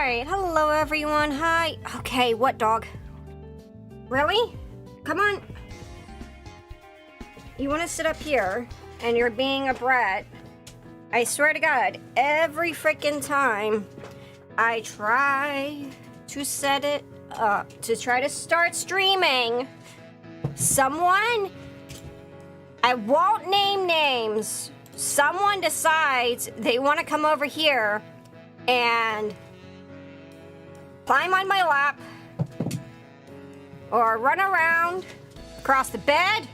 Alright, hello everyone, hi. Okay, what dog? Really? Come on. You want to sit up here, and you're being a brat. I swear to God, every freaking time I try to set it up to try to start streaming, someone, I won't name names, someone decides they want to come over here and climb on my lap or run around across the bed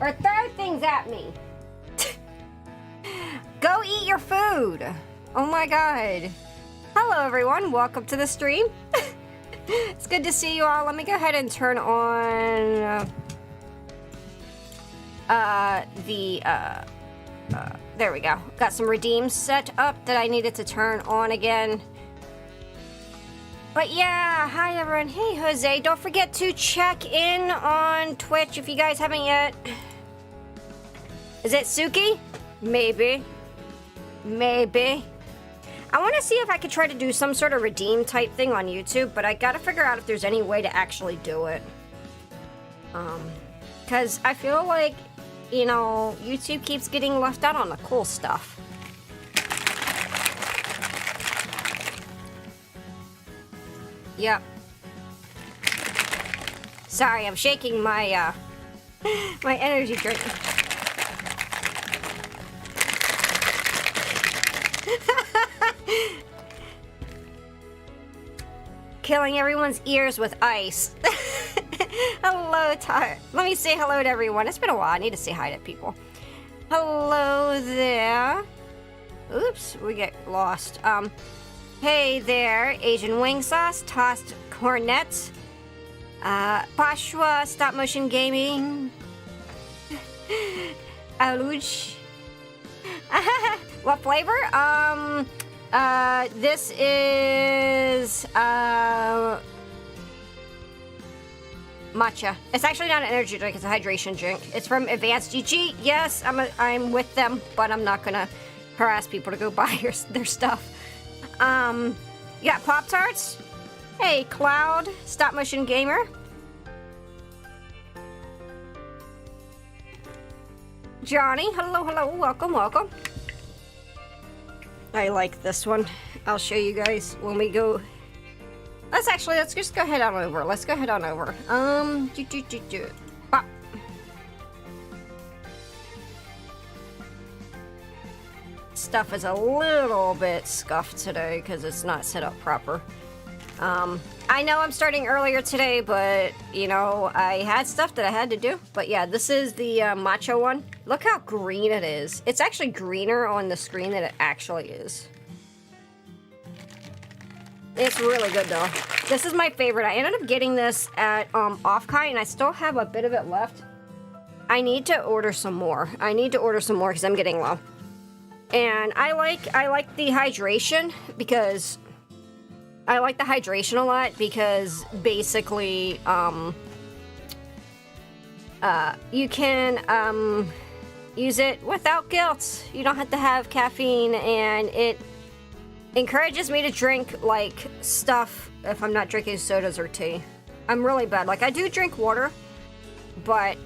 or throw things at me. Go eat your food. Oh my God. Hello everyone, welcome to the stream. It's good to see you all. Let me go ahead and turn on there we go. Got some redeems set up that I needed to turn on again. But yeah, hi everyone. Hey Jose, don't forget to check in on Twitch if you guys haven't yet. Is it Suki? Maybe. Maybe. I want to see if I could try to do some sort of redeem type thing on YouTube, but I gotta figure out if there's any way to actually do it. Because I feel like, you know, YouTube keeps getting left out on the cool stuff. Yep. Sorry, I'm shaking my, my energy drink. Killing everyone's ears with ice. Hello, let me say hello to everyone. It's been a while. I need to say hi to people. Hello there. Oops, we get lost. Hey there, Asian wing sauce, tossed cornet, Pashwa stop motion gaming, Aluj. What flavor? This is matcha. It's actually not an energy drink, it's a hydration drink. It's from Advanced GG. Yes, I'm with them, but I'm not gonna harass people to go buy their stuff. You got Pop-Tarts? Hey, Cloud, stop motion gamer. Johnny, hello, hello, welcome, welcome. I like this one. I'll show you guys when we go. Let's just go head on over. Let's go head on over. Pop. Stuff is a little bit scuffed today because it's not set up proper. I know I'm starting earlier today, but you know, I had stuff that I had to do. But yeah, this is the matcha one. Look how green it is. It's actually greener on the screen than it actually is. It's really good though. This is my favorite. I ended up getting this at Offkai and I still have a bit of it left. I need to order some more. Because I'm getting low. And I like the hydration because I like the hydration a lot because basically you can use it without guilt. You don't have to have caffeine, and it encourages me to drink like stuff if I'm not drinking sodas or tea. I'm really bad. Like I do drink water, but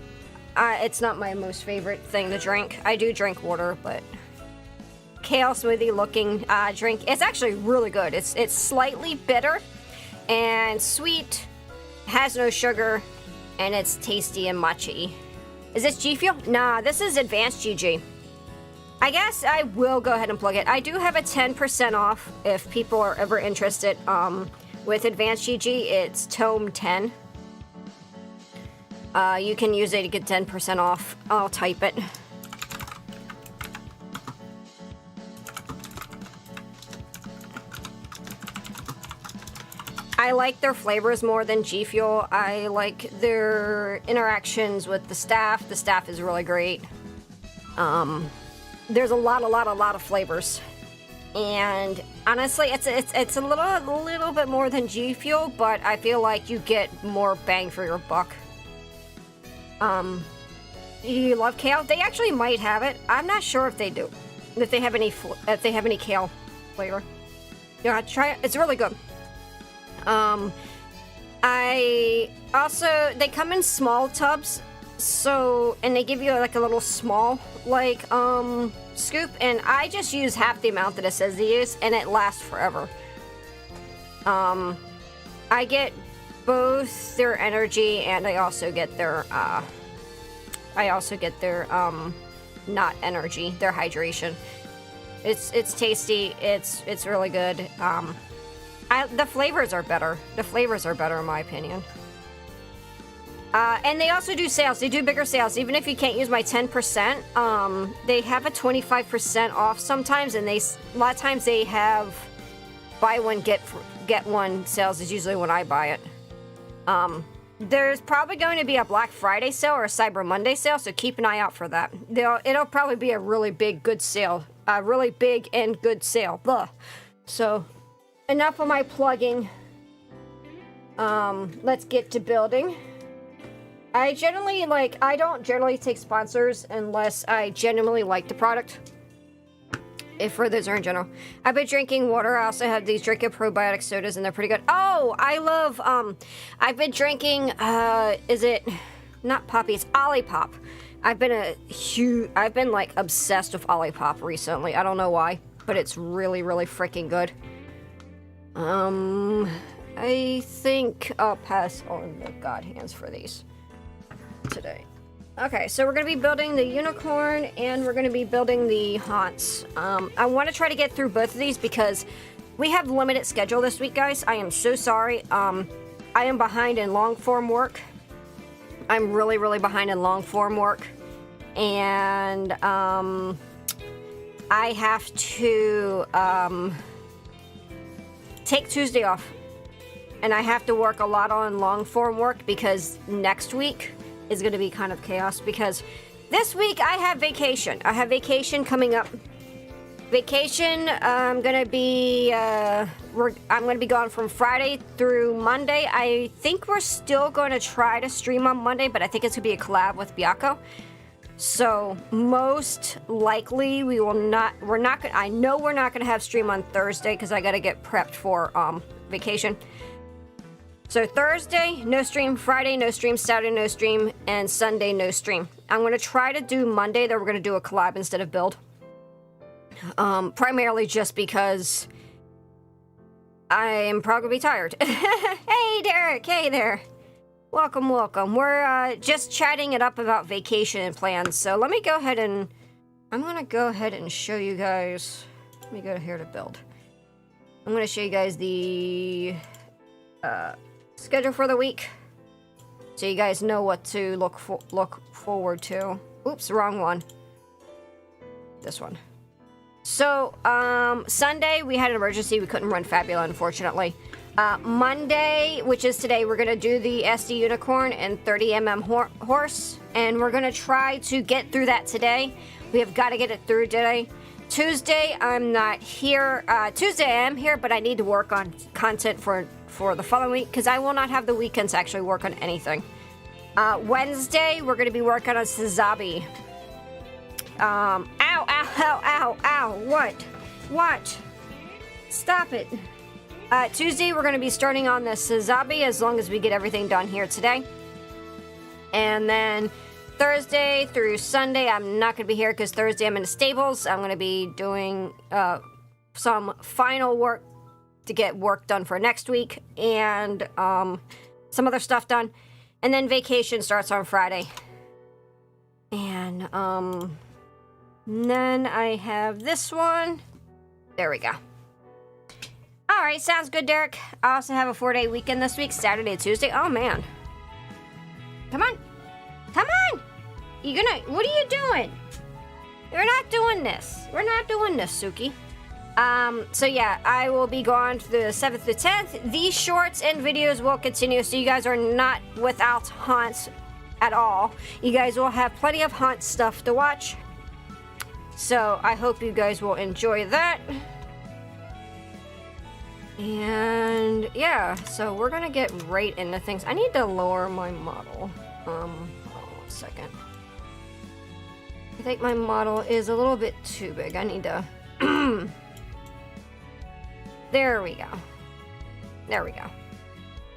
it's not my most favorite thing to drink. I do drink water, but kale smoothie looking drink. It's actually really good. It's slightly bitter and sweet, has no sugar, and it's tasty and matcha-y. Is this G Fuel? Nah, this is Advanced GG. I guess I will go ahead and plug it. I do have a 10% off if people are ever interested. With Advanced GG, it's Tome 10. You can use it to get 10% off. I'll type it. I like their flavors more than G Fuel. I like their interactions with the staff. The staff is really great. There's a lot of flavors, and honestly, it's a little bit more than G Fuel, but I feel like you get more bang for your buck. You love kale? They actually might have it. I'm not sure if they do. If they have any kale flavor. You have to try it. It's really good. I also, they come in small tubs, so, and they give you like a little small, like, scoop, and I just use half the amount that it says to use, and it lasts forever. I get both their energy, and I also get their, not energy, their hydration. It's tasty, it's really good. The flavors are better. The flavors are better in my opinion. And they also do sales. They do bigger sales. Even if you can't use my 10%, they have a 25% off sometimes, and a lot of times they have buy one, get one sales is usually when I buy it. There's probably going to be a Black Friday sale or a Cyber Monday sale, so keep an eye out for that. It'll probably be a really big, good sale. A really big and good sale. Ugh. So, enough of my plugging. Let's get to building. I don't generally take sponsors unless I genuinely like the product. If for those are in general. I've been drinking water. I also have these drinking probiotic sodas, and they're pretty good. Oh, I love, I've been drinking, is it, not Poppy, it's Olipop. I've been like obsessed with Olipop recently. I don't know why, but it's really, really freaking good. I think I'll pass on the God hands for these today. Okay, so we're going to be building the unicorn, and we're going to be building the haunts. I want to try to get through both of these because we have limited schedule this week, guys. I am so sorry. I am behind in long form work. I'm really, really behind in long form work. And I have to take Tuesday off. And I have to work a lot on long form work because next week is going to be kind of chaos because this week I have vacation. I have vacation coming up. Vacation, I'm going to be gone from Friday through Monday. I think we're still going to try to stream on Monday, but I think it's going to be a collab with Byako. So most likely I know we're not going to have stream on Thursday because I got to get prepped for vacation. So Thursday, no stream. Friday, no stream. Saturday, no stream. And Sunday, no stream. I'm going to try to do Monday, that we're going to do a collab instead of build. Primarily just because I am probably tired. Hey, Derek. Hey there. Welcome, welcome. We're just chatting it up about vacation and plans. So let me go ahead and... I'm going to go ahead and show you guys... Let me go here to build. I'm going to show you guys the... schedule for the week, so you guys know what to look forward to. Oops, wrong one. This one. So, Sunday we had an emergency. We couldn't run Fabula, unfortunately. Monday, which is today, we're gonna do the SD Unicorn and 30mm horse, and we're gonna try to get through that today. We have got to get it through today. Tuesday, I'm not here. Tuesday, I am here, but I need to work on content for the following week because I will not have the weekends to actually work on anything. Wednesday, we're going to be working on Sazabi. Ow, ow, ow, ow, ow. What? Stop it. Tuesday, we're going to be starting on the Sazabi as long as we get everything done here today. And then Thursday through Sunday, I'm not going to be here because Thursday I'm in the stables. I'm going to be doing some final work to get work done for next week and some other stuff done. And then vacation starts on Friday. And then I have this one. There we go. All right, sounds good, Derek. I also have a 4-day weekend this week, Saturday and Tuesday. Oh, man. Come on. Come on. What are you doing? You're not doing this. We're not doing this, Suki. So yeah, I will be gone to the 7th to 10th. These shorts and videos will continue, so you guys are not without haunts at all. You guys will have plenty of haunt stuff to watch. So I hope you guys will enjoy that. And yeah, so we're gonna get right into things. I need to lower my model. Hold on 1 second. I think my model is a little bit too big. I need to There we go. There we go.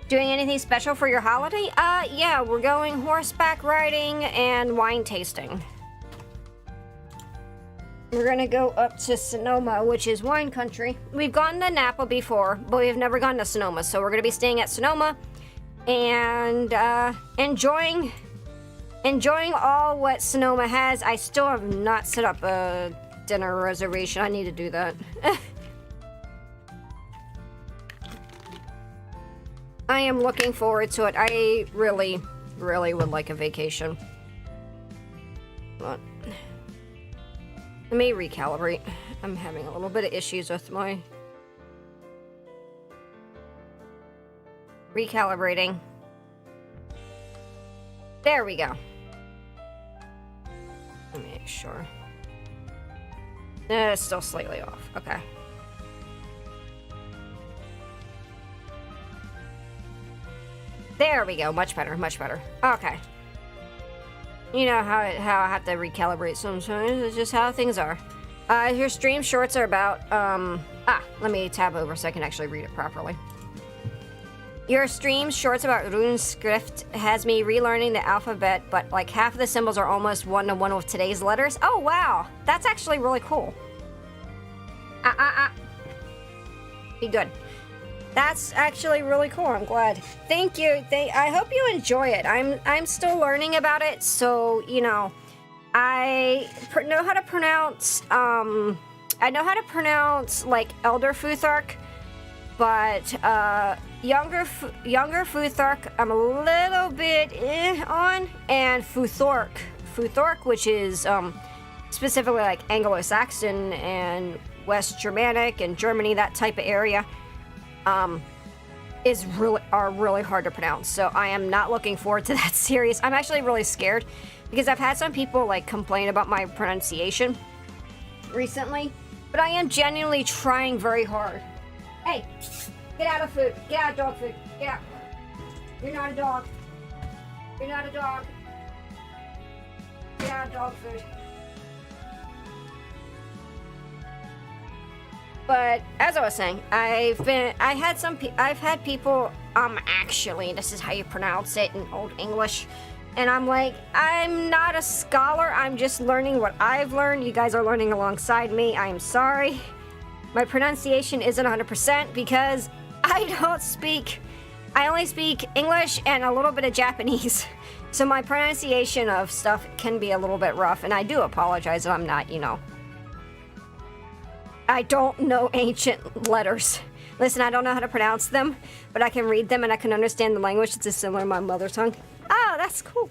Doing anything special for your holiday? Yeah, we're going horseback riding and wine tasting. We're gonna go up to Sonoma, which is wine country. We've gone to Napa before, but we've never gone to Sonoma, so we're gonna be staying at Sonoma and enjoying all what Sonoma has. I still have not set up a dinner reservation. I need to do that. I am looking forward to it. I really, really would like a vacation. But let me recalibrate. I'm having a little bit of issues with my recalibrating. There we go. Let me make sure. It's still slightly off. Okay. There we go. Much better. Much better. Okay. You know how I have to recalibrate sometimes. It's just how things are. Your stream shorts are about, let me tab over so I can actually read it properly. Your stream shorts about rune script has me relearning the alphabet, but like half of the symbols are almost one-to-one with today's letters. Oh, wow. That's actually really cool. Be good. That's actually really cool. I'm glad. Thank you. I hope you enjoy it. I'm still learning about it, so you know, I know how to pronounce. I know how to pronounce like Elder Futhark, but younger Futhark I'm a little bit on, and Futhork, which is specifically like Anglo-Saxon and West Germanic and Germany, that type of area. Are really hard to pronounce, so I am not looking forward to that series. I'm actually really scared because I've had some people like complain about my pronunciation recently, but I am genuinely trying very hard. Hey, get out of food. Get out of dog food. Get out. You're not a dog. You're not a dog. Get out of dog food. But as I was saying, I've had people, actually, this is how you pronounce it in Old English. And I'm like, I'm not a scholar. I'm just learning what I've learned. You guys are learning alongside me. I'm sorry. My pronunciation isn't 100% because I only speak English and a little bit of Japanese. So my pronunciation of stuff can be a little bit rough. And I do apologize if I'm not, you know. I don't know ancient letters. Listen, I don't know how to pronounce them, but I can read them and I can understand the language. It's similar to my mother tongue. Oh, that's cool.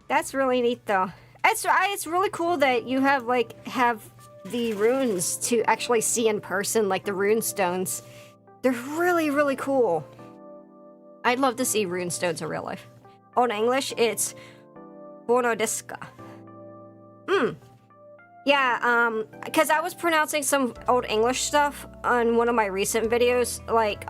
That's really neat, though. It's really cool that you have the runes to actually see in person, like the rune stones. They're really, really cool. I'd love to see rune stones in real life. Old English, it's Bonodiska. Yeah, because I was pronouncing some Old English stuff on one of my recent videos. Like,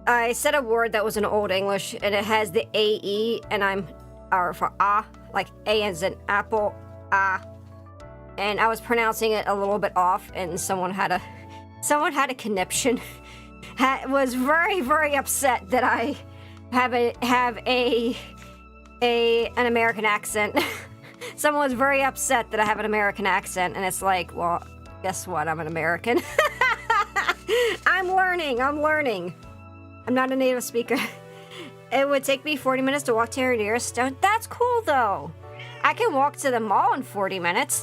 I said a word that was in Old English, and it has the A-E, and or for ah, like A as in apple, ah. And I was pronouncing it a little bit off, and someone had a conniption. Was very, very upset that I have an American accent. Someone was very upset that I have an American accent, and it's like, well, guess what? I'm an American. I'm learning. I'm not a native speaker. It would take me 40 minutes to walk to your nearest stone. That's cool, though. I can walk to the mall in 40 minutes.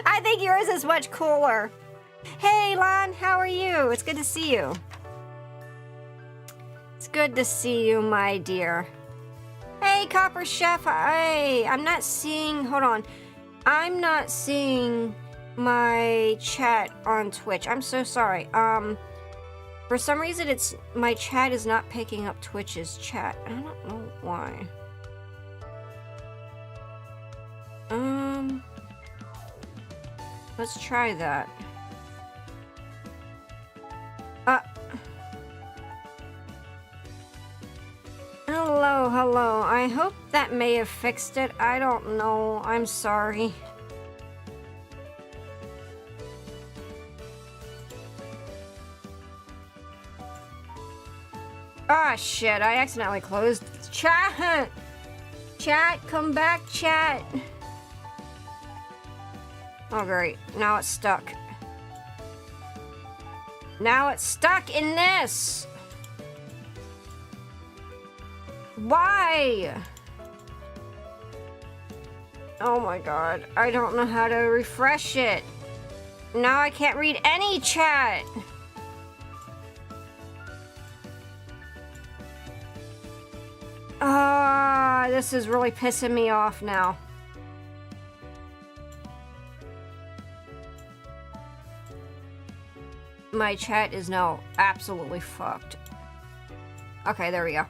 I think yours is much cooler. Hey, Lon, how are you? It's good to see you. It's good to see you, my dear. Hey, Copper Chef. Hey, I'm not seeing my chat on Twitch. I'm so sorry. For some reason, my chat is not picking up Twitch's chat. I don't know why. Let's try that. Hello. I hope that may have fixed it. I don't know. I'm sorry. Ah, shit, I accidentally closed chat. Chat, come back, chat. Oh, great. Now it's stuck. Now it's stuck in this. Why? Oh my god. I don't know how to refresh it. Now I can't read any chat. Ah, this is really pissing me off now. My chat is now absolutely fucked. Okay, there we go.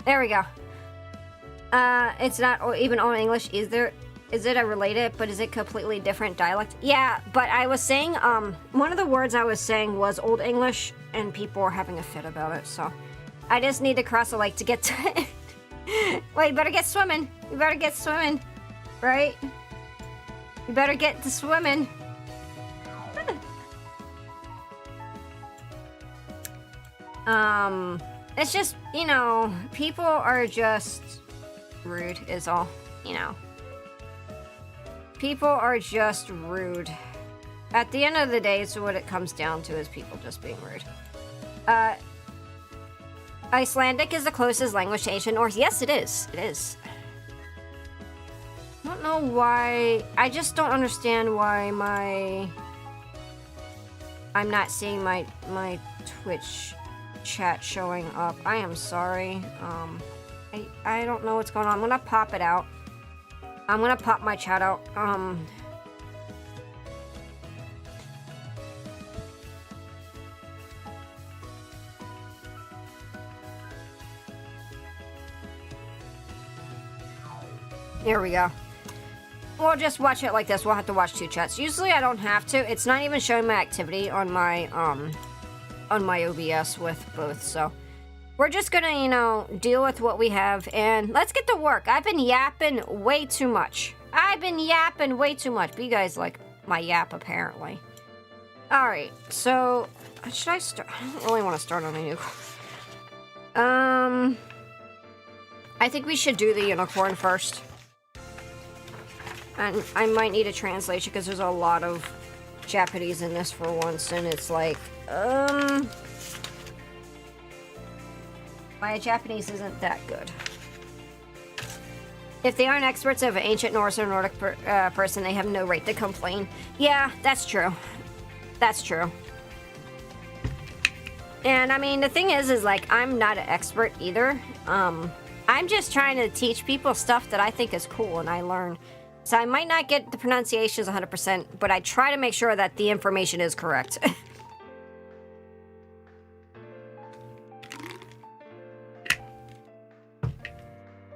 There we go. It's not even on English. Is it a related, but is it completely different dialect? Yeah, but I was saying, one of the words I was saying was Old English, and people were having a fit about it, so I just need to cross a lake to get to it. Well, you better get swimming. You better get swimming, right? You better get to swimming. It's just, you know, people are just rude is all, you know. People are just rude. At the end of the day, so what it comes down to is people just being rude. Icelandic is the closest language to ancient Norse. Yes, it is. It is. I don't know why. I just don't understand why I'm not seeing my Twitch chat showing up. I am sorry. I don't know what's going on. I'm gonna pop it out. I'm gonna pop my chat out. Here we go. We'll just watch it like this. We'll have to watch two chats. Usually I don't have to. It's not even showing my activity on my OBS with both, so we're just gonna, you know, deal with what we have and let's get to work. I've been yapping way too much. But you guys like my yap apparently. Alright, so should I start? I don't really want to start on a new. I think we should do the unicorn first. And I might need a translation because there's a lot of Japanese in this for once, and it's like, my Japanese isn't that good. If they aren't experts of ancient Norse or Nordic person, they have no right to complain. Yeah, that's true. That's true. And I mean, the thing is like, I'm not an expert either. I'm just trying to teach people stuff that I think is cool and I learn. So I might not get the pronunciations 100%, but I try to make sure that the information is correct.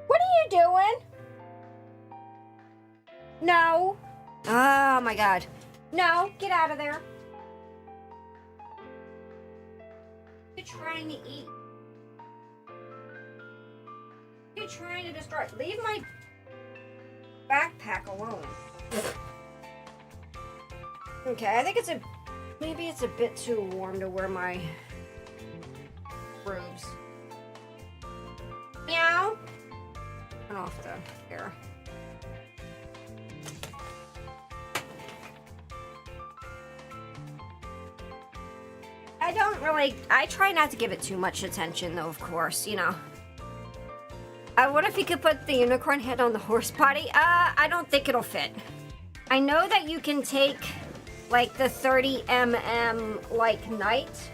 What are you doing? No. Oh my god. No, get out of there. You're trying to eat. You're trying to destroy. Leave my backpack alone. Okay, I think maybe it's a bit too warm to wear my robes. Meow. Turn off the air. I try not to give it too much attention though, of course, you know. What if you could put the unicorn head on the horse body? I don't think it'll fit. I know that you can take, like, the 30mm, like, knight.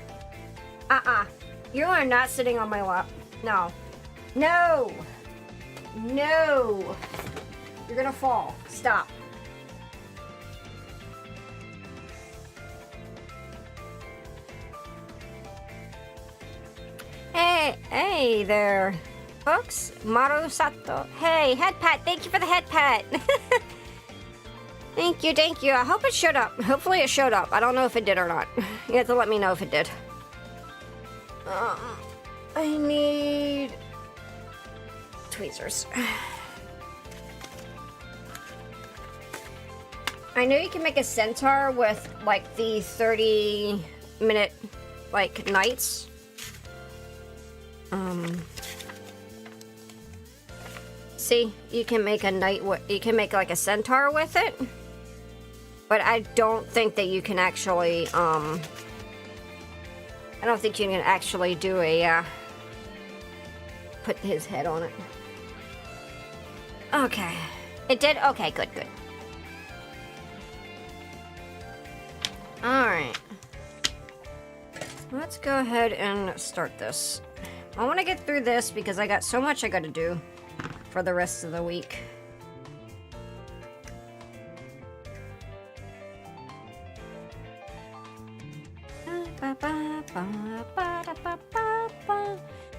You are not sitting on my lap. No. No! No! You're gonna fall. Stop. Hey there, folks. Maru Sato. Hey, head pat. Thank you for the head pat. Thank you. I hope it showed up. Hopefully it showed up. I don't know if it did or not. You have to let me know if it did. I need tweezers. I know you can make a centaur with, like, the 30-minute, like, knights. See, you can make a knight. You can make like a centaur with it, but I don't think that you can actually. I don't think you can actually do a. Put his head on it. Okay, it did. Okay, good, good. All right. Let's go ahead and start this. I want to get through this because I got so much I got to do for the rest of the week.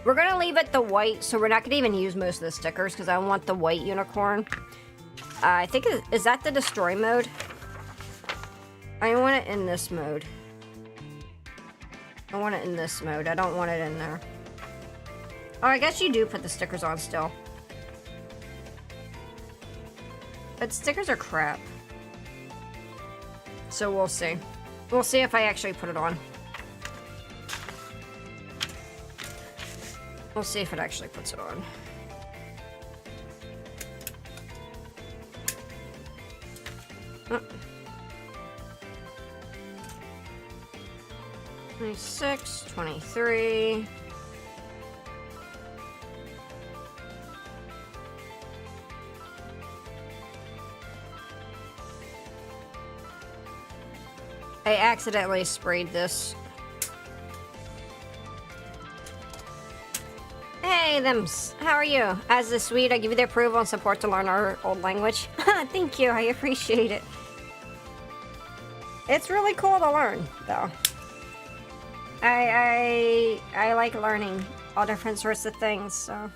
We're gonna leave it the white, so we're not gonna even use most of the stickers because I want the white unicorn. I think, is that the destroy mode? I want it in this mode. I want it in this mode. I don't want it in there. Oh, I guess you do put the stickers on still. But stickers are crap. So we'll see. We'll see if I actually put it on. We'll see if it actually puts it on. Oh. 26, 23. I accidentally sprayed this. Hey, thems. How are you? As the Swede, I give you the approval and support to learn our old language. Thank you. I appreciate it. It's really cool to learn, though. I like learning all different sorts of things, so. I'm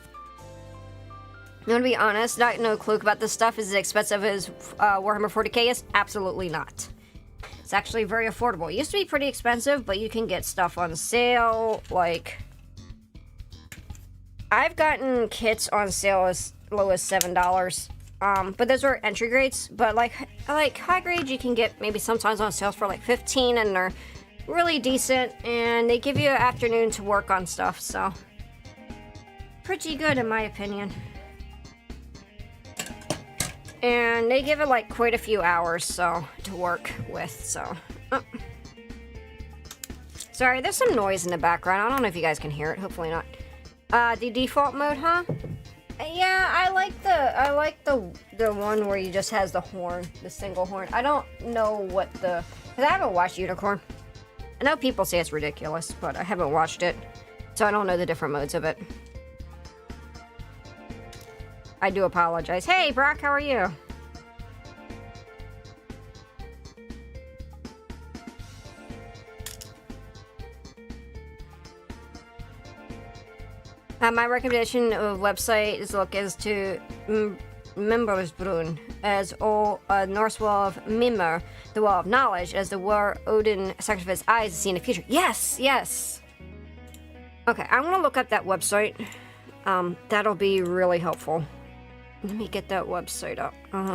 gonna be honest, not no clue about this stuff. Is it expensive as Warhammer 40k is? Absolutely not. It's actually very affordable. It used to be pretty expensive, but you can get stuff on sale, like... I've gotten kits on sale as low as $7. But those are entry grades, but like high grade you can get maybe sometimes on sales for like 15, and they're really decent, and they give you an afternoon to work on stuff, so pretty good in my opinion. And they give it like quite a few hours so to work with, so sorry, there's some noise in the background. I don't know if you guys can hear it, hopefully not. The default mode, huh? Yeah, I like the one where you just has the horn, the single horn. I don't know what the, cause I haven't watched Unicorn. I know people say it's ridiculous, but I haven't watched it, so I don't know the different modes of it. I do apologize. Hey, Brock, how are you? My recommendation of website is to Mimmersbrunn as all Norse wall of Mimmer, the wall of knowledge, as the war Odin sacrificed his eyes to see in the future. Yes, yes. Okay, I'm gonna look up that website. That'll be really helpful. Let me get that website up. Let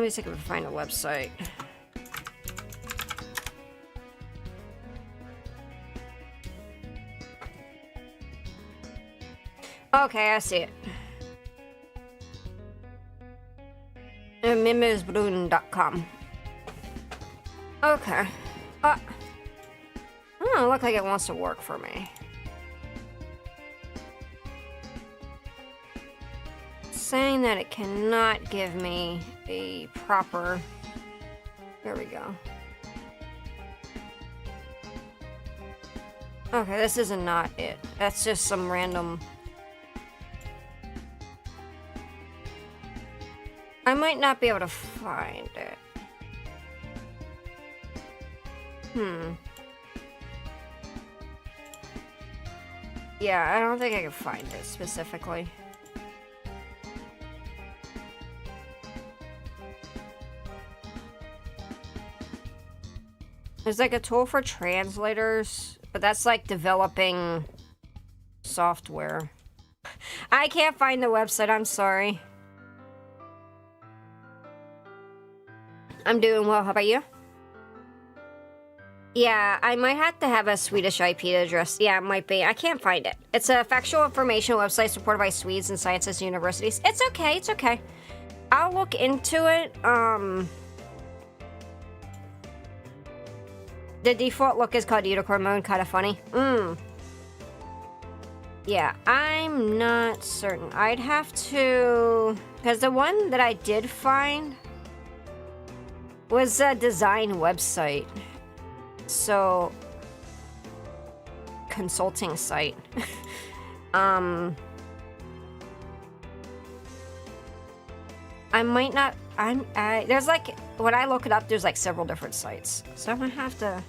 me see if I can find a website. Okay, I see it. Mimmersbrunn.com. Okay. Oh, look like it wants to work for me. Saying that it cannot give me a proper... There we go. Okay, this is not it. That's just some random... I might not be able to find it. Yeah, I don't think I can find it specifically. There's like a tool for translators, but that's like developing software. I can't find the website, I'm sorry. I'm doing well. How about you? Yeah, I might have to have a Swedish IP address. Yeah, it might be. I can't find it. It's a factual information website supported by Swedes and scientists and universities. It's okay. It's okay. I'll look into it. The default look is called unicorn mode. Kind of funny. Yeah, I'm not certain. I'd have to... Because the one that I did find was a design website. So... Consulting site. I might not... there's like... When I look it up, there's like several different sites. So I'm gonna have to...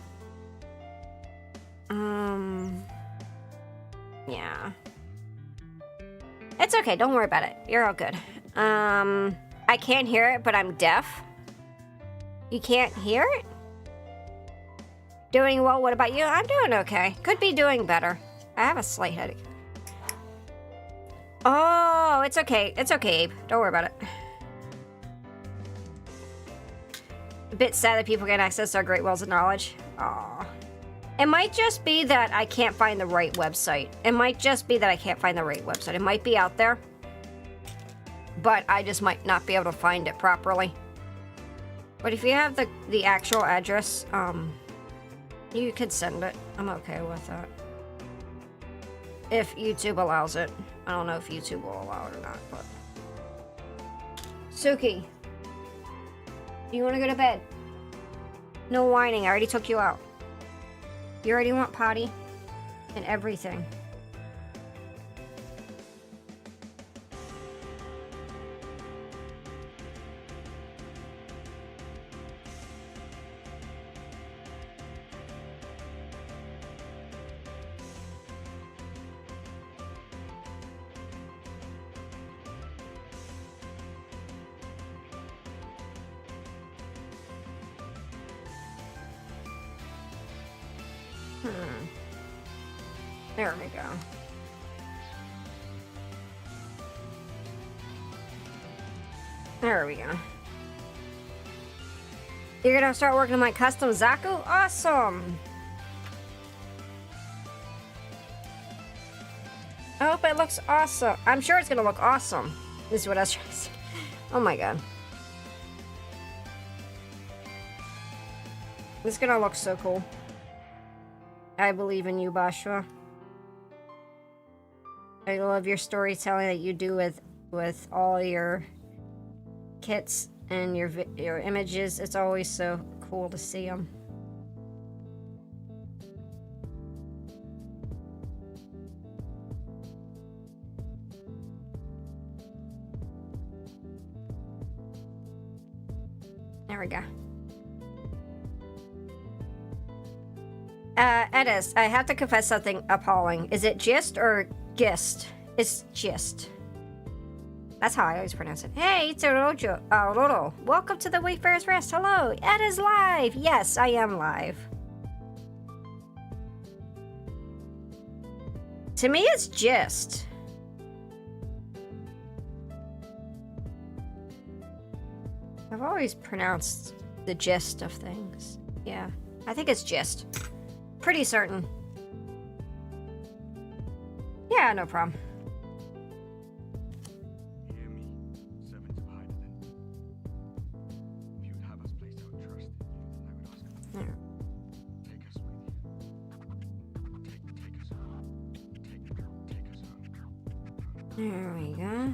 Yeah. It's okay, don't worry about it. You're all good. I can't hear it, but I'm deaf. You can't hear it? Doing well, what about you? I'm doing okay. Could be doing better. I have a slight headache. Oh, it's okay. It's okay, Abe. Don't worry about it. A bit sad that people can't access our great wells of knowledge. Aww. It might just be that I can't find the right website. It might just be that I can't find the right website. It might be out there, but I just might not be able to find it properly. But if you have the actual address, you could send it. I'm okay with that. If YouTube allows it. I don't know if YouTube will allow it or not, but... Suki, do you want to go to bed? No whining, I already took you out. You already want potty and everything. There we go. There we go. You're gonna start working on my custom Zaku? Awesome! I hope it looks awesome. I'm sure it's gonna look awesome. This is what I was trying to say. Oh my god. This is gonna look so cool. I believe in you, Bashua. I love your storytelling that you do with all your kits and your images. It's always so cool to see them. There we go. Edis, I have to confess something appalling. Is it gist or gist? It's gist. That's how I always pronounce it. Hey, it's Roro. Welcome to the Wayfarer's Rest. Hello, Ed is live. Yes, I am live. To me, it's gist. I've always pronounced the gist of things. Yeah, I think it's gist. Pretty certain. Yeah, no problem. Hear me, servant of Heidelin. If you would have us place our trust in you, then I would ask you. There. Take us with you. Take us home. Take us home. There we go.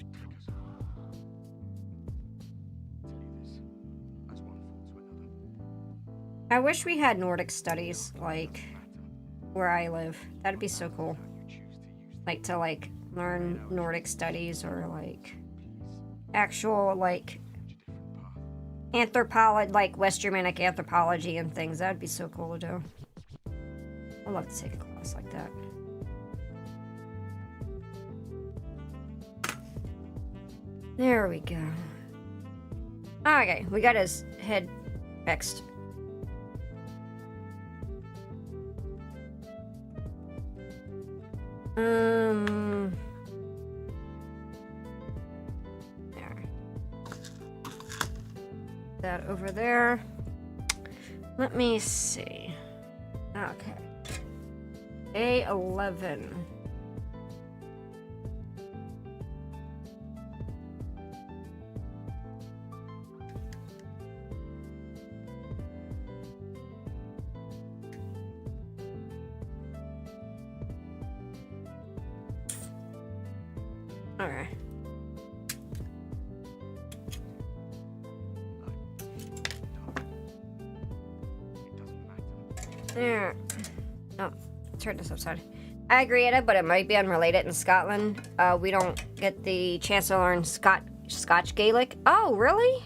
Take us home. Tell you this, as one fall to another. I wish we had Nordic studies, like, where I live. That'd be so cool. Like, to, like, learn Nordic studies or, like, actual, like, anthropology, like, West Germanic anthropology and things. That'd be so cool to do. I'd love to take a class like that. There we go. Okay, we got his head fixed. There. that over there. Let me see. Okay. A11. All right. There. Oh, turn this upside. I agree, Etta, but it might be unrelated. In Scotland, we don't get the chance to learn Scotch Gaelic. Oh, really?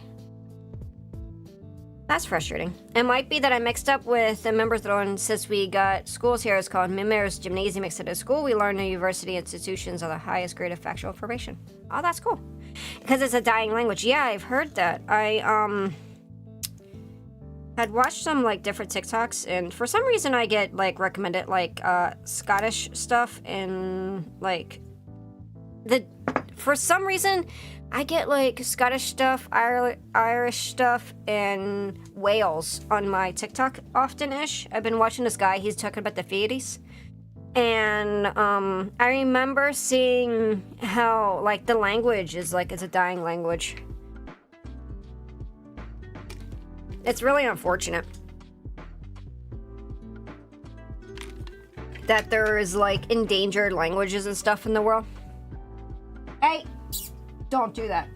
That's frustrating. It might be that I mixed up with the members that on, since we got schools here. It's called Mimers Gymnasium Extended School. We learn the university institutions are the highest grade of factual information. Oh, that's cool. Because it's a dying language. Yeah, I've heard that. I, had watched some like different TikToks, and for some reason I get like recommended like Scottish stuff, and like for some reason I get like Scottish stuff, Irish stuff, and Wales on my TikTok often-ish. I've been watching this guy, he's talking about the fairies, and I remember seeing how like the language is like it's a dying language. It's really unfortunate that there's like endangered languages and stuff in the world. Hey, don't do that.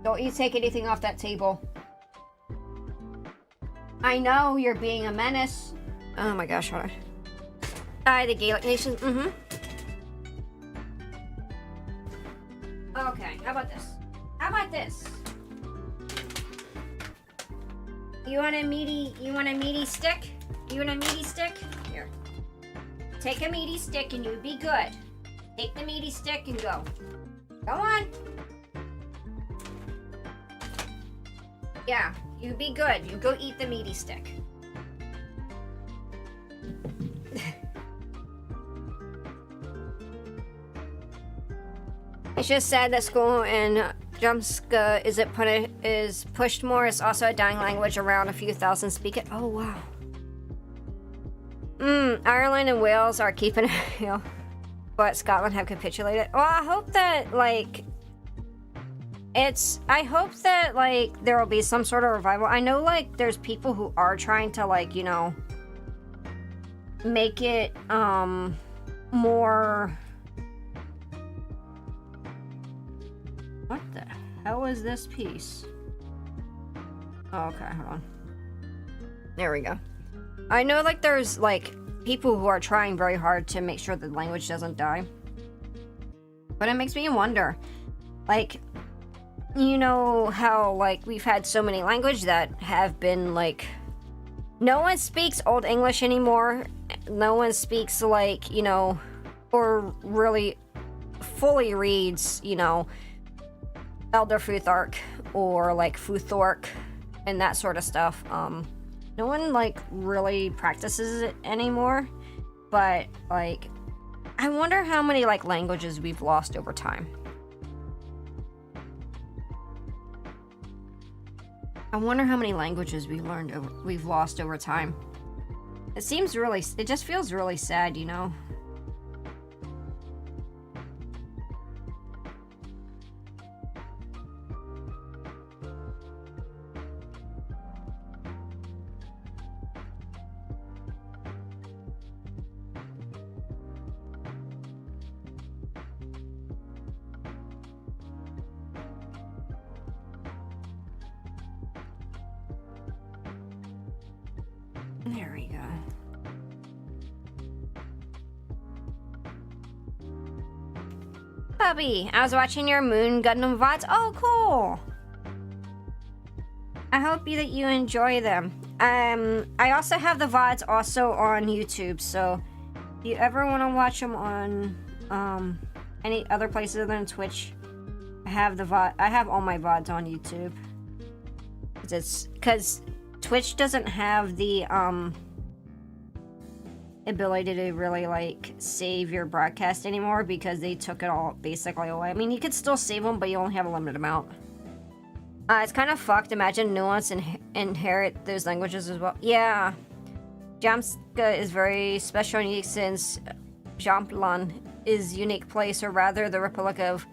Don't you take anything off that table. I know you're being a menace. Oh my gosh, hold on. The Gaelic nation, Okay, how about this? How about this? You want a meaty stick? You want a meaty stick? Here. Take a meaty stick and you be good. Take the meaty stick and go. Go on. Yeah, you be good. You go eat the meaty stick. It's just sad that school in Jumska is pushed more. It's also a dying language. Around a few thousand speak it. Oh wow. Ireland and Wales are keeping it, but Scotland have capitulated. Well, I hope that like I hope that like there will be some sort of revival. I know like there's people who are trying to like make it more. What the hell is this piece? Oh, okay, hold on. There we go. I know like there's like people who are trying very hard to make sure the language doesn't die. But it makes me wonder, like, you know how like we've had so many languages that have been like, no one speaks Old English anymore. No one speaks like, or really fully reads, Elder Futhark or like Futhork and that sort of stuff. No one like really practices it anymore, but like I wonder how many like languages we've lost over time. I wonder how many languages we've lost over time. It just feels really sad, There we go. Bubby, I was watching your Moon Gundam VODs. Oh, cool! I hope that you enjoy them. I also have the VODs also on YouTube, so if you ever want to watch them on any other places other than Twitch, I have all my VODs on YouTube. Because Twitch doesn't have the ability to really like save your broadcast anymore because they took it all basically away. I mean, you could still save them, but you only have a limited amount. It's kind of fucked. Imagine nuance and inherit those languages as well. Yeah. Jamska is very special and unique since Jamplan is unique place, or rather the Republic of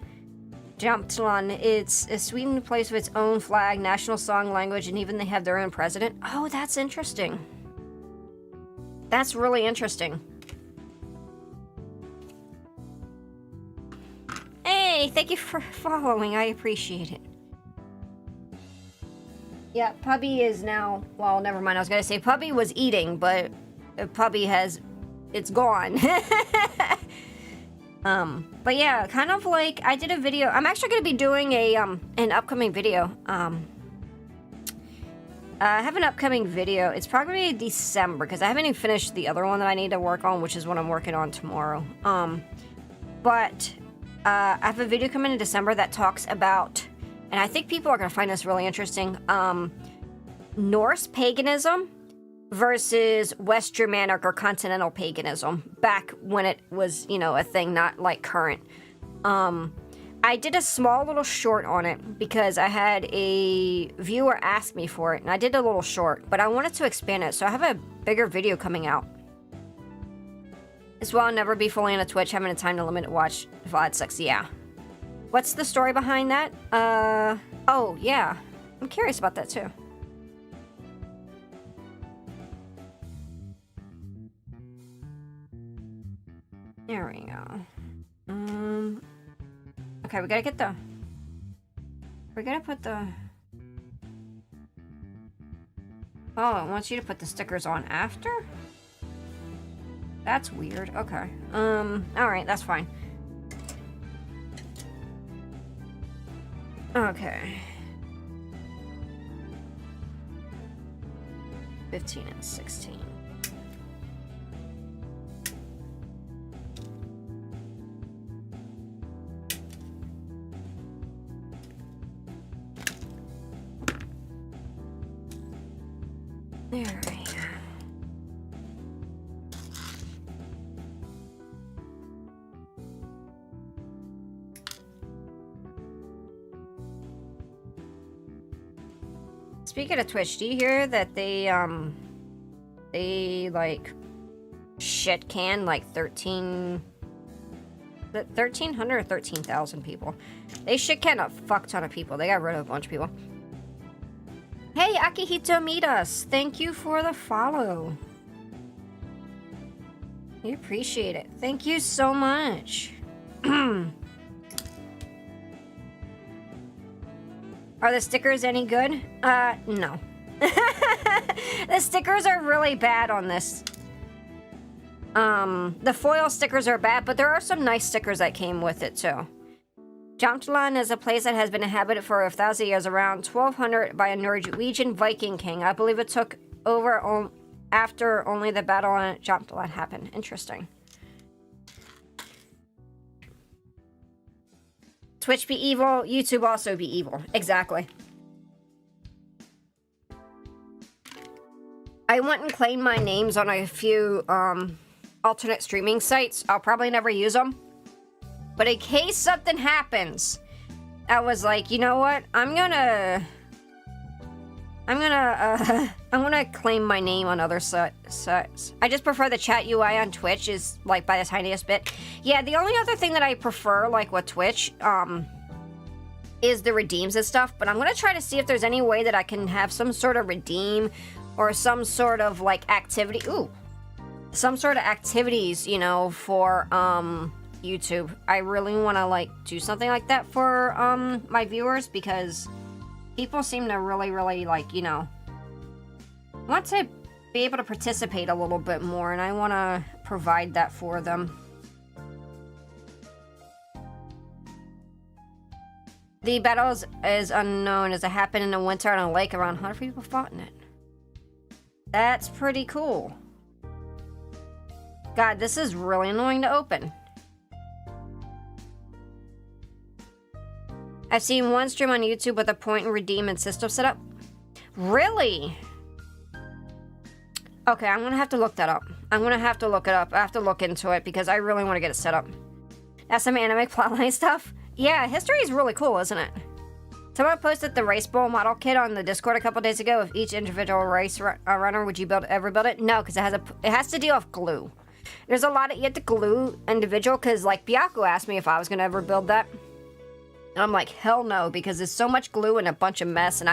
Jamtlan. It's a Sweden place with its own flag, national song, language, and even they have their own president. Oh, that's interesting. That's really interesting. Hey, thank you for following. I appreciate it. Yeah, Pubby is now... Well, never mind. I was going to say Pubby was eating, but Pubby has... It's gone. But yeah, kind of like... I did a video... I'm actually going to be doing a an upcoming video. I have an upcoming video. It's probably December, because I haven't even finished the other one that I need to work on, which is what I'm working on tomorrow. But I have a video coming in December that talks about... And I think people are going to find this really interesting. Norse paganism versus West Germanic or continental paganism back when it was, you know, a thing, not like current. I did a small little short on it because I had a viewer ask me for it, and I did a little short, but I wanted to expand it, so I have a bigger video coming out. As well, I'll never be fully on a Twitch, having a time to limit watch VOD sucks, yeah. What's the story behind that? Oh, yeah. I'm curious about that, too. There we go. Okay, we gotta get the... We're gonna put the... Oh, it wants you to put the stickers on after? That's weird. Okay. Alright, that's fine. Okay. 15 and 16. There we go. Speaking of Twitch, do you hear that they like shit can like 1,300 or 13,000 people. They shit can a fuck ton of people. They got rid of a bunch of people. Hey, Akihito Midas, thank you for the follow. We appreciate it. Thank you so much. Are the stickers any good? No. The stickers are really bad on this. The foil stickers are bad, but there are some nice stickers that came with it, too. Jamtland is a place that has been inhabited for 1,000 years, around 1200 by a Norwegian Viking king. I believe it took over after only the battle on Jamtland happened. Interesting. Twitch be evil, YouTube also be evil. Exactly. I went and claimed my names on a few alternate streaming sites. I'll probably never use them. But in case something happens, I was like, you know what? I'm gonna claim my name on other sites. I just prefer the chat UI on Twitch is like by the tiniest bit. Yeah, the only other thing that I prefer, like with Twitch, is the redeems and stuff. But I'm gonna try to see if there's any way that I can have some sort of redeem or some sort of like activity. Ooh, some sort of activities, you know, for YouTube. I really want to like do something like that for my viewers, because people seem to really like, you know, want to be able to participate a little bit more, and I want to provide that for them. The battle is unknown as it happened in the winter on a lake. Around 100 people fought in it. That's pretty cool. God, this is really annoying to open. I've seen one stream on YouTube with a point and redeem and system setup. Really? Okay, I'm gonna have to look that up. I'm gonna have to look it up. I have to look into it because I really want to get it set up. That's some anime plotline stuff. Yeah, history is really cool, isn't it? Someone posted the race bowl model kit on the Discord a couple days ago. With each individual race runner, would you ever build it? No, because it has to deal with glue. There's a lot of you have to glue individual, because like Byaku asked me if I was gonna ever build that, and I'm like, hell no, because there's so much glue and a bunch of mess, and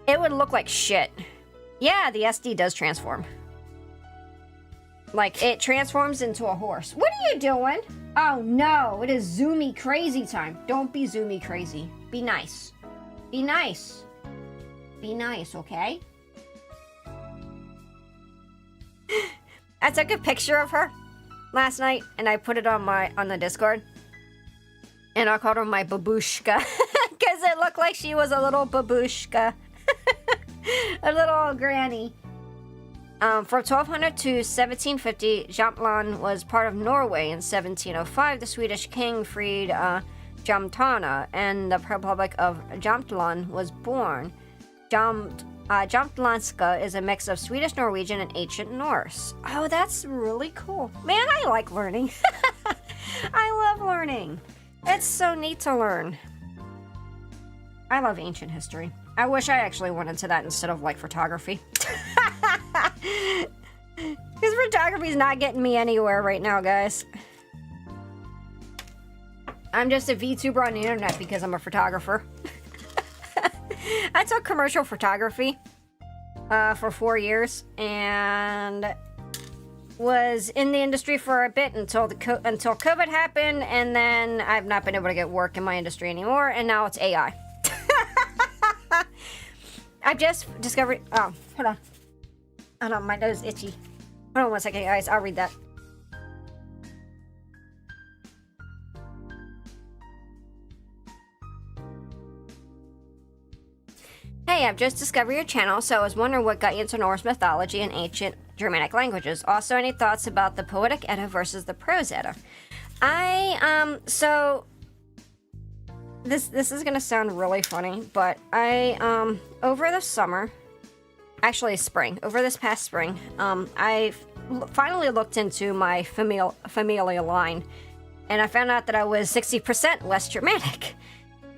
it would look like shit. Yeah, the SD does transform. Like, it transforms into a horse. What are you doing? Oh no, it is zoomy crazy time. Don't be zoomy crazy. Be nice. Be nice. Be nice, okay? I took a picture of her last night and I put it on the Discord. And I called her my babushka because it looked like she was a little babushka. A little granny. From 1200 to 1750, Jämtland was part of Norway. In 1705, the Swedish king freed Jämtland, and the Republic of Jämtland was born. Jämtlandska is a mix of Swedish, Norwegian, and ancient Norse. Oh, that's really cool. Man, I like learning. I love learning. It's so neat to learn. I love ancient history. I wish I actually went into that instead of, like, photography. Because photography's not getting me anywhere right now, guys. I'm just a VTuber on the internet because I'm a photographer. I took commercial photography for 4 years and was in the industry for a bit until COVID happened, and then I've not been able to get work in my industry anymore, and now it's AI. I've just discovered... Oh, hold on. Hold on, my nose is itchy. Hold on 1 second, guys. I'll read that. Hey, I've just discovered your channel, so I was wondering what got you into Norse mythology and ancient Germanic languages. Also, any thoughts about the Poetic Edda versus the Prose Edda? So... This is gonna sound really funny, but I, over the summer... Actually, spring. Over this past spring, I finally looked into my familial line, and I found out that I was 60% West Germanic.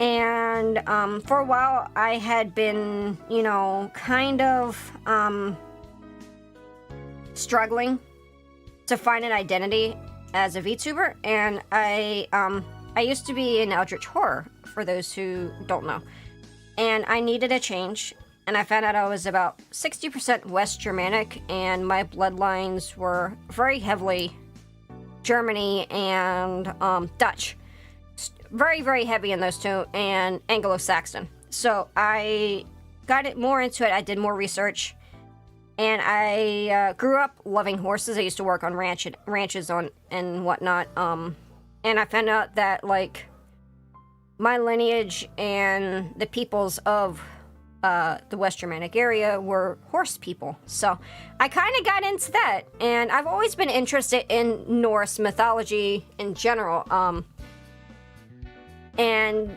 And for a while, I had been, you know, kind of struggling to find an identity as a VTuber, and I used to be in Eldritch Horror, for those who don't know, and I needed a change. And I found out I was about 60% West Germanic, and my bloodlines were very heavily Germany and Dutch. Very, very heavy in those two, and Anglo-Saxon. So I got it more into it. I did more research, and I grew up loving horses. I used to work on ranches and whatnot. And I found out that, like, my lineage and the peoples of the West Germanic area were horse people. So I kind of got into that, and I've always been interested in Norse mythology in general. And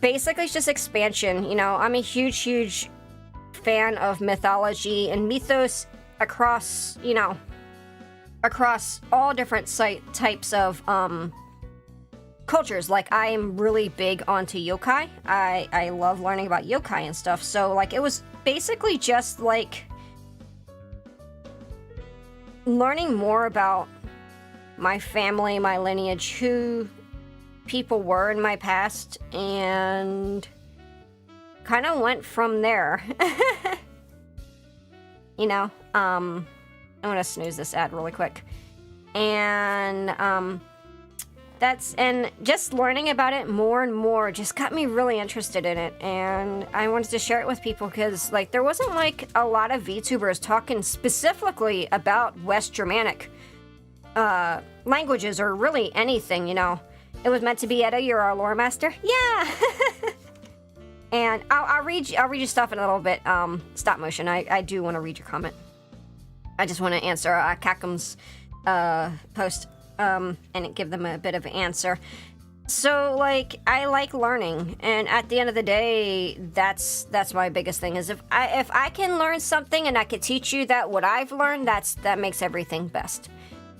basically it's just expansion, you know. I'm a huge fan of mythology and mythos across, you know, across all different types of cultures. Like, I am really big onto yokai. I love learning about yokai and stuff. So, like, it was basically just, like, learning more about my family, my lineage, who people were in my past, and kind of went from there. You know, I'm gonna snooze this ad really quick. And, and just learning about it more and more just got me really interested in it, and I wanted to share it with people because, like, there wasn't, like, a lot of VTubers talking specifically about West Germanic languages or really anything, you know. It was meant to be Edda, you're our lore master. Yeah! And I'll read you stuff in a little bit. Stop motion, I do want to read your comment. I just want to answer Kakum's post. And give them a bit of an answer. So, like, I like learning, and at the end of the day, that's my biggest thing, is if I can learn something and I can teach you that what I've learned, that makes everything best.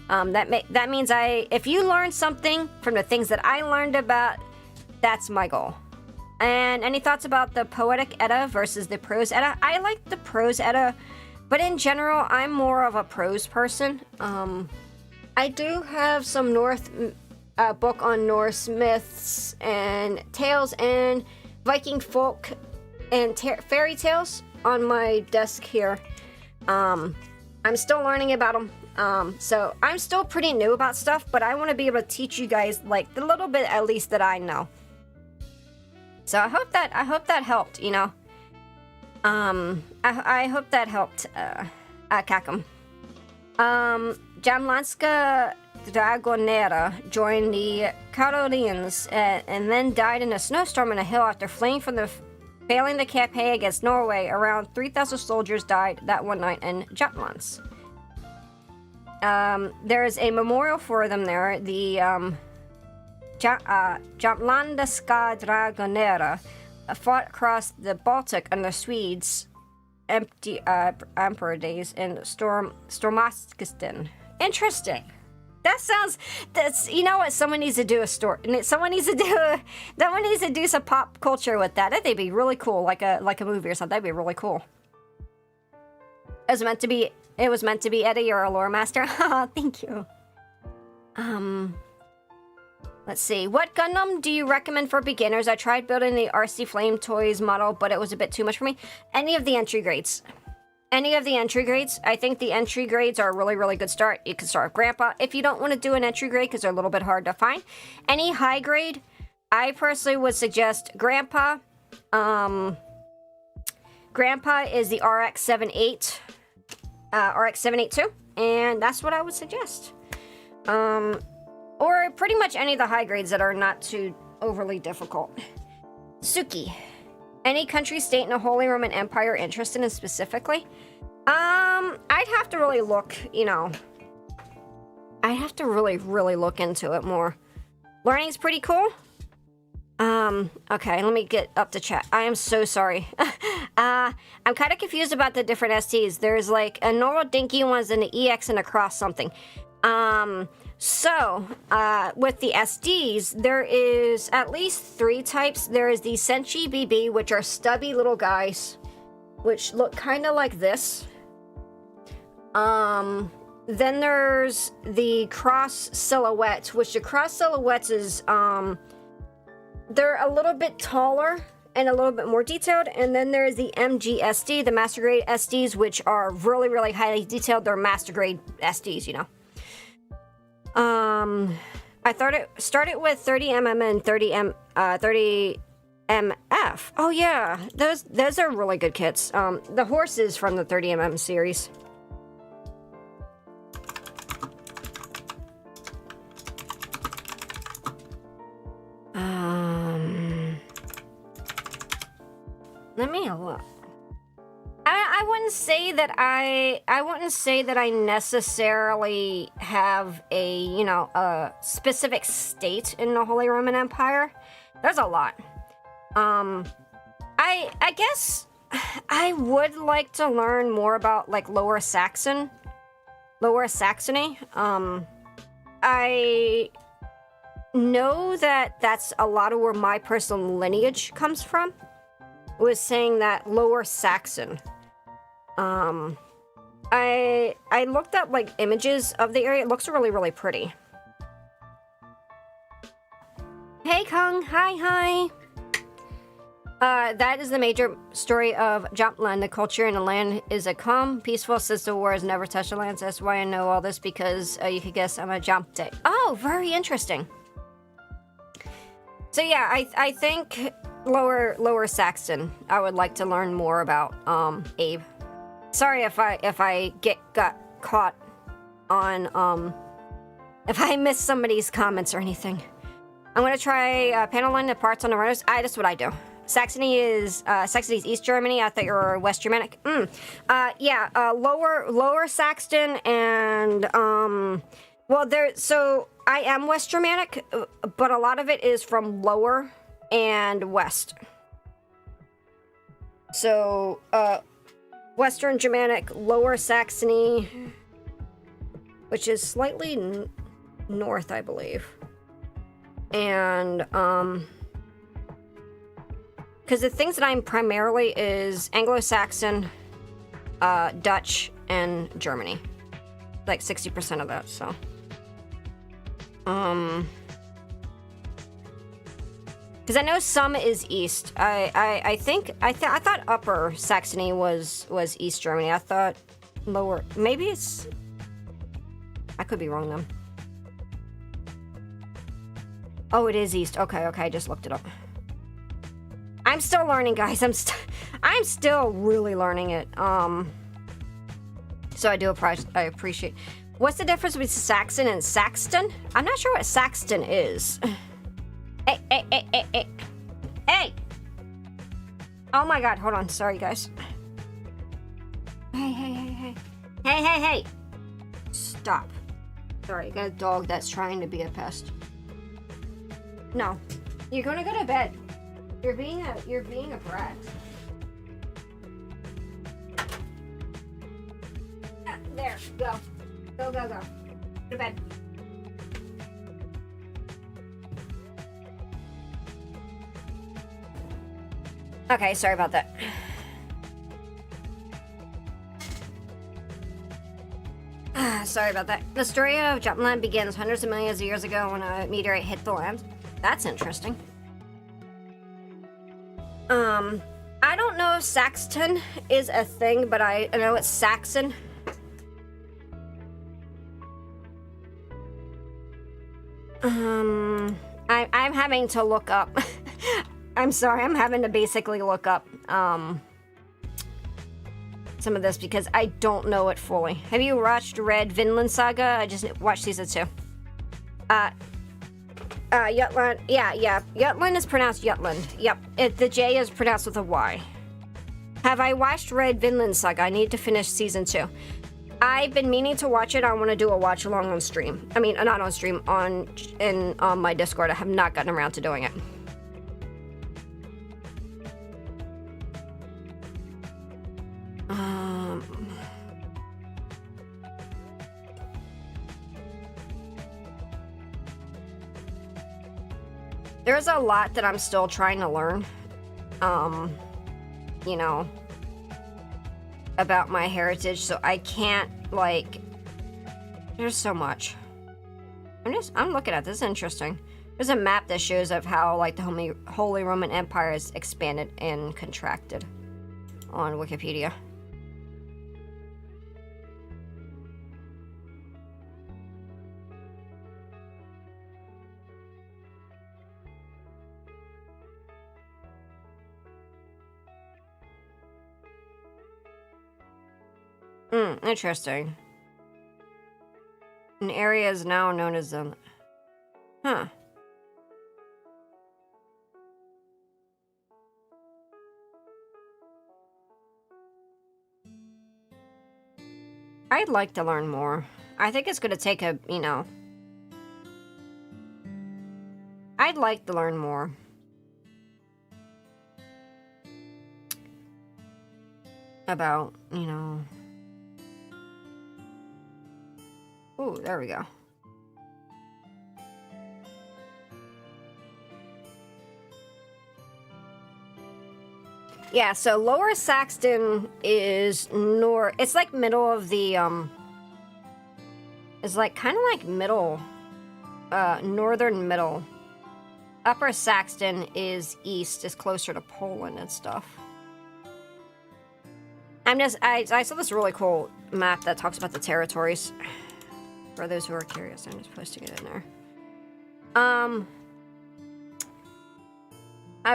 That means if you learn something from the things that I learned about, that's my goal. And any thoughts about the Poetic Edda versus the Prose Edda? I like the Prose Edda, but in general, I'm more of a prose person. I do have some book on Norse myths and tales and Viking folk and fairy tales on my desk here. I'm still learning about them. So I'm still pretty new about stuff, but I want to be able to teach you guys like the little bit at least that I know. So I hope that helped, you know. I hope that helped, Kakum. Jamlanska Dragonera joined the Karolians and then died in a snowstorm on a hill after fleeing failing the campaign against Norway. Around 3,000 soldiers died that one night in Jutlands. There is a memorial for them there. The Jamlandiska Dragonera fought across the Baltic under Swedes' emperor days in Stormaskisten. Interesting. That's you know what, someone needs to do someone needs to do some pop culture with that. That'd be really cool, like a movie or something. That'd be really cool. It was meant to be Eddie, you're a lore master. Thank you. Let's see. What Gundam do you recommend for beginners? I tried building the RC Flame Toys model, but it was a bit too much for me. Any of the entry grades. I think the entry grades are a really, really good start. You can start with Grandpa. If you don't want to do an entry grade because they're a little bit hard to find. Any high grade, I personally would suggest Grandpa. Grandpa is the RX-78, RX-782, and that's what I would suggest. Or pretty much any of the high grades that are not too overly difficult. Suki. Any country, state in the Holy Roman Empire interested in specifically? I'd have to really look, you know. I'd have to really, really look into it more. Learning's pretty cool. Okay, let me get up to chat. I am so sorry. I'm kind of confused about the different STs. There's like a normal dinky ones and the EX and a cross something. So, with the SDs, there is at least 3 types. There is the Senshi BB, which are stubby little guys, which look kind of like this. Then there's the cross silhouette, which the cross silhouettes is, they're a little bit taller and a little bit more detailed. And then there's the MGSD, the Master Grade SDs, which are really, really highly detailed. They're Master Grade SDs, you know. I started with 30mm and 30MF. Oh yeah, those are really good kits. The horses from the 30mm series. Let me look. I wouldn't say that I necessarily have a specific state in the Holy Roman Empire. There's a lot. I guess I would like to learn more about like Lower Saxony. I know that that's a lot of where my personal lineage comes from. Was saying that Lower Saxon. I looked up like images of the area. It looks really, really pretty. Hey Kong, hi. That is the major story of Jumpland. The culture in the land is a calm, peaceful, since the war has never touched the lands. That's why I know all this, because you could guess I'm a Jump Day. Oh, very interesting. So yeah, I think Lower Saxon. I would like to learn more about Abe. Sorry if I got caught on if I missed somebody's comments or anything. I'm gonna try panel line the parts on the runners. That's what I do. Saxony's East Germany. I thought you were West Germanic. Lower Saxon and well, so I am West Germanic, but a lot of it is from Lower and West. So, Western Germanic, Lower Saxony, which is slightly north, I believe. And, because the things that I'm primarily is Anglo-Saxon, Dutch, and Germany. Like 60% of that, so. Because I know some is East. I thought Upper Saxony was East Germany. I thought lower, maybe it's. I could be wrong though. Oh, it is East. Okay, I just looked it up. I'm still learning, guys. I'm still really learning it. So I appreciate. What's the difference between Saxon and Saxton? I'm not sure what Saxton is. Hey! Oh my god, hold on. Sorry, guys. Hey! Stop. Sorry, I got a dog that's trying to be a pest. No. You're gonna go to bed. You're being a brat. There, go. Go. Go to bed. Okay, sorry about that. Sorry about that. The story of Jutland begins hundreds of millions of years ago when a meteorite hit the land. That's interesting. I don't know if Saxton is a thing, but I know it's Saxon. I'm having to look up. I'm sorry, I'm having to basically look up some of this because I don't know it fully. Have you watched Red Vinland Saga? I just watched season 2. Jutland. Yeah. Jutland is pronounced Jutland. Yep. The J is pronounced with a Y. Have I watched Red Vinland Saga? I need to finish season 2. I've been meaning to watch it. I want to do a watch along on stream. I mean, not on stream, on my Discord. I have not gotten around to doing it. There's a lot that I'm still trying to learn. You know, about my heritage, so I can't, like, there's so much. I'm looking at this. Is interesting. There's a map that shows of how, like, the Holy Roman Empire is expanded and contracted on Wikipedia. Interesting. An area is now known as the... Huh. I'd like to learn more. I think it's gonna take a, you know... I'd like to learn more. About, you know... Ooh, there we go. Yeah, so Lower Saxton is it's like middle of the, it's like kind of like middle, northern middle. Upper Saxton is east, is closer to Poland and stuff. I saw this really cool map that talks about the territories. For those who are curious, I'm just posting it in there.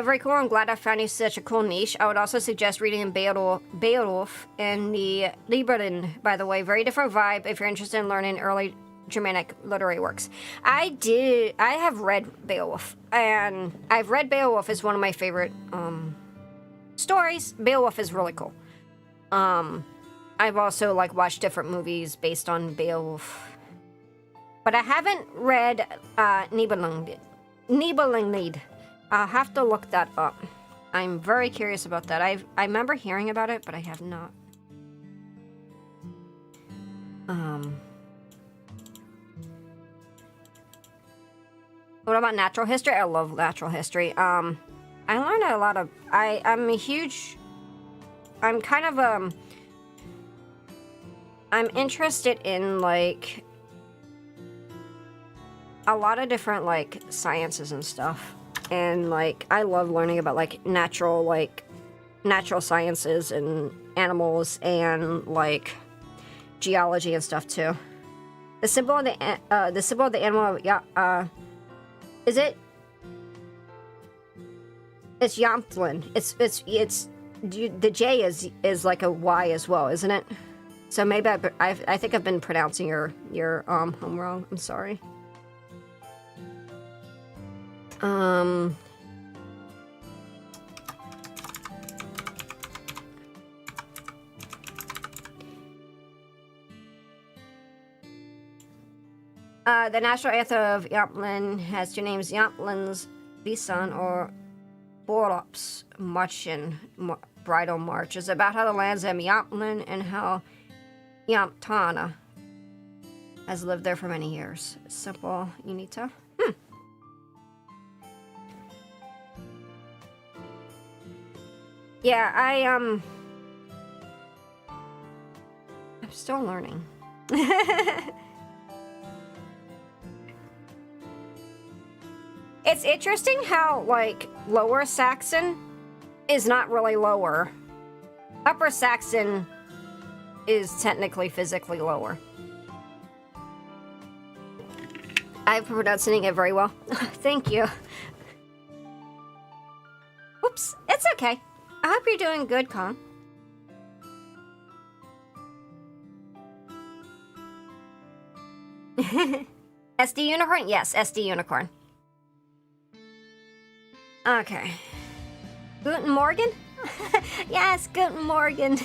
Very cool. I'm glad I found you such a cool niche. I would also suggest reading Beowulf and the Libertin, by the way. Very different vibe if you're interested in learning early Germanic literary works. I have read Beowulf, and I've read Beowulf as one of my favorite stories. Beowulf is really cool. I've also like watched different movies based on Beowulf. But I haven't read Nibelungenlied. I'll have to look that up. I'm very curious about that. I remember hearing about it, but I have not. What about natural history? I love natural history. I learned a lot of. I'm a huge. I'm kind of I'm interested in like a lot of different like sciences and stuff, and like I love learning about like natural sciences and animals and like geology and stuff too. The symbol of the animal, yeah, is it? It's Yamtlin. It's the J is like a Y as well, isn't it? So maybe I think I've been pronouncing your home wrong. I'm sorry. The national anthem of Yamtlin has two names: Yamtlin's Visan or Borlops Marchin Bridal March. Is about how the lands of Yamtlin and how Yamtana has lived there for many years. Simple, Unita. Yeah, I'm still learning. It's interesting how, like, Lower Saxon is not really lower. Upper Saxon is technically physically lower. I'm pronouncing it very well. Thank you. Oops, it's okay. I hope you're doing good, Con. SD Unicorn? Yes, SD Unicorn. Okay. Guten Morgen? Yes, Guten Morgen.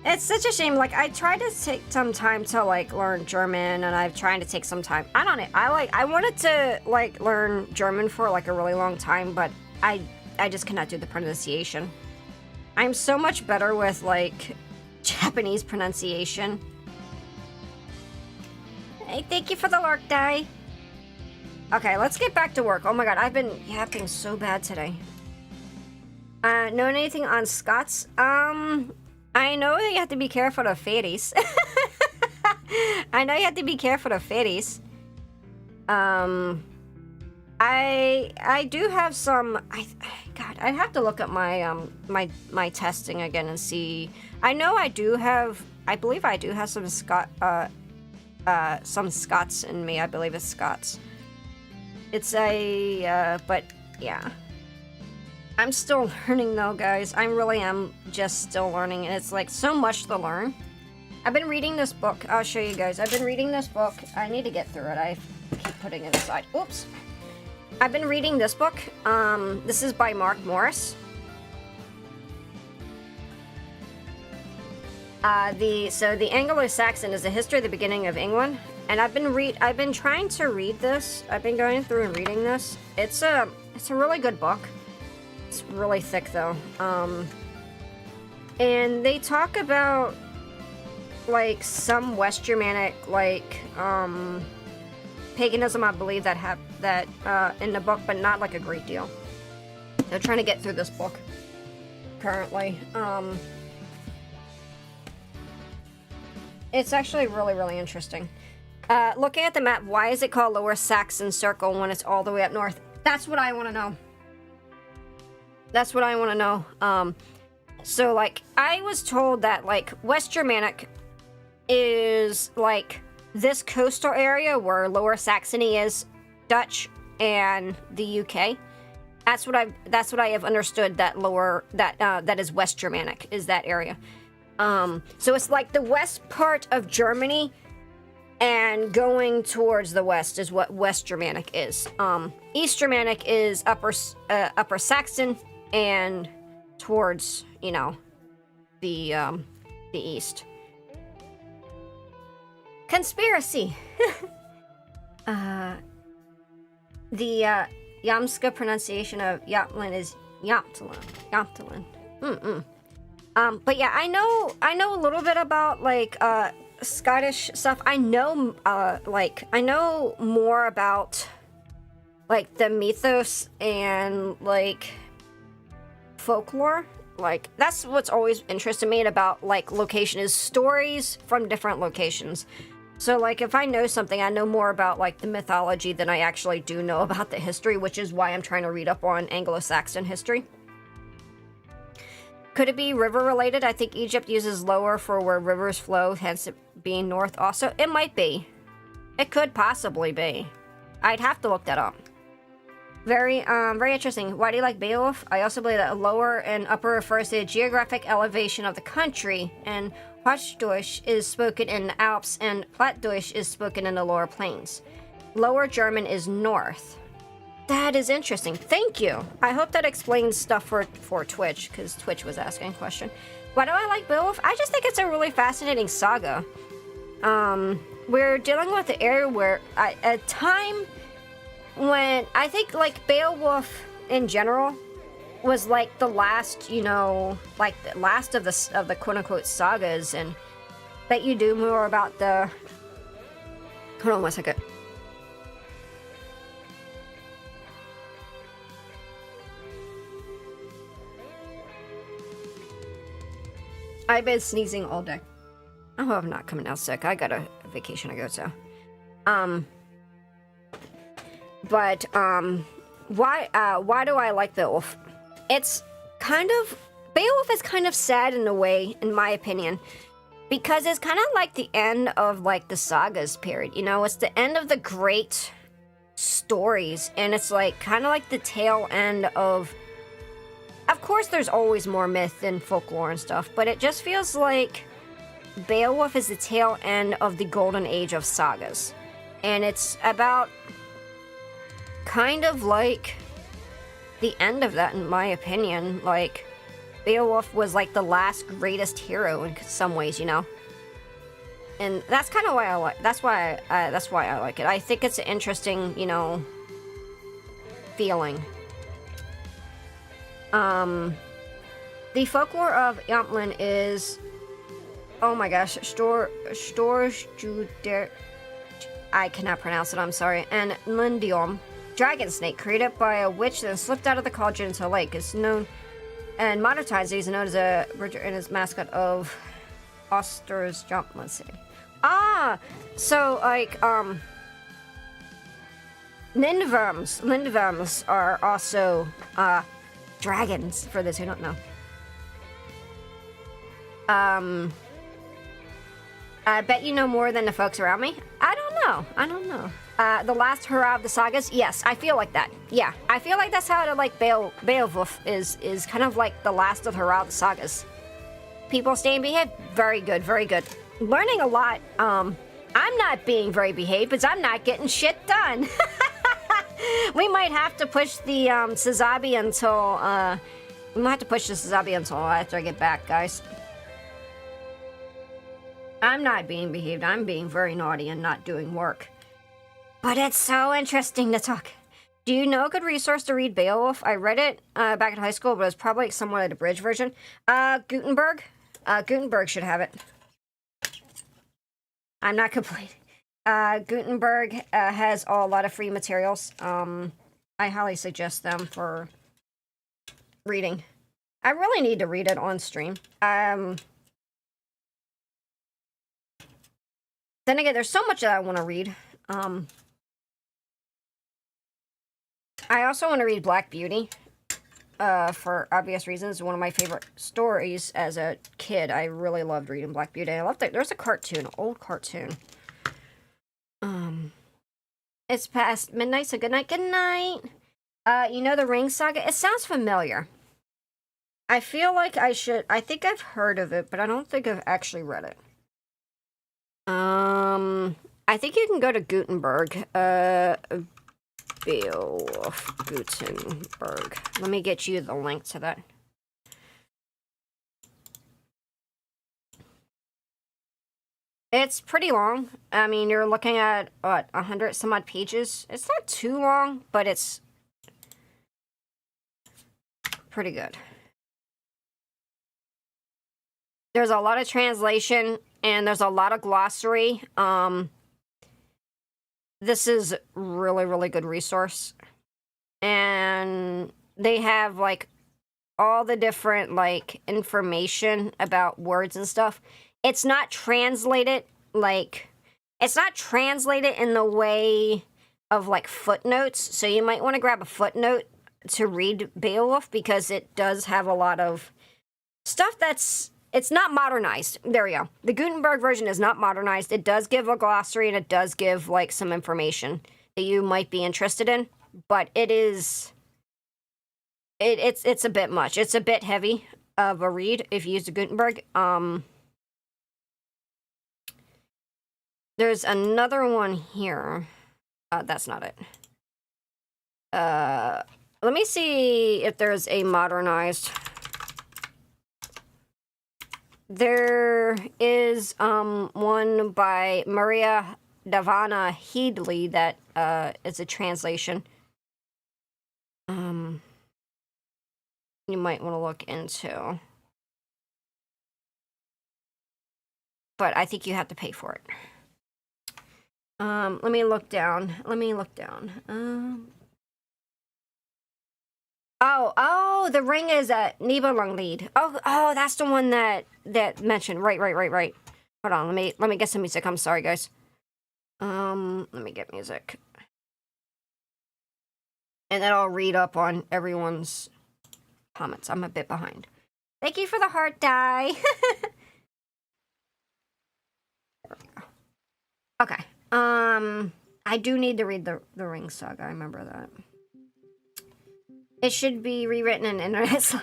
It's such a shame. Like, I tried to take some time to, like, learn German, and I've tried to take some time. I don't know. I wanted to, like, learn German for, like, a really long time, but I just cannot do the pronunciation. I'm so much better with, like, Japanese pronunciation. Hey, thank you for the lurk die. Okay, let's get back to work. Oh my god, I've been yapping so bad today. Know anything on Scots? I know that you have to be careful of fairies. I know you have to be careful of fairies. I do have some. God, I'd have to look at my my testing again and see. I know I do have. I believe I do have some Scots in me. I believe it's Scots. It's a, but yeah. I'm still learning though, guys. I really am just still learning, and it's like so much to learn. I've been reading this book. I'll show you guys. I've been reading this book. I need to get through it. I keep putting it aside. Oops. I've been reading this book. This is by Mark Morris. The Anglo-Saxon is the history of the beginning of England. And I've been trying to read this. I've been going through and reading this. It's a really good book. It's really thick though. And they talk about like some West Germanic like paganism, I believe, that in the book, but not like a great deal. They're trying to get through this book currently. It's actually really, really interesting. Looking at the map, why is it called Lower Saxon Circle when it's all the way up north? That's what I want to know. That's what I want to know. So, like, I was told that, like, West Germanic is, like, this coastal area where Lower Saxony is, Dutch, and the UK. That's what I have understood, that that is West Germanic, is that area. So it's like the west part of Germany, and going towards the west is what West Germanic is. East Germanic is Upper Saxon, and towards, you know, the east. Conspiracy. The Yamska pronunciation of Yamtlin is Yamtlin. But yeah, I know a little bit about like Scottish stuff. I know more about like the mythos and like folklore. Like that's what's always interested me about like location is stories from different locations. So like if I know something, I know more about like the mythology than I actually do know about the history, which is why I'm trying to read up on Anglo-Saxon history. Could it be river related? I think Egypt uses lower for where rivers flow, hence it being north also. It might be. It could possibly be. I'd have to look that up. Very interesting. Why do you like Beowulf? I also believe that lower and upper refers to the geographic elevation of the country, and Hochdeutsch is spoken in the Alps, and Plattdeutsch is spoken in the lower plains. Lower German is north. That is interesting. Thank you. I hope that explains stuff for Twitch, because Twitch was asking a question. Why do I like Beowulf? I just think it's a really fascinating saga. We're dealing with the area where a time when I think like Beowulf in general was like the last, you know, like the last of the quote unquote sagas, and that you do more about the. Hold on one second. I've been sneezing all day. I hope I'm not coming out sick. I got a vacation to go to. Why do I like Beowulf? It's kind of Beowulf is kind of sad in a way, in my opinion, because it's kind of like the end of like the sagas period. You know, it's the end of the great stories, and it's like kind of like the tail end of. Of course, there's always more myth and folklore and stuff, but it just feels like Beowulf is the tail end of the golden age of sagas. And it's about kind of like the end of that, in my opinion. Like, Beowulf was like the last greatest hero in some ways, you know? And that's kind of why I like, that's why I like it. I think it's an interesting, you know, feeling. The folklore of Gunpla is, oh my gosh, Storjuder, I cannot pronounce it, I'm sorry, and Lindium, dragon snake, created by a witch that slipped out of the cauldron into a lake. It's known, and modern times he's known as a bridger and is mascot of Oster's Gunpla City. Ah, so like, Lindworms are also, dragons, for those who don't know. I bet you know more than the folks around me. I don't know. The last hurrah of the sagas? Yes, I feel like that. Yeah, I feel like that's how like Beowulf is kind of like the last of the hurrah of the sagas. People stay and behave. Very good, very good. Learning a lot. I'm not being very behaved because I'm not getting shit done. We might have to push the Sazabi until after I get back, guys. I'm not being behaved. I'm being very naughty and not doing work. But it's so interesting to talk. Do you know a good resource to read Beowulf? I read it back in high school, but it was probably somewhat like a bridge version. Gutenberg. Gutenberg should have it. I'm not complaining. Gutenberg has a lot of free materials. I highly suggest them for reading. I really need to read it on stream. Then again, there's so much that I want to read. I also want to read Black Beauty. For obvious reasons, one of my favorite stories as a kid. I really loved reading Black Beauty. I loved it. There's a cartoon, an old cartoon. It's past midnight, so good night. Good night. You know the Ring Saga? It sounds familiar. I feel like I should. I think I've heard of it, but I don't think I've actually read it. I think you can go to Gutenberg. Beowulf Gutenberg. Let me get you the link to that. It's pretty long. I mean, you're looking at, what, 100 some odd pages? It's not too long, but it's pretty good. There's a lot of translation, and there's a lot of glossary. This is really, really good resource. and they have like all the different like information about words and stuff. It's not translated like it's not translated in the way of like footnotes, so you might want to grab a footnote to read Beowulf, because it does have a lot of stuff it's not modernized. There we go. The Gutenberg version is not modernized. It does give a glossary, and it does give like some information that you might be interested in, but it's a bit much. It's a bit heavy of a read if you use the Gutenberg. There's another one here. That's not it. Let me see if there's a modernized. There is one by Maria Davana Headley that is a translation. You might want to look into. But I think you have to pay for it. Let me look down. Oh, the ring is a Nibelunglied. Oh, that's the one that mentioned. Right. Hold on, let me get some music. I'm sorry, guys. Let me get music. And then I'll read up on everyone's comments. I'm a bit behind. Thank you for the heart die. There we go. Okay. I do need to read the Ring Saga. I remember that. It should be rewritten in internet.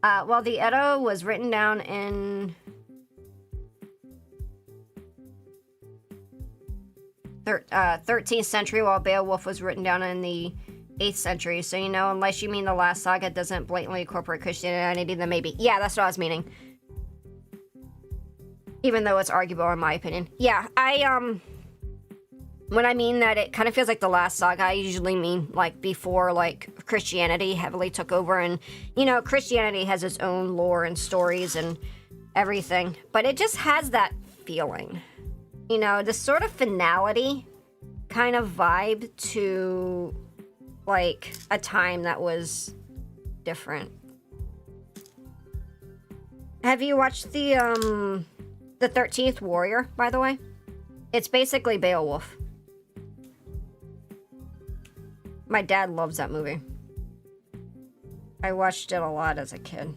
Well, the Edda was written down in 13th century, while Beowulf was written down in the 8th century. So, you know, unless you mean the last saga doesn't blatantly incorporate Christianity, then maybe. Yeah, that's what I was meaning. Even though it's arguable, in my opinion. Yeah, when I mean that it kind of feels like the last saga, I usually mean like before like Christianity heavily took over, and you know, Christianity has its own lore and stories and everything, but it just has that feeling, you know, this sort of finality kind of vibe to like a time that was different. Have you watched the 13th Warrior, by the way? It's basically Beowulf. My dad loves that movie. I watched it a lot as a kid.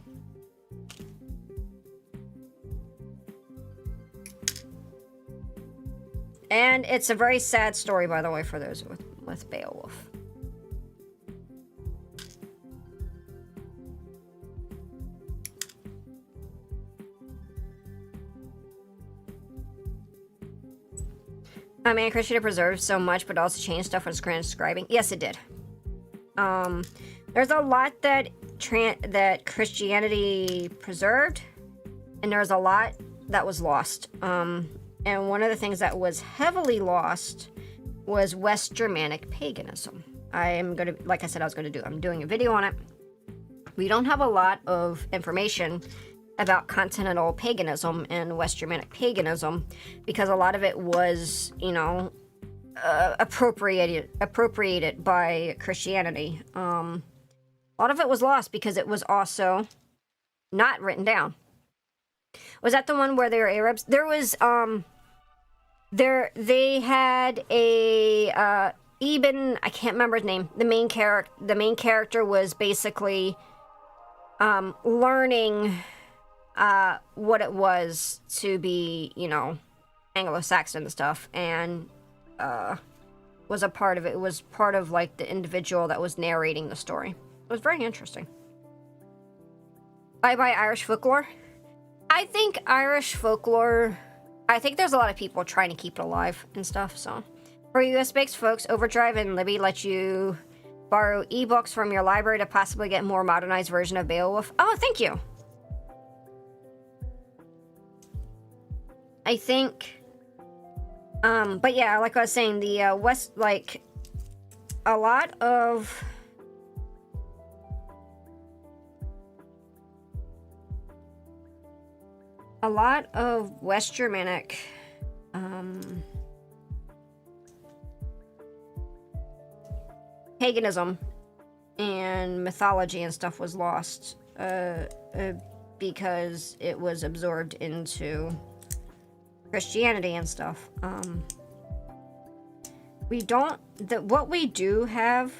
And it's a very sad story, by the way, for those with Beowulf. I mean, Christianity preserved so much, but also changed stuff when transcribing. Yes, it did. There's a lot that Christianity preserved, and there's a lot that was lost. And one of the things that was heavily lost was West Germanic paganism. I'm gonna, like I said, I'm doing a video on it. We don't have a lot of information about continental paganism and West Germanic paganism, because a lot of it was, you know, appropriated by Christianity. A lot of it was lost because it was also not written down. Was that the one where they were Arabs? There was they had a Ibn, I can't remember his name. The main character was basically learning what it was to be, you know, Anglo-Saxon and stuff, and was a part of it. It was part of like the individual that was narrating the story. It was very interesting. Bye bye Irish folklore. I think Irish folklore, I think there's a lot of people trying to keep it alive and stuff. So for US-based folks, Overdrive and Libby let you borrow ebooks from your library to possibly get a more modernized version of Beowulf. Oh, thank you. I think, but yeah, like I was saying, the West, like, a lot of West Germanic, paganism and mythology and stuff was lost because it was absorbed into Christianity and stuff. What we do have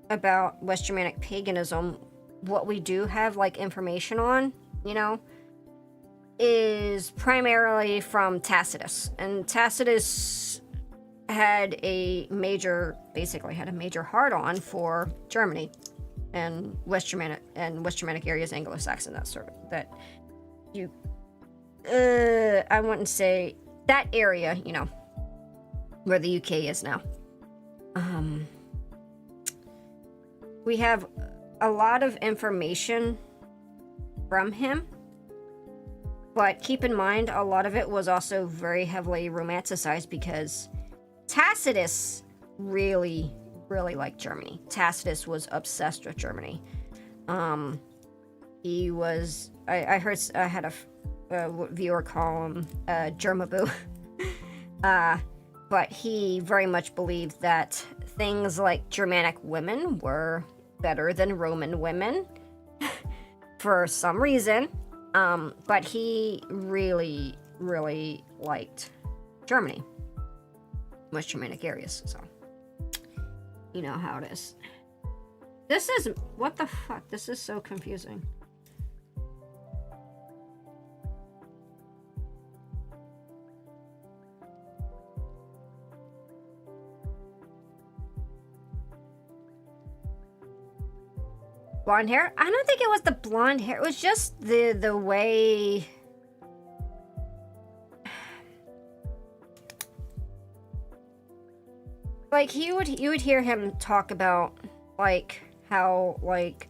about West Germanic paganism, what we do have like information on, you know, is primarily from Tacitus. And Tacitus had a major hard-on for Germany and West Germanic areas, Anglo-Saxon, that sort of, that you, I wouldn't say that area, you know, where the UK is now. We have a lot of information from him, but keep in mind, a lot of it was also very heavily romanticized because Tacitus really liked Germany. Tacitus was obsessed with Germany. He was, I had a viewer call him Germaboo. But he very much believed that things like Germanic women were better than Roman women for some reason. But he really liked Germany, West Germanic areas, so you know how it is. This is, what the fuck? This is so confusing. Blonde hair? I don't think it was the blonde hair. It was just the way. Like you would hear him talk about like how like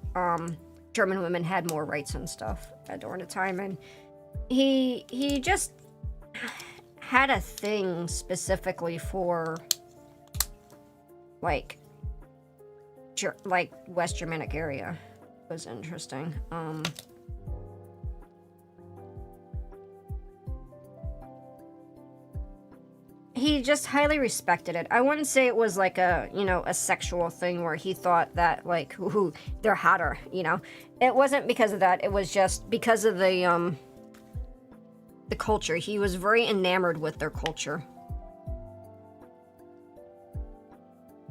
German women had more rights and stuff during the time, and he just had a thing specifically for like West Germanic area. It was interesting. He just highly respected it. I wouldn't say it was like a, you know, a sexual thing where he thought that like, ooh, they're hotter, you know. It wasn't because of that. It was just because of the culture. He was very enamored with their culture.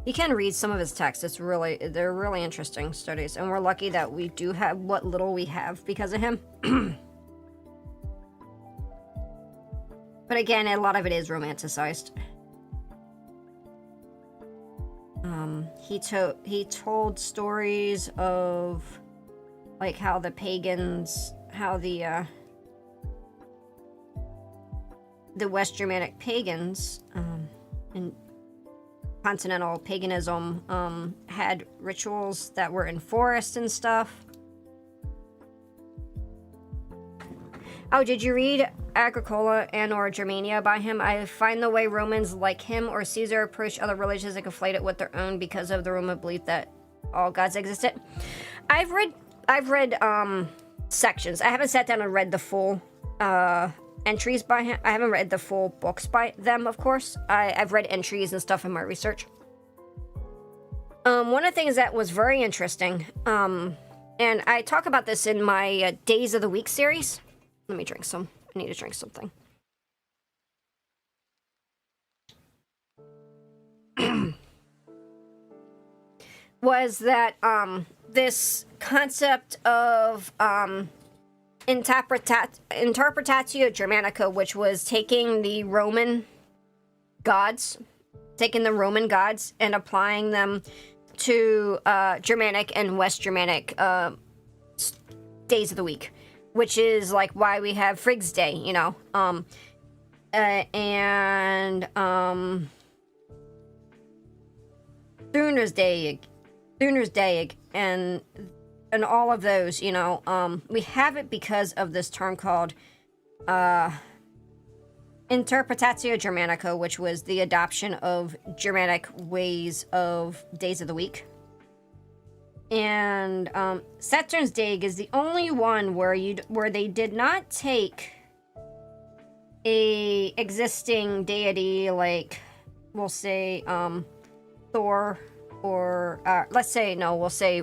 You can read some of his texts. They're really interesting studies, and we're lucky that we do have what little we have because of him. But again, a lot of it is romanticized. He told stories of like how the pagans, how the West Germanic pagans and continental paganism had rituals that were in forests and stuff. Oh, did you read Agricola and or Germania by him? I find the way Romans like him or Caesar approached other religions and conflate it with their own because of the Roman belief that all gods existed. I've read sections. I haven't sat down and read the full entries by him. I haven't read the full books by them, of course. I've read entries and stuff in my research. One of the things that was very interesting, and I talk about this in my Days of the Week series. Let me drink some. I need to drink something. Was that this concept of Interpretatio Germanica, which was taking the Roman gods and applying them to Germanic and West Germanic days of the week, which is like why we have Frigg's Day, you know, and Thuner's Day, and all of those, you know. We have it because of this term called Interpretatio Germanica, which was the adoption of Germanic ways of days of the week. And Saturn's Day is the only one where they did not take a existing deity, like we'll say Thor, or we'll say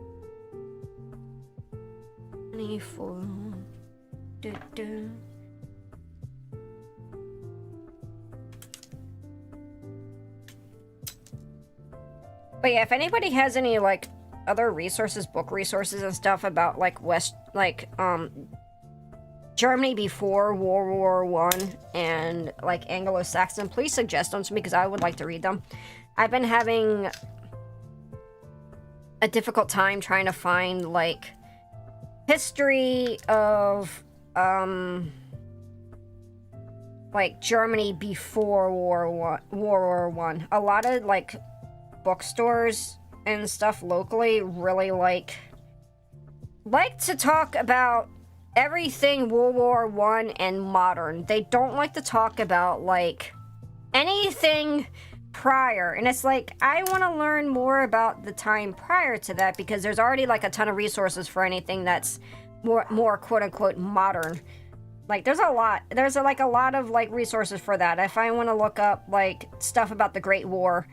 before. Du, du. But yeah, if anybody has any like other resources, book resources and stuff about like Germany before World War One and like Anglo-Saxon, please suggest them to me because I would like to read them. I've been having a difficult time trying to find like history of like Germany before World War One. A lot of like bookstores and stuff locally really like to talk about everything World War One and modern. They don't like to talk about like anything prior, and it's like I want to learn more about the time prior to that because there's already like a ton of resources for anything that's more quote unquote modern. Like there's a lot of like resources for that. If I want to look up like stuff about the Great War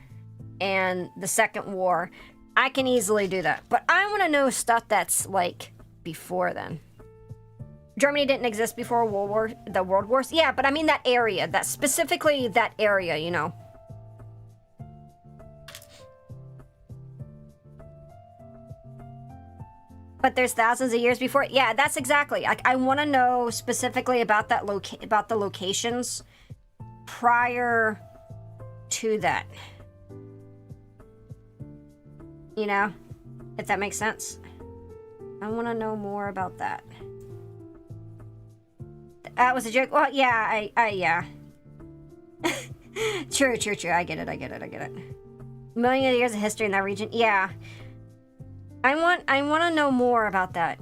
and the Second War, I can easily do that. But I want to know stuff that's like before then. Germany didn't exist before the World Wars. Yeah, but I mean that area, that specifically that area, you know. But there's thousands of years before. Yeah, that's exactly. I want to know specifically about that about the locations prior to that. You know, if that makes sense. I want to know more about that. That was a joke. Well, yeah, yeah. True. I get it. Million years of history in that region. Yeah. I want to know more about that.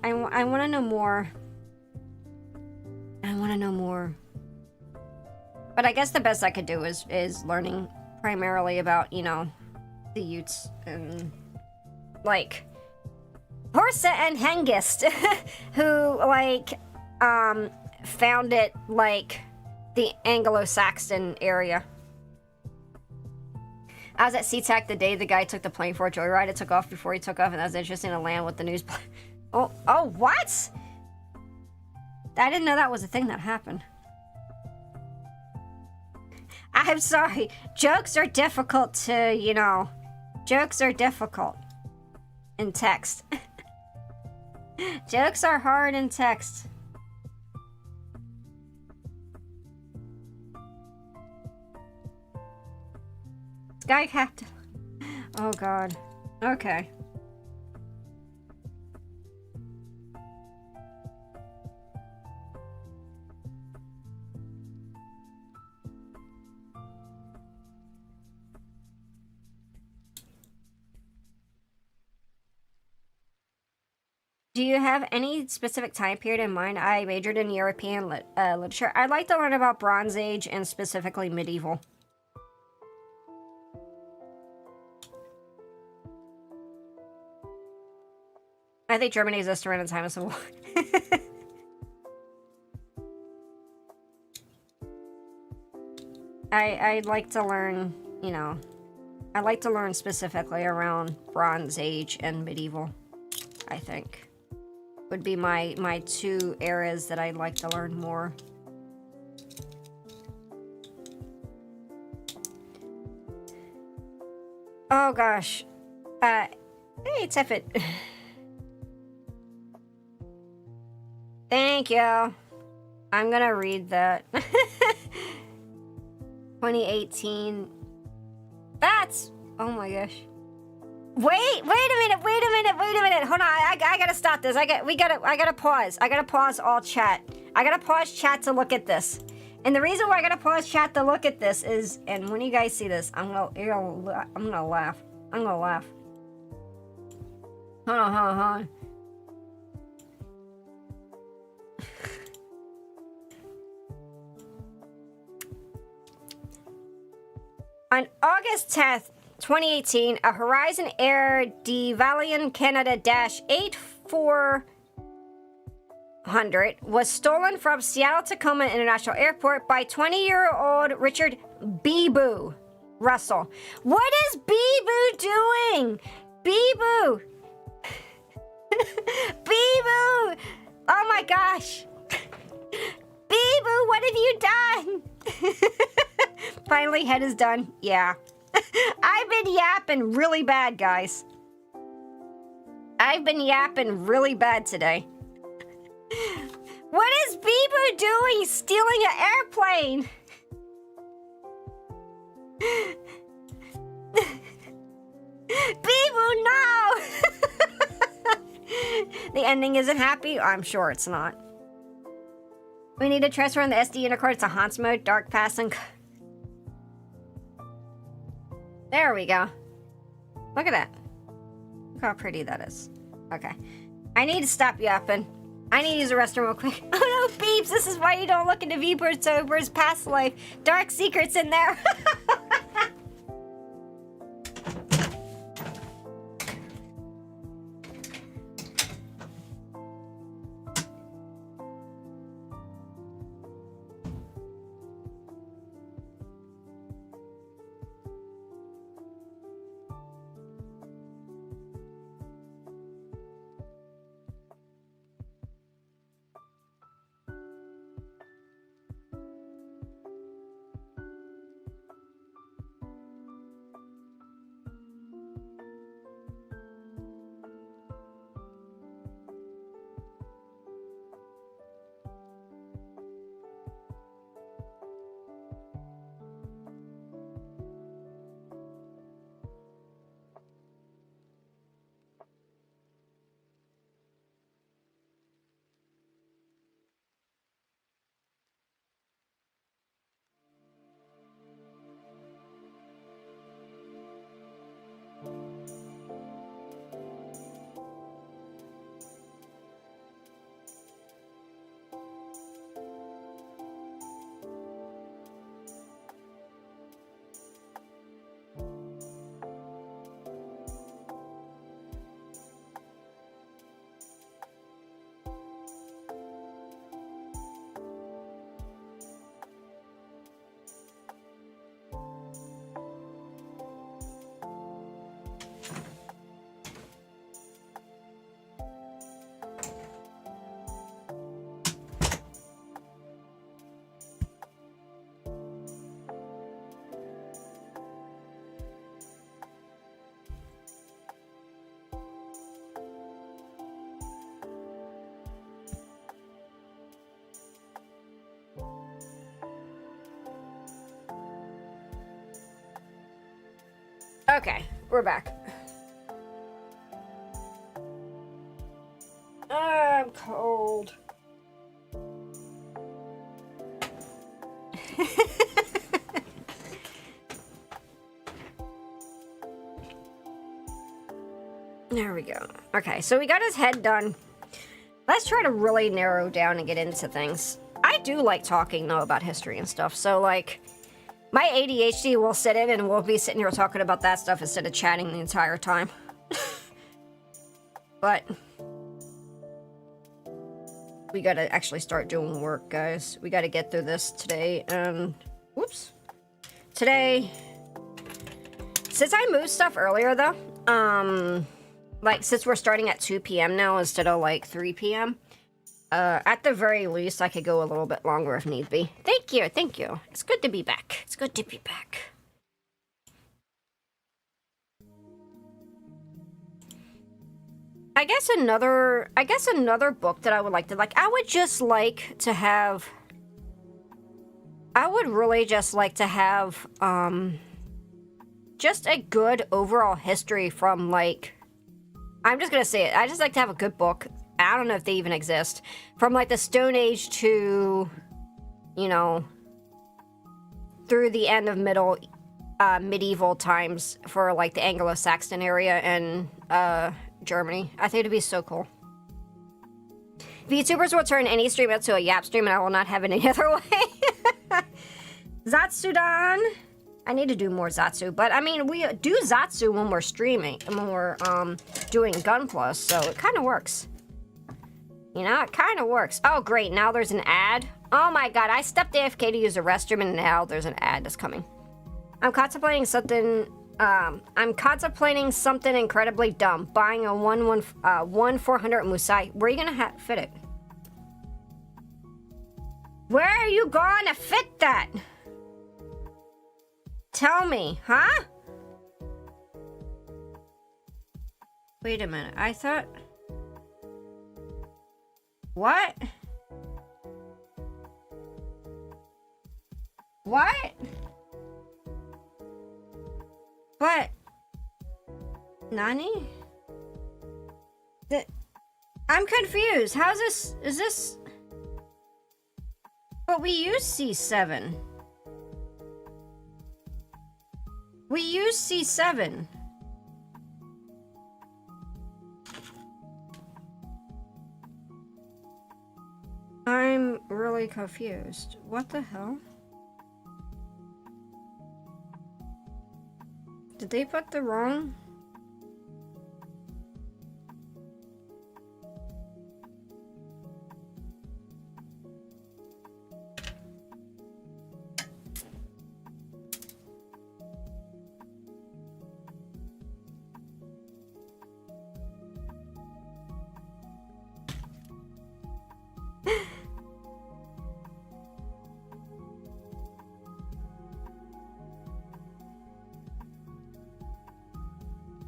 I want to know more. But I guess the best I could do is learning primarily about, you know, the Utes and like Horsa and Hengist who like founded like the Anglo-Saxon area. I was at SeaTac the day the guy took the plane for a joyride. It took off before he took off, and that was interesting to land with the news. Oh, what? I didn't know that was a thing that happened. I'm sorry. Jokes are difficult to, you know, jokes are difficult in text. Jokes are hard in text. Sky Captain. Oh god. Okay. Do you have any specific time period in mind? I majored in European literature. I'd like to learn about Bronze Age and specifically medieval. I think Germany existed around the time of Civil War. I'd like to learn, you know, I'd like to learn specifically around Bronze Age and medieval, I think. Would be my two eras that I'd like to learn more. Oh gosh. Hey, Tiffet. Thank you. I'm gonna read that. 2018. That's... Oh my gosh. Wait a minute. Hold on, I gotta stop this. I gotta pause. I gotta pause all chat. I gotta pause chat to look at this. And the reason why I gotta pause chat to look at this is, and when you guys see this, I'm gonna laugh. Hold on. On August 10th, 2018, a Horizon Air de Valian Canada -8400 was stolen from Seattle Tacoma International Airport by 20-year-old Richard Beeboo Russell. What is Beeboo doing? Beeboo! Bee-boo! Oh my gosh! Bee-boo, what have you done? Finally, head is done. Yeah. I've been yapping really bad, guys. I've been yapping really bad today. What is Bee-boo doing? Stealing an airplane! Bee-boo, no! The ending isn't happy? I'm sure it's not. We need to transfer on the SD intercard to Hans mode, dark passing. There we go. Look at that. Look how pretty that is. Okay. I need to stop yapping. I need to use the restroom real quick. Oh no, Beeps, this is why you don't look into vtuber's past life. Dark secrets in there. Okay, we're back. I'm cold. There we go. Okay, so we got his head done. Let's try to really narrow down and get into things. I do like talking, though, about history and stuff, so, like, my ADHD will sit in and we'll be sitting here talking about that stuff instead of chatting the entire time. But we gotta actually start doing work, guys. We gotta get through this today, and... Whoops. Today... Since I moved stuff earlier, though, like, since we're starting at 2 p.m. now instead of, like, 3 p.m., at the very least, I could go a little bit longer if need be. Thank you, thank you. It's good to be back. It's good to be back. I guess another book that I would like to, like, I would really just like to have, just a good overall history from, like, I'm just gonna say it, I just like to have a good book. I don't know if they even exist. From, like, the Stone Age to, you know, through the end of medieval times for, like, the Anglo-Saxon area and, Germany. I think it'd be so cool. VTubers will turn any stream into a yap stream and I will not have it any other way. Zatsudan. I need to do more Zatsu, but I mean, we do Zatsu when we're streaming, when we're, doing Gunpla, so it kind of works. You know, it kind of works. Oh, great, now there's an ad. Oh my god, I stepped AFK to use the restroom and now there's an ad that's coming. I'm contemplating something I'm contemplating something incredibly dumb. Buying a 400 Musai. Where are you gonna fit it? Where are you gonna fit that? Tell me, huh? Wait a minute, I thought... What? What? But... Nani? I'm confused. How's this... Is this... But we use C7. We use C7. I'm really confused. What the hell? Did they put the wrong?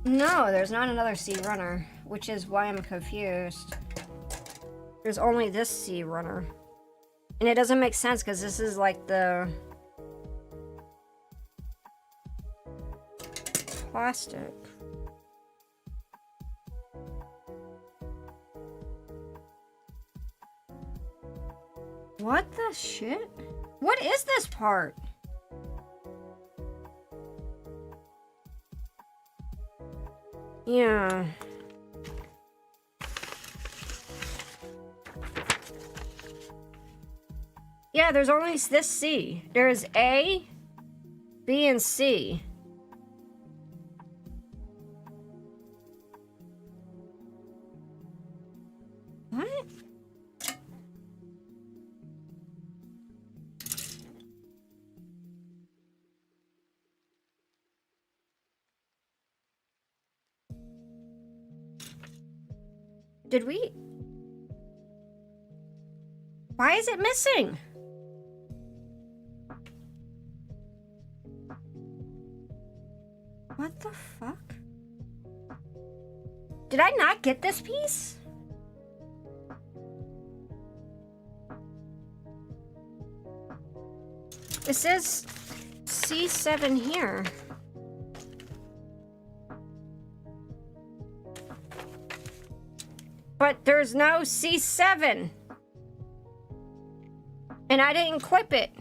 No, there's not another C runner, which is why I'm confused. There's only this C runner. And it doesn't make sense because this is like the plastic. What the shit? What is this part? Yeah. Yeah, there's only this C. There's A, B, and C. What? Did we? Why is it missing? What the fuck? Did I not get this piece? It says C7 here. But there's no C7. And I didn't clip it.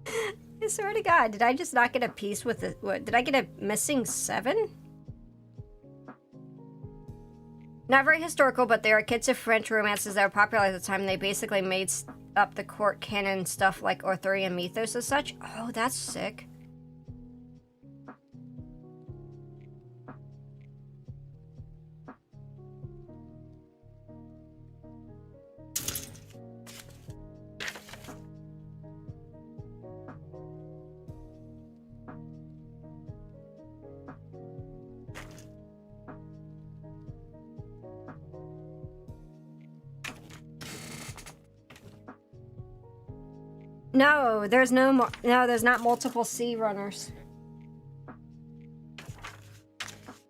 I swear to God, did I just not get a piece with it? What, did I get a missing 7? Not very historical, but there are kids of French romances that were popular at the time. They basically made up the court canon stuff like Arthurian mythos and such. Oh, that's sick. No, there's no there's not multiple C runners.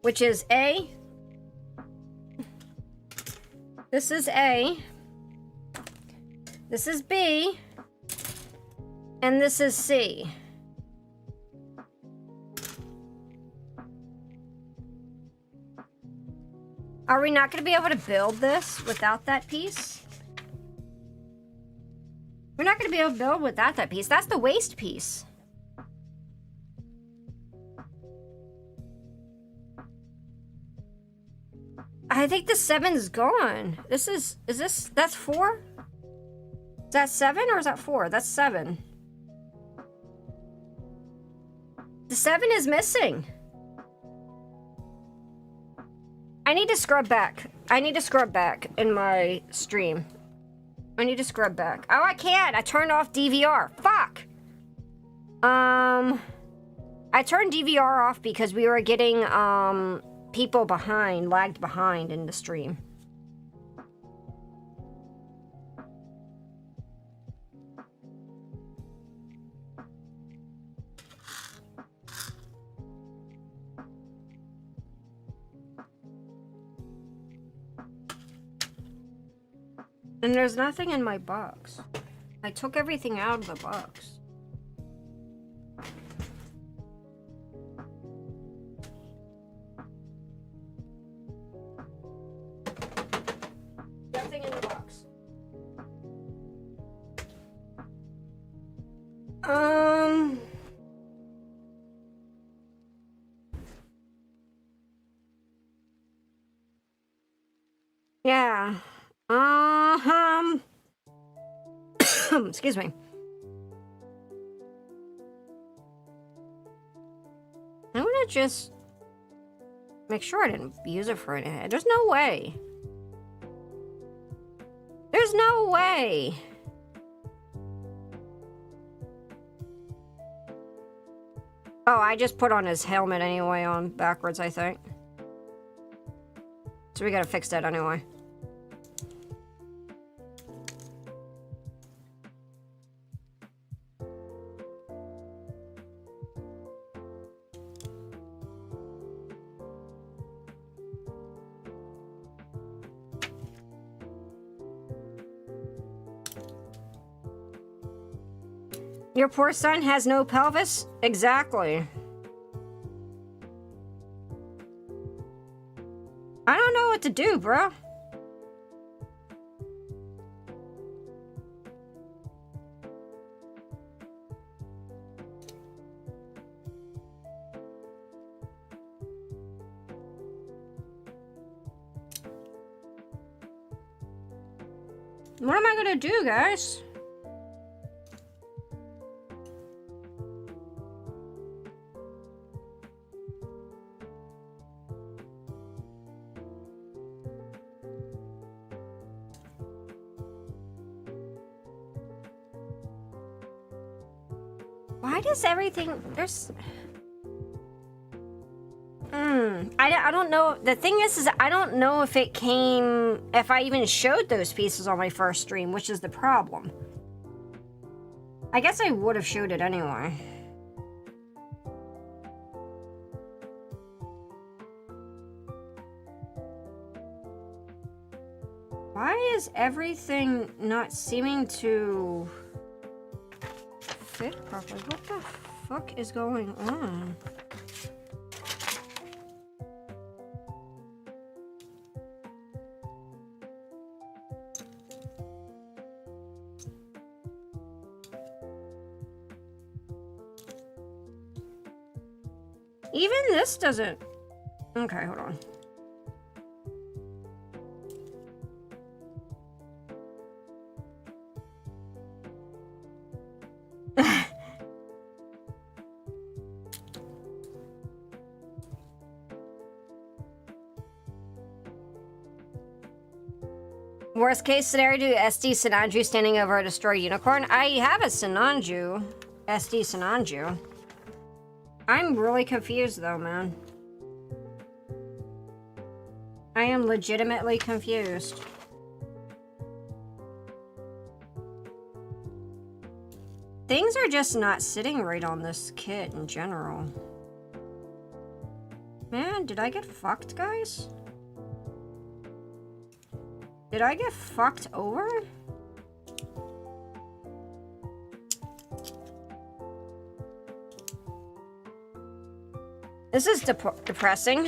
Which is A. This is A. This is B. And this is C. Are we not going to be able to build this without that piece? We're not going to be able to build without that piece. That's the waste piece. I think the 7's gone. Is this, that's 4? Is that 7 or is that 4? That's 7. The 7 is missing. I need to scrub back. I need to scrub back in my stream. I need to scrub back. Oh, I can't. I turned off DVR. Fuck. I turned DVR off because we were getting people lagged behind in the stream. And there's nothing in my box. I took everything out of the box. Nothing in the box. Yeah. Excuse me. I'm gonna just make sure I didn't use it for anything. There's no way. There's no way. Oh, I just put on his helmet anyway on backwards, I think. So we gotta fix that anyway. Your poor son has no pelvis? Exactly. I don't know what to do, bro. What am I gonna do, guys? Why does everything... There's... I don't know. The thing is I don't know if it came... If I even showed those pieces on my first stream, which is the problem. I guess I would have showed it anyway. Why is everything not seeming to... fit properly? What the fuck is going on? Even this doesn't... Okay, hold on. Worst case scenario, do SD Sinanju standing over a destroyed unicorn? I have a Sinanju. SD Sinanju. I'm really confused though, man. I am legitimately confused. Things are just not sitting right on this kit in general. Man, did I get fucked, guys? Did I get fucked over? This is depressing.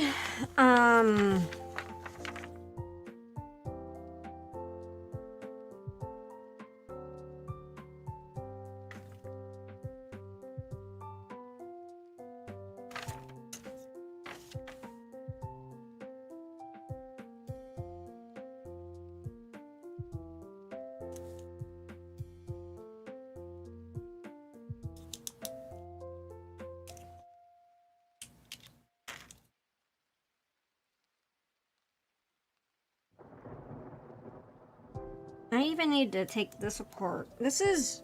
I even need to take this apart. This is...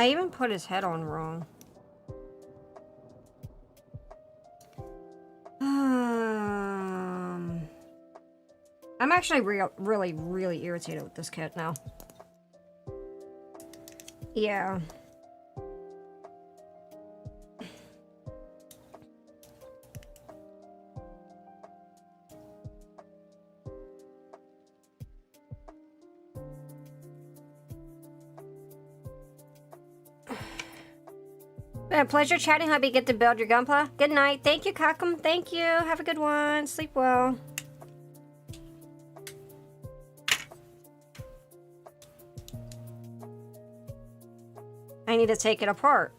I even put his head on wrong. I'm actually really irritated with this kid now. Yeah. Been a pleasure chatting, hubby. Get to build your Gunpla. Good night. Thank you, Kakum. Thank you. Have a good one. Sleep well. I need to take it apart.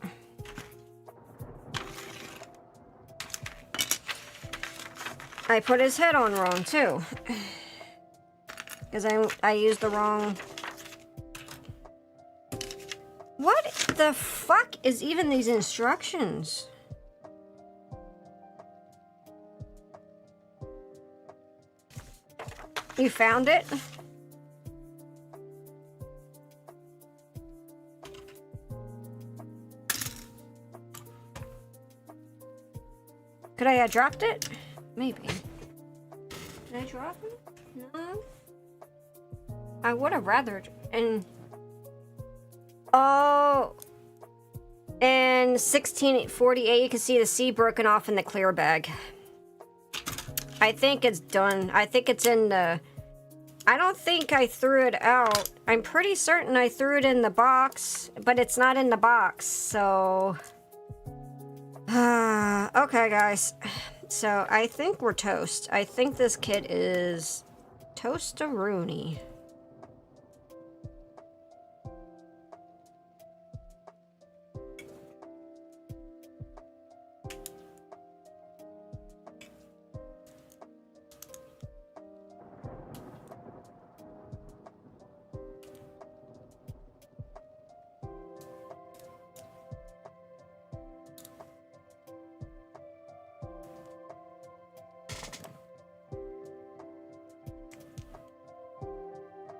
I put his head on wrong, too. Because I used the wrong... What the fuck is even these instructions? You found it? Could I have dropped it? Maybe. Did I drop it? No. I would have rather... And... Oh, and 1648, you can see the C broken off in the clear bag. I think it's done. I think it's in the... I don't think I threw it out. I'm pretty certain I threw it in the box, but it's not in the box, so... okay, guys. So, I think we're toast. I think this kid is toast-a-rooney.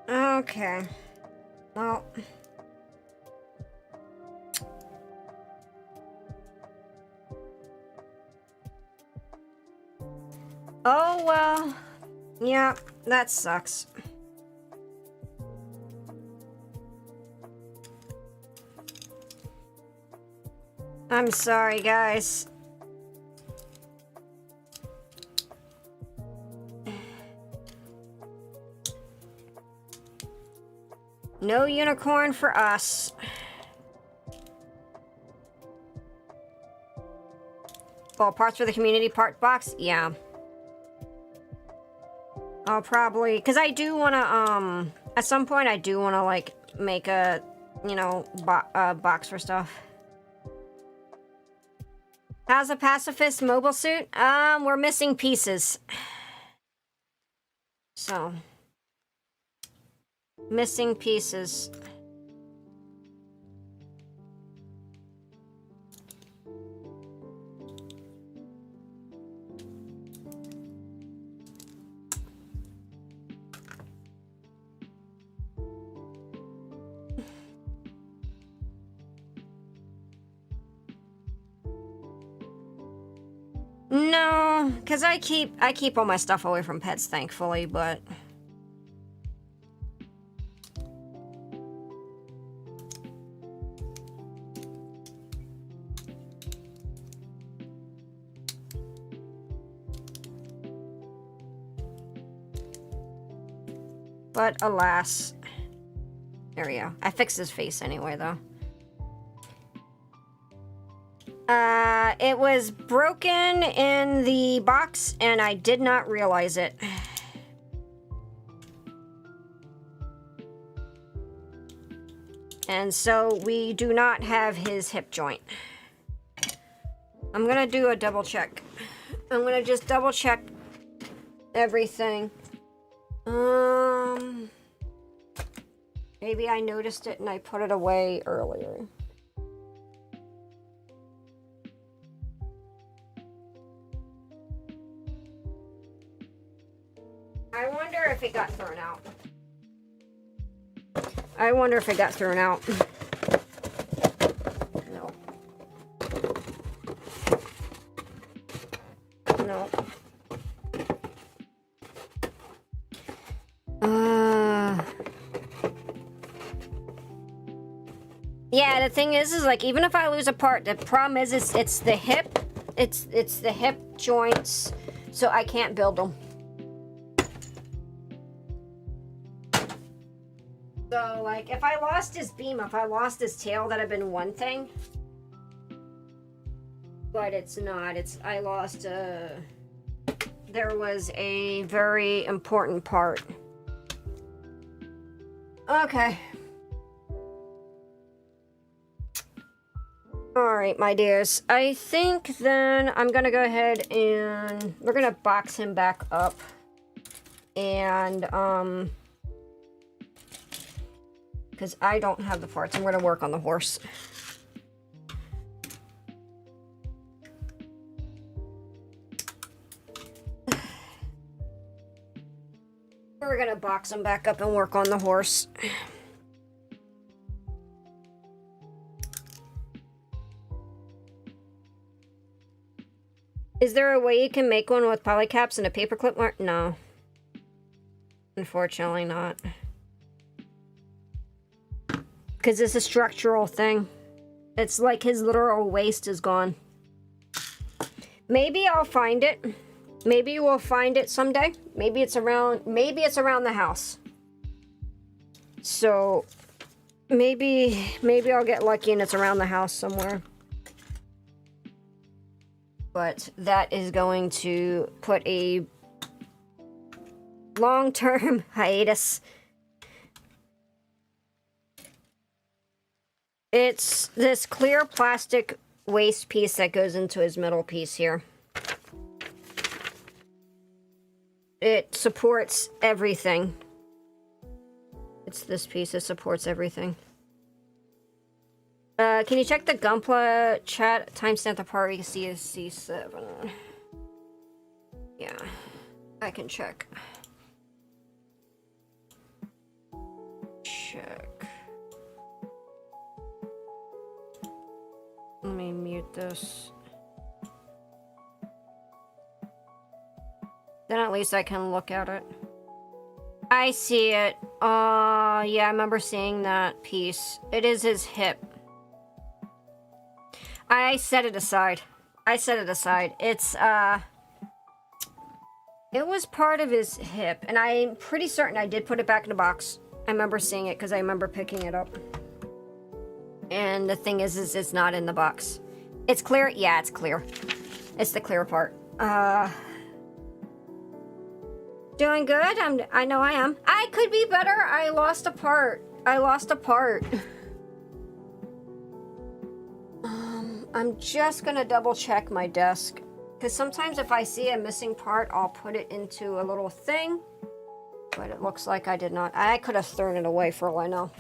Okay. Well. Oh, well. Yeah, that sucks. I'm sorry, guys. No unicorn for us. Well, parts for the community part box? Yeah. I'll probably... Because I do want to, at some point, I do want to, like, make a, you know, box for stuff. How's a pacifist mobile suit? We're missing pieces. So... Missing pieces. No, because I keep all my stuff away from pets, thankfully, but... But alas. There we go. I fixed his face anyway, though. It was broken in the box, and I did not realize it. And so we do not have his hip joint. I'm gonna do a double check. I'm gonna just double check everything. Maybe I noticed it and I put it away earlier. I wonder if it got thrown out. I wonder if it got thrown out. Yeah, the thing is like even if I lose a part, the problem is it's the hip, it's the hip joints, so I can't build them. So like if I lost his beam, if I lost his tail, that'd have been one thing. But it's not. I lost there was a very important part. Okay. Alright, my dears. I think then I'm gonna go ahead and we're gonna box him back up. And, because I don't have the parts. I'm gonna work on the horse. We're gonna box him back up and work on the horse. Is there a way you can make one with polycaps and a paperclip mark? No. Unfortunately not. Because it's a structural thing. It's like his literal waist is gone. Maybe I'll find it. Maybe we'll find it someday. Maybe it's around the house. So maybe I'll get lucky and it's around the house somewhere. But that is going to put a long-term hiatus. It's this clear plastic waist piece that goes into his middle piece here. It supports everything. It's this piece that supports everything. Can you check the Gunpla chat? Timestamp the part where you can see a C7. Yeah, I can check. Check. Let me mute this. Then at least I can look at it. I see it. Yeah, I remember seeing that piece. It is his hip. I set it aside. It's, it was part of his hip, and I'm pretty certain I did put it back in the box. I remember seeing it because I remember picking it up. And the thing is it's not in the box. It's clear? Yeah, it's clear. It's the clear part. Doing good? I know I am. I could be better. I lost a part. I'm just gonna double check my desk. Because sometimes if I see a missing part, I'll put it into a little thing. But it looks like I did not. I could have thrown it away for all I know.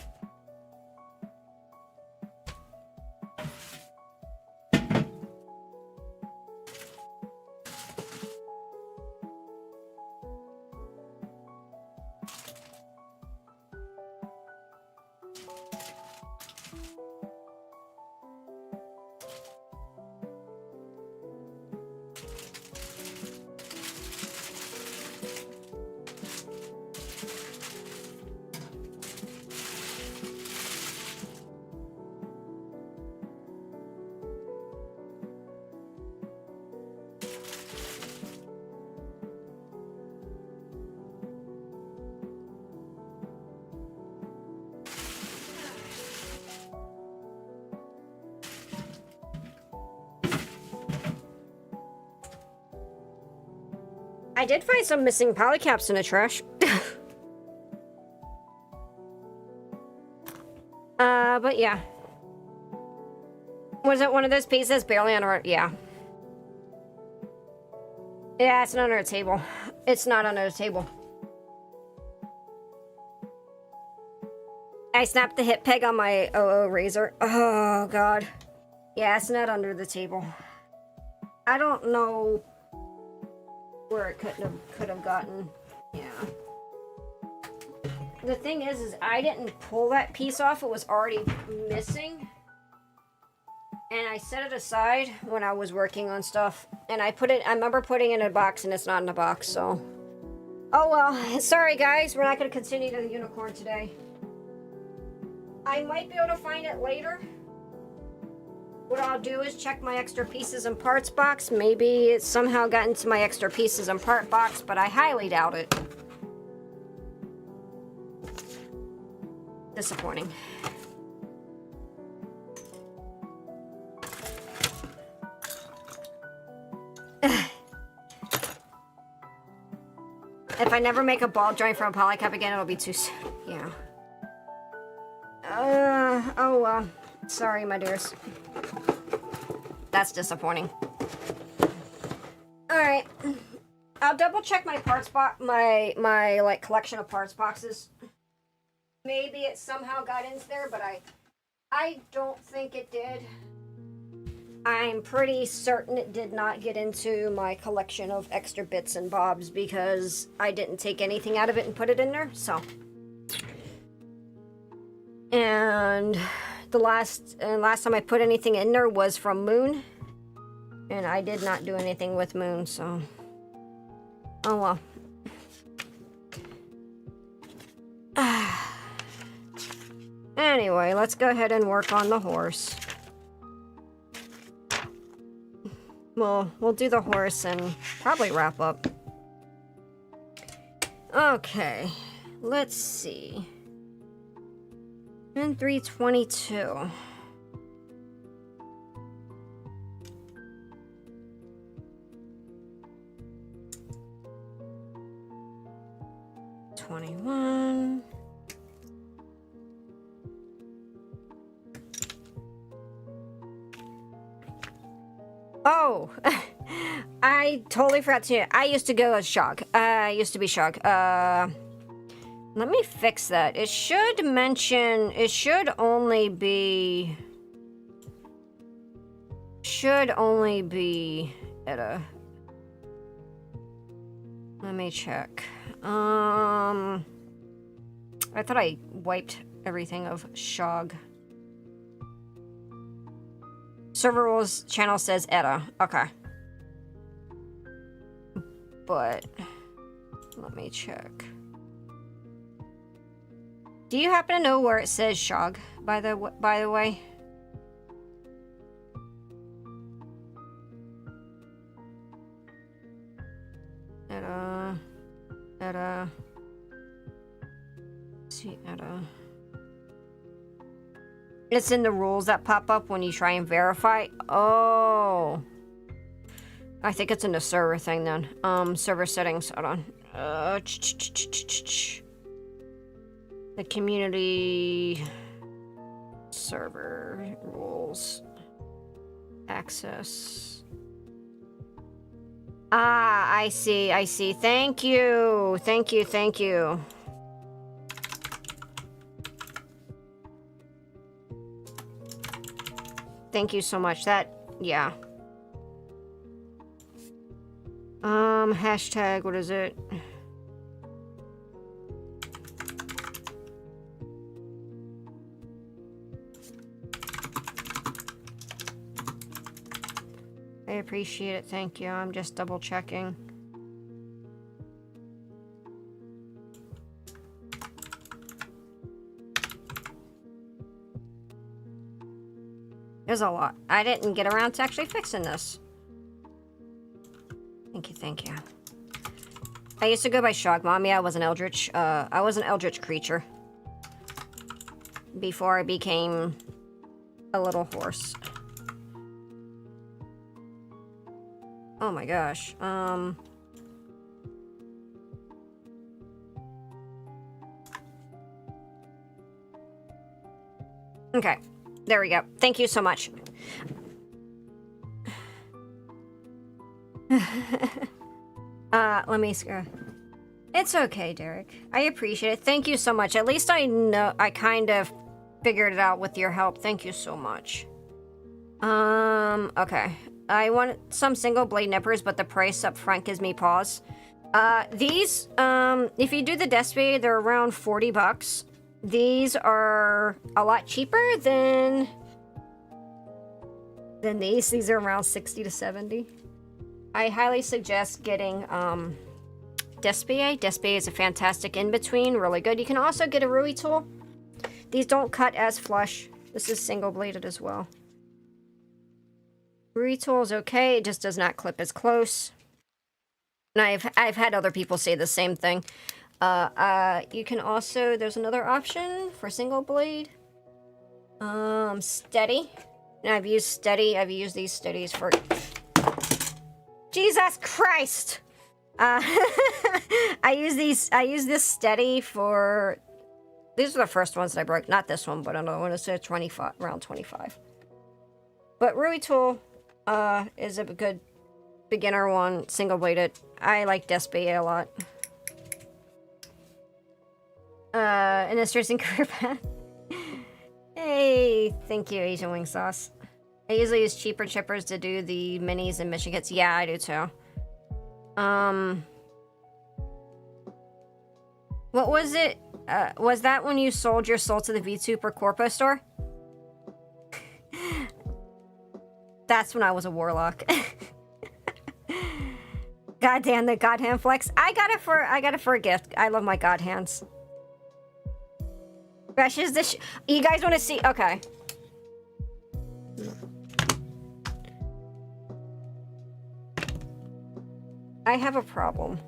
I did find some missing polycaps in the trash. But yeah. Was it one of those pieces barely under it? Yeah. Yeah, it's not under a table. It's not under the table. I snapped the hip peg on my OO razor. Oh, God. Yeah, it's not under the table. I don't know where it could have gotten. Yeah. The thing is I didn't pull that piece off. It was already missing. And I set it aside when I was working on stuff. And I remember putting it in a box and it's not in a box, so. Oh well. Sorry guys, we're not going to continue to the unicorn today. I might be able to find it later. What I'll do is check my extra pieces and parts box. Maybe it somehow got into my extra pieces and part box, but I highly doubt it. Disappointing. If I never make a ball joint from a polycap again, it'll be too soon. Yeah. Oh well. Sorry, my dears. That's disappointing. Alright. I'll double check my parts box, my like collection of parts boxes. Maybe it somehow got into there, but I don't think it did. I'm pretty certain it did not get into my collection of extra bits and bobs because I didn't take anything out of it and put it in there, so. And the last time I put anything in there was from Moon. And I did not do anything with Moon, so. Oh well. Anyway, let's go ahead and work on the horse. Well, we'll do the horse and probably wrap up. Okay, let's see. In 322. $21. Oh, I totally forgot to. I used to go as Shog. I used to be Shog. Let me fix that. It should mention. It should only be. Should only be at a. Let me check. I thought I wiped everything of Shog. Server rules channel says Etta. Okay. But let me check. Do you happen to know where it says Shog, by the way? Etta. See, Etta. It's in the rules that pop up when you try and verify. Oh. I think it's in the server thing then. Server settings. Hold on. The community server rules. Access. Ah, I see. Thank you. Thank you. Thank you so much. That, yeah. Hashtag, what is it? I appreciate it. Thank you. I'm just double checking. There's a lot. I didn't get around to actually fixing this. Thank you. I used to go by Shog Mom. Yeah, I was an Eldritch. I was an Eldritch creature. Before I became a little horse. Oh my gosh. Okay. There we go. Thank you so much. Let me scroll. It's okay, Derek. I appreciate it. Thank you so much. At least I know I kind of figured it out with your help. Thank you so much. Okay. I want some single blade nippers, but the price up front gives me pause. These, if you do the Despy, they're around $40. These are a lot cheaper than these. These are around 60 to 70. I highly suggest getting Despy. Despy is a fantastic in-between, really good. You can also get a Rui tool. These don't cut as flush. This is single bladed as well. Retool is okay, it just does not clip as close. And I've had other people say the same thing. You can also, there's another option for single blade. Steady. And I've used steady. I've used these steadies for... Jesus Christ! I use this steady for... These are the first ones that I broke. Not this one, but another one. It's a 25, around 25. But Rui tool is a good beginner one, single bladed. I like Despa a lot. An interesting career path. Hey, thank you, Asian Wing Sauce. I usually use cheaper chippers to do the minis and mission kits. Yeah, I do too. What was it? Was that when you sold your soul to the VTuber Corpo store? That's when I was a warlock. God damn the god hand flex. I got it for a gift. I love my god hands. Fresh is the you guys want to see? Okay. I have a problem.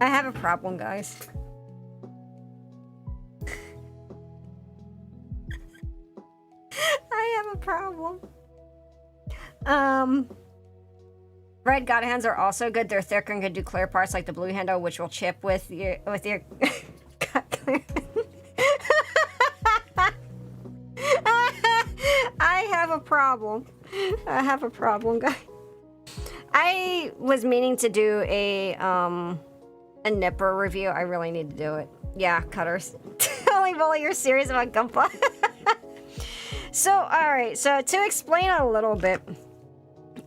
I have a problem, guys. I have a problem. Red god hands are also good. They're thicker and can do clear parts like the blue handle, which will chip with your I have a problem. I have a problem, guys. I was meaning to do a nipper review. I really need to do it. Yeah, cutters. Holy moly, you're serious about Gunpla? So, alright, so to explain a little bit,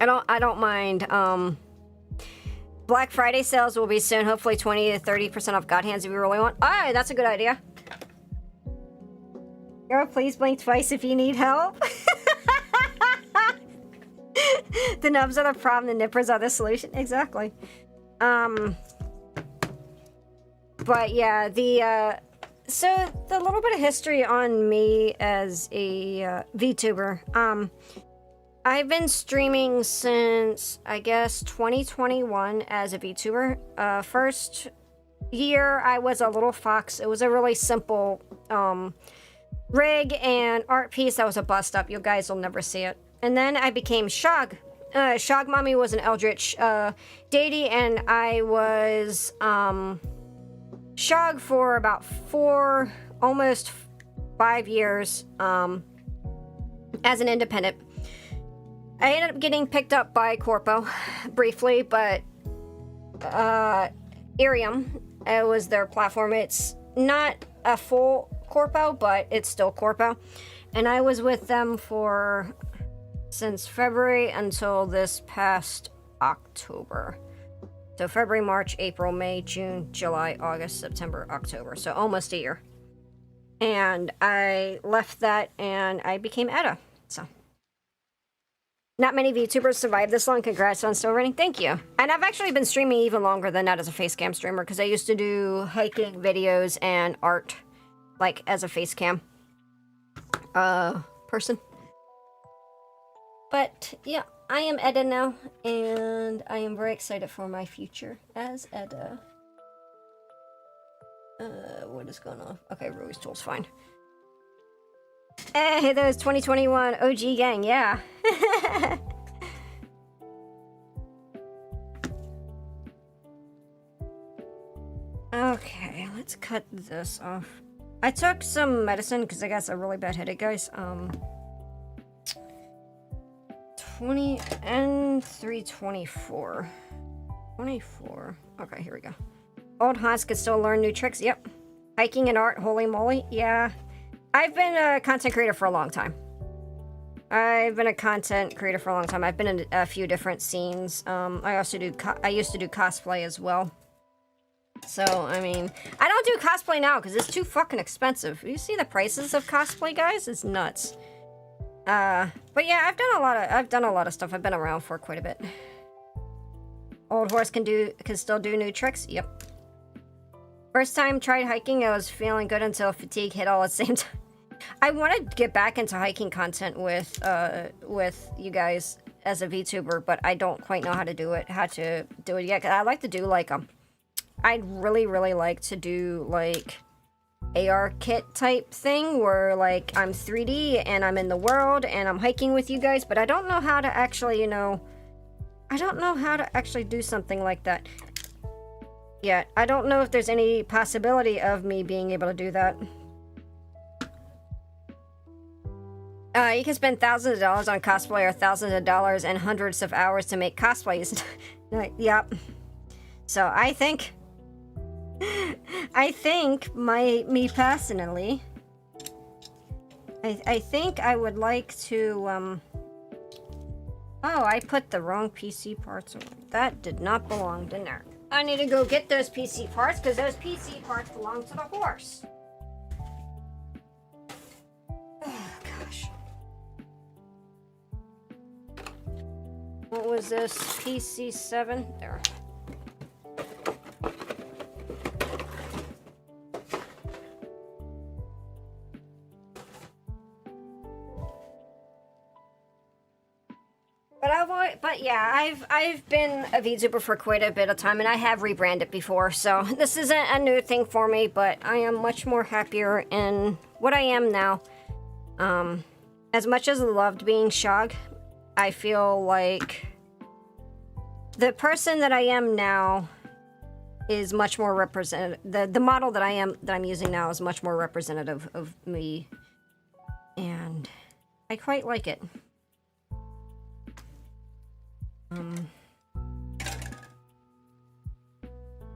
I don't mind. Black Friday sales will be soon. Hopefully 20 to 30% off god hands if you really want. Alright, that's a good idea. Girl, please blink twice if you need help. The nubs are the problem, the nippers are the solution. Exactly. But yeah, so the little bit of history on me as a VTuber. I've been streaming since, I guess, 2021 as a VTuber. First year, I was a little fox. It was a really simple rig and art piece that was a bust up. You guys will never see it. And then I became Shog. Shog Mommy was an Eldritch deity, and I was Shog for about almost 5 years as an independent. I ended up getting picked up by Corpo briefly, but Irium, it was their platform. It's not a full Corpo, but it's still Corpo. And I was with them since February until this past October. So February, March, April, May, June, July, August, September, October. So almost a year. And I left that and I became Edda. So not many VTubers survive this long. Congrats on still running. Thank you. And I've actually been streaming even longer than that as a face cam streamer, because I used to do hiking videos and art, like as a face cam person. But yeah, I am Edda now, and I am very excited for my future as Edda. What is going on? Okay, Rui's tool's fine. Hey, those 2021 OG gang, yeah. Okay, let's cut this off. I took some medicine because I got a really bad headache, guys. 20 and 324. 24. Okay, here we go. Old Hans could still learn new tricks. Yep. Hiking and art, holy moly. Yeah. I've been a content creator for a long time. I've been in a few different scenes. I used to do cosplay as well. So, I mean, I don't do cosplay now because it's too fucking expensive. You see the prices of cosplay, guys? It's nuts. But yeah, I've done a lot of stuff. I've been around for quite a bit. Old horse can still do new tricks. Yep. First time tried hiking, I was feeling good until fatigue hit all at the same time. I want to get back into hiking content with you guys as a VTuber, but I don't quite know how to do it yet. 'Cause I like to do like I'd really like to do like AR kit type thing where like I'm 3D and I'm in the world and I'm hiking with you guys, but I don't know how to actually, you know, I don't know how to actually do something like that yet. I don't know if there's any possibility of me being able to do that. You can spend thousands of dollars on cosplay or thousands of dollars and hundreds of hours to make cosplays. Yep. So I think me personally, I think I would like to, oh, I put the wrong PC parts away. That did not belong in there. I need to go get those PC parts because those PC parts belong to the horse. Oh, gosh. What was this? PC7? There. But yeah, I've been a VTuber for quite a bit of time, and I have rebranded before, so this isn't a new thing for me, but I am much more happier in what I am now. As much as I loved being Shog, I feel like the person that I am now is much more representative. The model that I'm using now is much more representative of me, and I quite like it.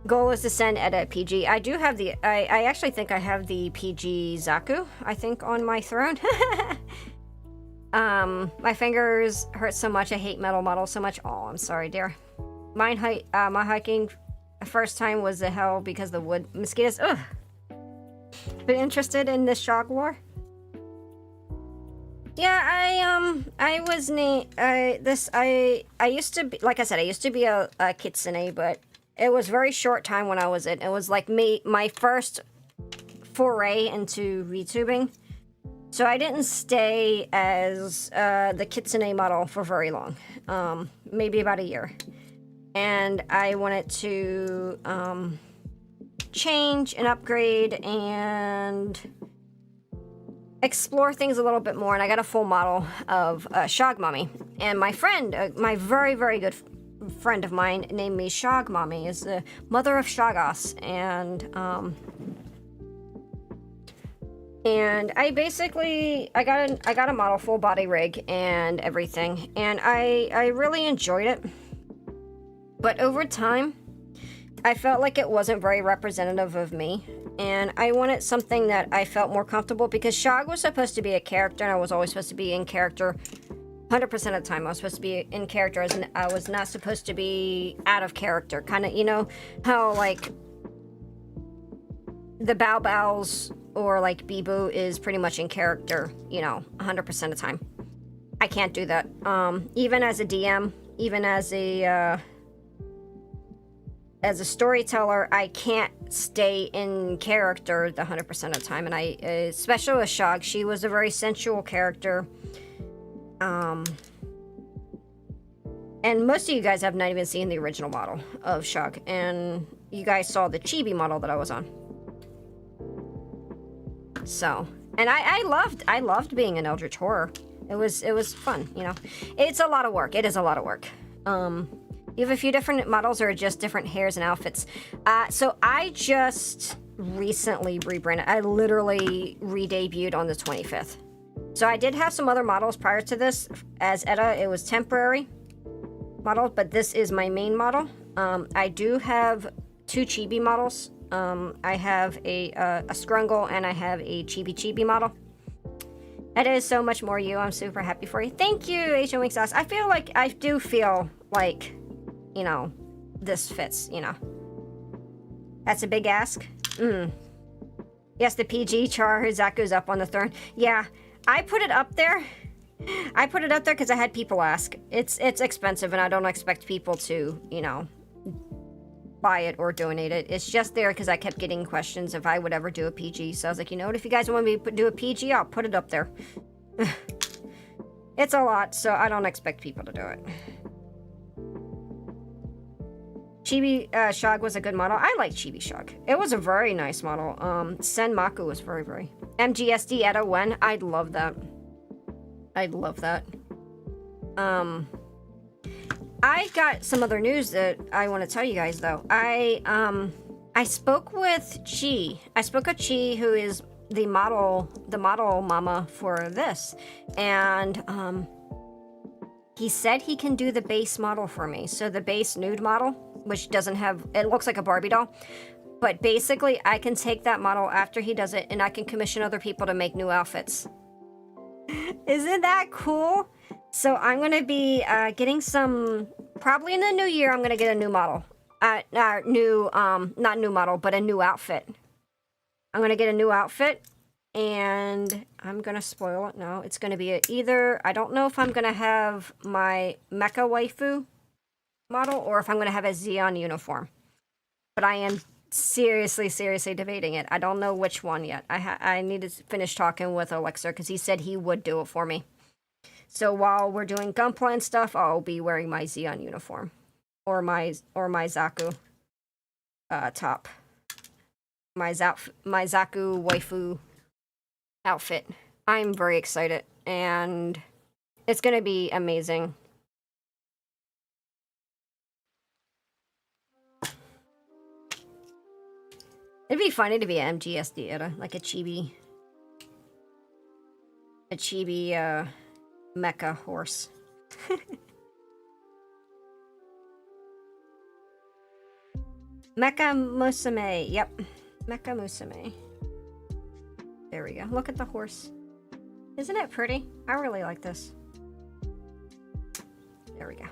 Goal is to send edit PG. I do have the, I actually think I have the PG Zaku, I think, on my throne. My fingers hurt so much. I hate metal models so much. Oh, I'm sorry, dear. My hiking first time was the hell because the wood mosquitoes. Ugh. Been interested in this Shog War? Yeah, I used to be, like I said, I used to be a kitsune, but it was very short time when I was it. It was like my first foray into VTubing. So I didn't stay as the kitsune model for very long, maybe about a year. And I wanted to change and upgrade and explore things a little bit more, and I got a full model of Shog Mommy. And my friend, my very, very good friend of mine named me Shog Mommy, is the mother of Shoggoths, and I basically, I got a model, full body rig and everything, and I really enjoyed it. But over time, I felt like it wasn't very representative of me, and I wanted something that I felt more comfortable, because Shog was supposed to be a character, and I was always supposed to be in character 100% of the time. I was supposed to be in character, and I was not supposed to be out of character. Kind of, you know, how, like, the Bao Baos or, like, Bibu is pretty much in character, you know, 100% of the time. I can't do that. Even as a DM, even as a storyteller, I can't stay in character the 100% of the time, and especially with Shog, she was a very sensual character. And most of you guys have not even seen the original model of Shog, and you guys saw the chibi model that I was on. So, and I loved being an Eldritch Horror. It was fun, you know. It's a lot of work. It is a lot of work. You have a few different models, or just different hairs and outfits. So I just recently rebranded. I literally re-debuted on the 25th. So I did have some other models prior to this. As Etta, it was temporary models, but this is my main model. I do have 2 chibi models. I have a Scrungle, and I have a chibi model. That is so much more you. I'm super happy for you. Thank you, Asian Wing Sauce. I do feel like, you know, this fits, you know. That's a big ask. Yes, the PG Char Zaku's up on the throne. Yeah, I put it up there. I put it up there because I had people ask. It's expensive, and I don't expect people to, you know, buy it or donate it. It's just there because I kept getting questions if I would ever do a PG. So I was like, you know what? If you guys want me to do a PG, I'll put it up there. It's a lot, so I don't expect people to do it. Chibi Shog was a good model. I like Chibi Shog. It was a very nice model. Senmaku was very... MGSD Etta Wen. I'd love that. I'd love that. I got some other news that I want to tell you guys, though. I spoke with Chi. I spoke with Chi, who is the model mama for this. And, he said he can do the base model for me. So the base nude model, which doesn't have, it looks like a Barbie doll. But basically, I can take that model after he does it, and I can commission other people to make new outfits. Isn't that cool? So I'm going to be getting some, probably in the new year, I'm going to get a new model. Not new model, but a new outfit. I'm going to get a new outfit, and I'm going to spoil it now. It's going to be either, I don't know if I'm going to have my mecha waifu model or if I'm going to have a Xeon uniform. But I am seriously debating it. I don't know which one yet. I need to finish talking with Elixir because he said he would do it for me. So while we're doing Gunpla and stuff, I'll be wearing my Xeon uniform or my Zaku top. My Zaku waifu outfit. I'm very excited, and it's gonna be amazing. It'd be funny to be an MGSD era, like a chibi mecha horse. Mecha Musume, yep. Mecha Musume. There we go. Look at the horse. Isn't it pretty? I really like this. There we go.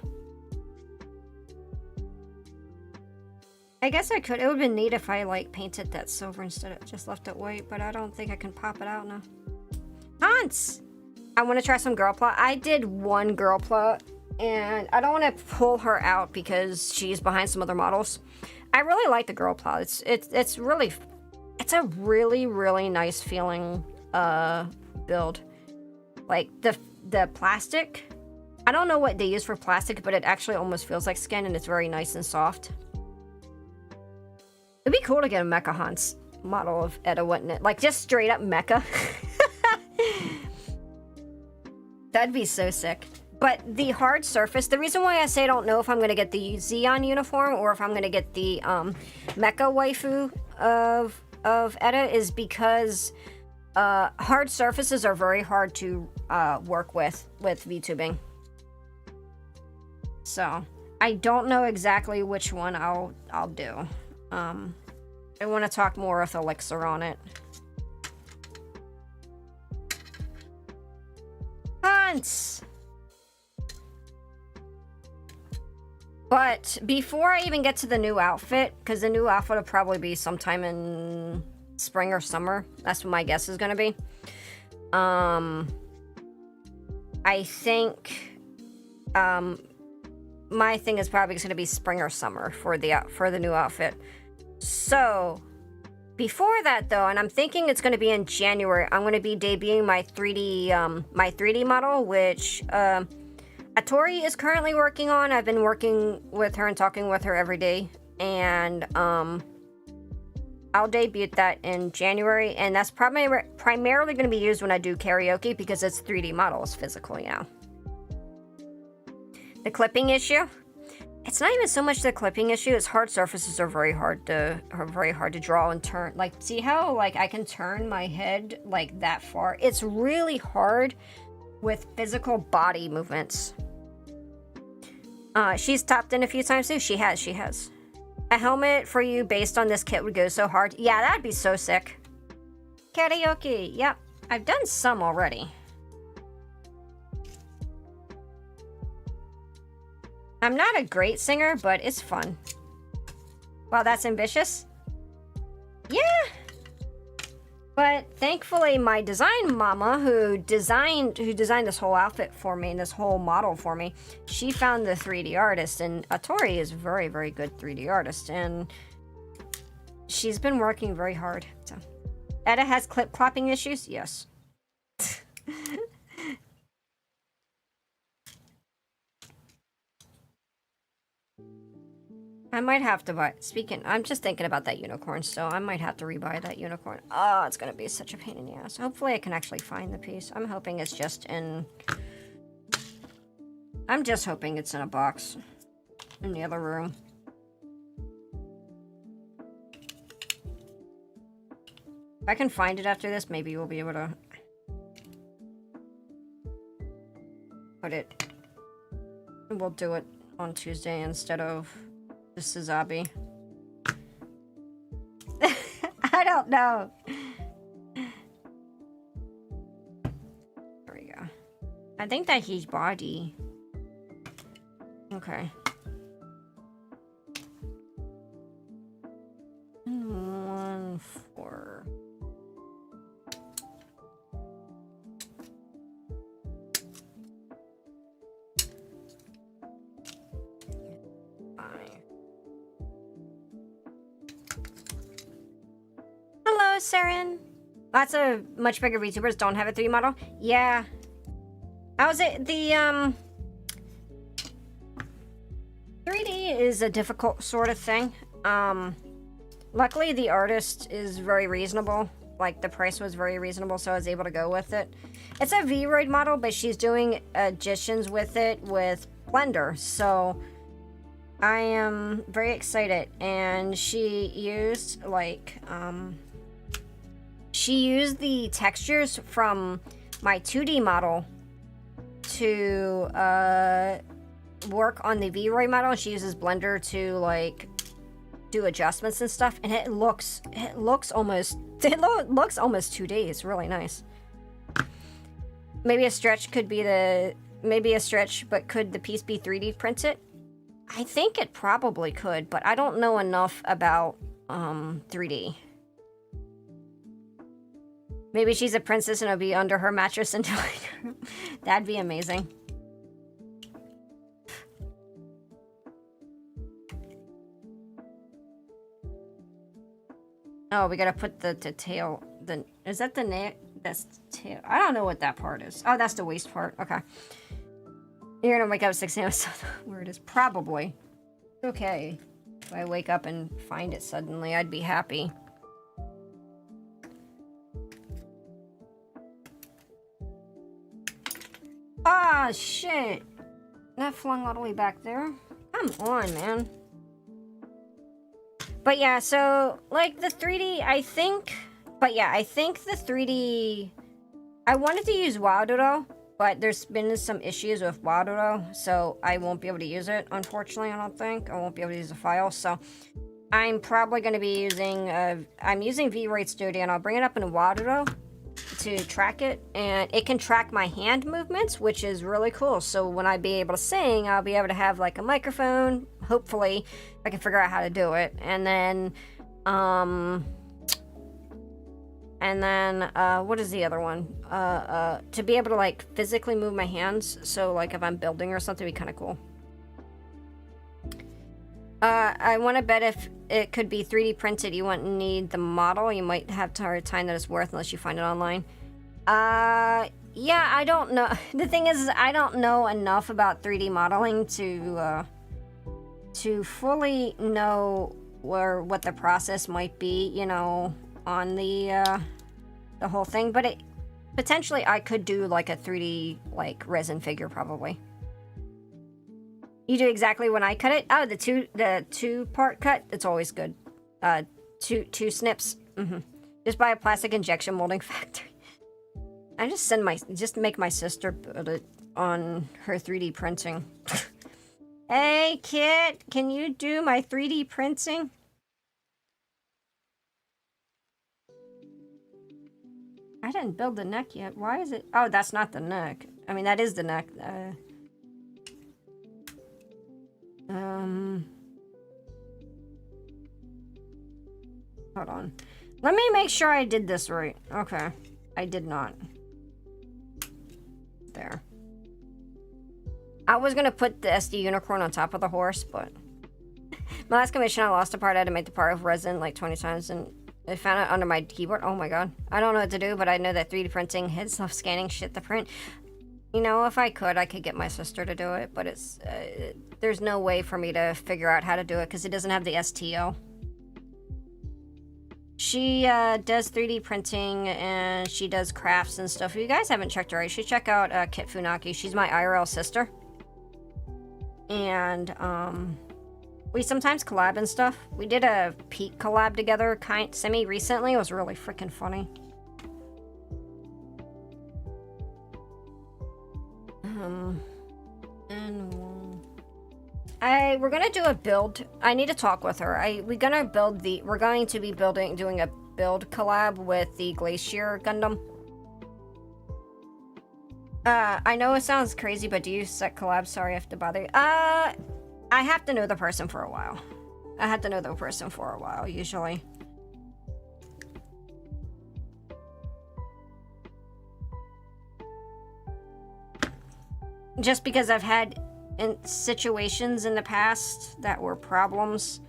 I guess I could. It would have been neat if I, like, painted that silver instead of just left it white, but I don't think I can pop it out now. Hans! I want to try some girl plot. I did one girl plot, and I don't want to pull her out because she's behind some other models. I really like the girl plot. It's a really nice feeling build. Like the plastic, I don't know what they use for plastic, but it actually almost feels like skin, and it's very nice and soft. It'd be cool to get a Mecha Hans model of Etta, wouldn't it? Like just straight up mecha. That'd be so sick. But the hard surface, the reason why I say I don't know if I'm going to get the Xeon uniform or if I'm going to get the mecha waifu of Etta is because hard surfaces are very hard to work with VTubing. So I don't know exactly which one I'll do. I want to talk more with Elixir on it. Hans! But before I even get to the new outfit, because the new outfit will probably be sometime in spring or summer. That's what my guess is going to be. I think my thing is probably going to be spring or summer for the new outfit. So before that, though, and I'm thinking it's going to be in January, I'm going to be debuting my 3D model, which Atori is currently working on. I've been working with her and talking with her every day, and I'll debut that in January, and that's primarily going to be used when I do karaoke because it's 3D models physical, you know. The clipping issue? It's not even so much the clipping issue, it's hard surfaces are very hard to draw and turn. Like, see how like I can turn my head like that far? It's really hard with physical body movements. She's topped in a few times too. She has. A helmet for you based on this kit would go so hard. Yeah, that'd be so sick. Karaoke, yep. I've done some already. I'm not a great singer, but it's fun. Wow, that's ambitious. Yeah. But thankfully, my design mama, who designed this whole outfit for me and this whole model for me, she found the 3D artist, and Atori is a very, very good 3D artist, and she's been working very hard. So, Etta has clip clopping issues. Yes. I might have to buy. Speaking, I'm just thinking about that unicorn, so I might have to rebuy that unicorn. Oh, it's gonna be such a pain in the ass. Hopefully, I can actually find the piece. I'm hoping it's just in. I'm just hoping it's in a box in the other room. If I can find it after this, maybe we'll be able to put it. We'll do it on Tuesday instead of the Suzabi. I don't know. There we go. I think that he's body. Okay. 1, 4. Hello, Saren. Lots of much bigger VTubers don't have a 3D model. Yeah. How's it? The 3D is a difficult sort of thing. Luckily the artist is very reasonable. Like, the price was very reasonable, so I was able to go with it. It's a V-Roid model, but she's doing additions with it with Blender, so I am very excited. And she used, like, she used the textures from my 2D model to work on the V-Roid model. She uses Blender to, like, do adjustments and stuff, and it looks almost 2D. It's really nice. Maybe a stretch, but could the piece be 3D printed? I think it probably could, but I don't know enough about 3D. Maybe she's a princess and it'll be under her mattress until that'd be amazing. Oh, we gotta put the tail. Is that the neck? That's tail. I don't know what that part is. Oh, that's the waist part. Okay. You're gonna wake up at 6 a.m. So where it is? Probably. Okay. If I wake up and find it suddenly, I'd be happy. Ah, shit. That flung all the way back there. Come on, man. But yeah, so, like, the 3D, I think the 3D... I wanted to use Wilduro, but there's been some issues with Wilduro, so I won't be able to use it, unfortunately, I don't think. I won't be able to use the file, so I'm probably going to be using... I'm using VRoid Studio, and I'll bring it up in Wilduro to track it, and it can track my hand movements, which is really cool. So when I be able to sing, I'll be able to have like a microphone, hopefully I can figure out how to do it. And then what is the other one? To be able to like physically move my hands, so like if I'm building or something, it'd be kind of cool. I want to bet if it could be 3D printed, you wouldn't need the model. You might have hard time that it's worth unless you find it online. Yeah, I don't know. The thing is I don't know enough about 3D modeling to fully know what the process might be, you know, on the whole thing. But potentially I could do like a 3D like resin figure probably. You do exactly when I cut it? Oh, the two-part cut? It's always good. Two snips. Just buy a plastic injection molding factory. I just make my sister put it on her 3D printing. Hey, kid, can you do my 3D printing? I didn't build the neck yet. Why is it? Oh, that's not the neck. I mean, that is the neck. Hold on. Let me make sure I did this right. Okay. I did not. There. I was gonna put the SD unicorn on top of the horse, but... My last commission, I lost a part. I had to make the part of resin like 20 times, and I found it under my keyboard. Oh my god. I don't know what to do, but I know that 3D printing has self-scanning shit to print. You know, if I could get my sister to do it, but it's... there's no way for me to figure out how to do it, because it doesn't have the STO. She does 3D printing, and she does crafts and stuff. If you guys haven't checked her out, you should check out Kit Funaki. She's my IRL sister. And, we sometimes collab and stuff. We did a Peak collab together, semi-recently. It was really freaking funny. We're gonna do a build. I need to talk with her. We're going to be doing a build collab with the Glacier Gundam. I know it sounds crazy, but do you set collabs? Sorry I have to bother you. I have to know the person for a while. Usually. Just because I've had situations in the past that were problems,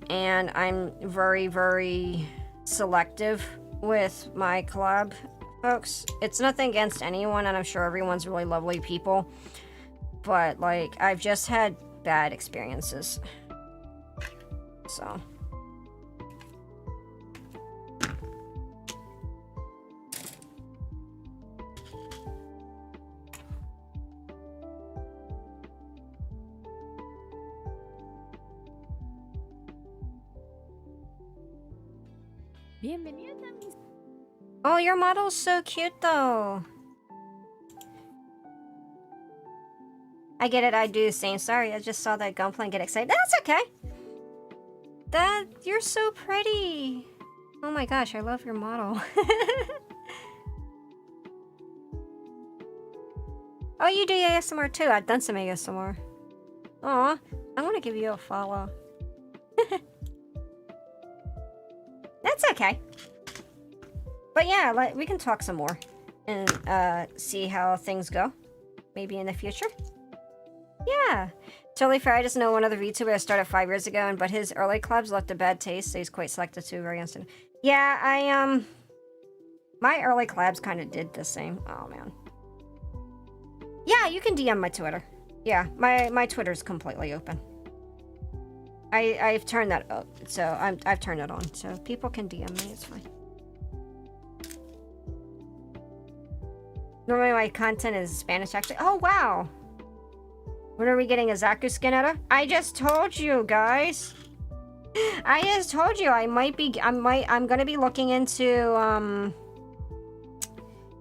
and I'm very, very selective with my collab folks. It's nothing against anyone, and I'm sure everyone's really lovely people, but like I've just had bad experiences. So oh, your model's so cute though. I get it, I do the same. Sorry, I just saw that Gunpla and get excited. That's okay. You're so pretty. Oh my gosh, I love your model. Oh, you do ASMR too. I've done some ASMR. Aw, I want to give you a follow. That's okay. But yeah, we can talk some more and see how things go. Maybe in the future. Yeah, totally fair. I just know one other VTuber that started 5 years ago, but his early collabs left a bad taste, so he's quite selective too, very instant. Yeah, my early collabs kind of did the same. Oh man. Yeah, you can DM my Twitter. Yeah, my Twitter's completely open. I've turned that up, so I've turned it on, so people can DM me. It's fine. Normally my content is Spanish, actually. Oh wow. When are we getting a Zaku skin at her? I just told you guys. I just told you I'm gonna be looking into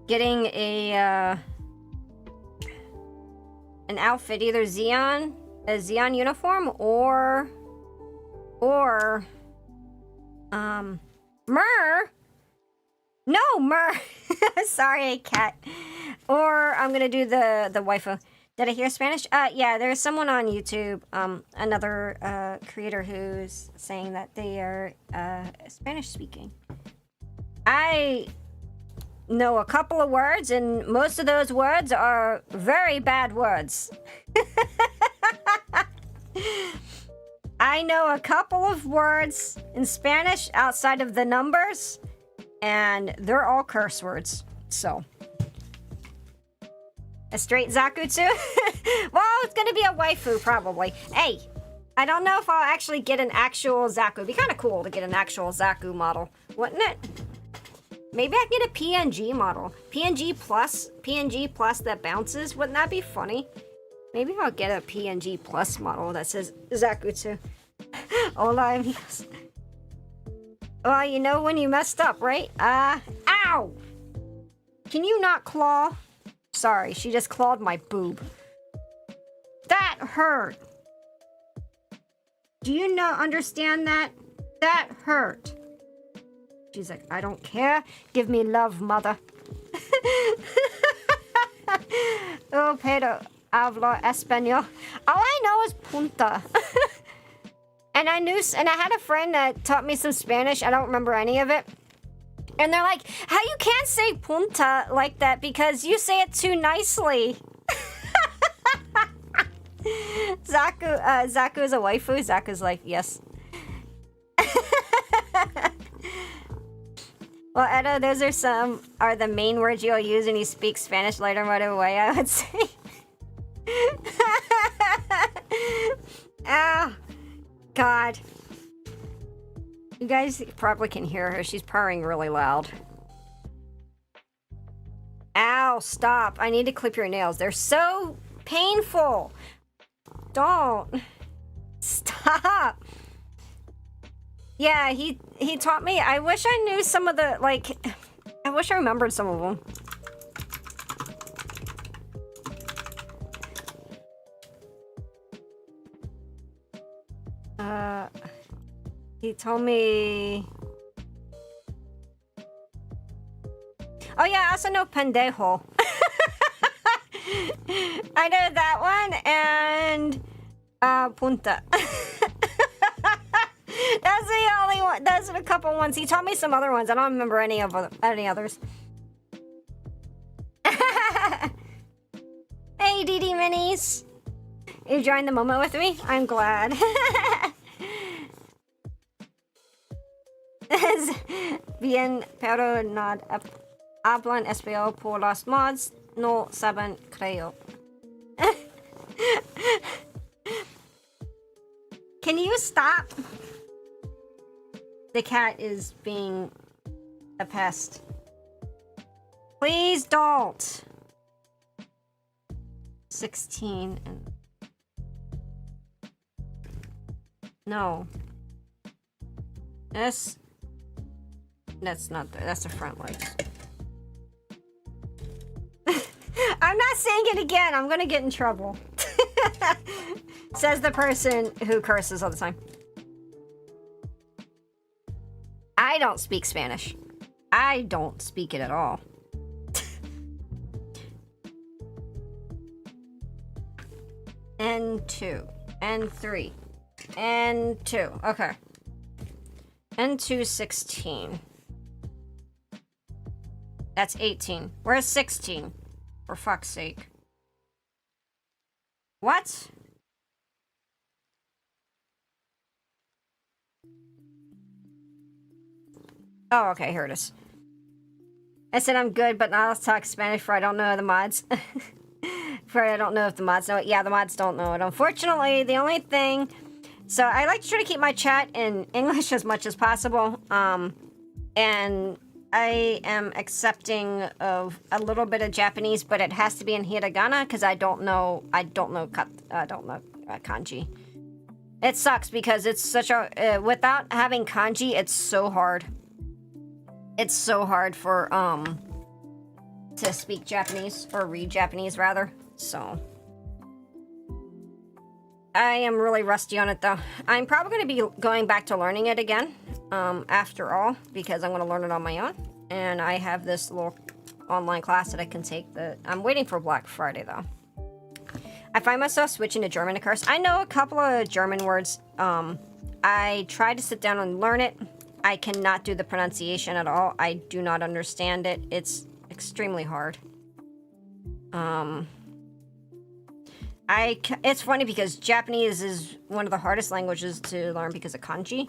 getting an outfit, either a Xeon uniform or Mur. No, Mur. Sorry, cat. Or I'm gonna do the waifu. Did I hear Spanish? Yeah, there's someone on YouTube, another creator who's saying that they are Spanish speaking. I know a couple of words, and most of those words are very bad words. I know a couple of words in Spanish outside of the numbers, and they're all curse words, so. A straight Zakutsu? Well, it's gonna be a waifu, probably. Hey, I don't know if I'll actually get an actual Zaku. It'd be kind of cool to get an actual Zaku model, wouldn't it? Maybe I can get a PNG model. PNG plus that bounces. Wouldn't that be funny? Maybe I'll get a PNG plus model that says Zakutsu. Hola, amigos. Well, you know when you messed up, right? Ow! Can you not claw? Sorry, she just clawed my boob. That hurt. Do you not understand that? That hurt. She's like, I don't care. Give me love, mother. Oh, pero hablo español. All I know is punta. And I had a friend that taught me some Spanish. I don't remember any of it. And they're like, how you can't say punta like that because you say it too nicely. Zaku is a waifu. Zaku's like, yes. Well, Edo, those are the main words you'll use when you speak Spanish later right away, I would say. Oh, God. You guys probably can hear her. She's purring really loud. Ow, stop. I need to clip your nails. They're so painful. Don't. Stop. Yeah, he taught me. I wish I knew some of the, like, I wish I remembered some of them. He told me... Oh yeah, I also know pendejo. I know that one, and punta. That's the only one. Those are a couple ones. He taught me some other ones. I don't remember any others. Hey, DD Minis. You enjoying the moment with me? I'm glad. Bien, pero no hablan español por los mods. No saben, creo. Can you stop? The cat is being a pest. Please don't. 16 and... No. That's not that's the front legs. I'm not saying it again. I'm gonna get in trouble. Says the person who curses all the time. I don't speak Spanish. I don't speak it at all. And 2. And 3. And 2. Okay. And 2, 16. That's 18. Where's 16? For fuck's sake. What? Oh, okay, here it is. I said I'm good, but now let's talk Spanish for I don't know the mods. For I don't know if the mods know it. Yeah, the mods don't know it. Unfortunately, the only thing... So I like to try to keep my chat in English as much as possible. And I am accepting of a little bit of Japanese, but it has to be in hiragana because I don't know kanji. It sucks because it's such a without having kanji, it's so hard. It's so hard for to speak Japanese or read Japanese rather. So I am really rusty on it though. I'm probably going to be going back to learning it again after all because I'm going to learn it on my own. And I have this little online class that I can take. I'm waiting for Black Friday though. I find myself switching to German to curse. I know a couple of German words. I tried to sit down and learn it. I cannot do the pronunciation at all. I do not understand it. It's extremely hard. It's funny because Japanese is one of the hardest languages to learn because of kanji.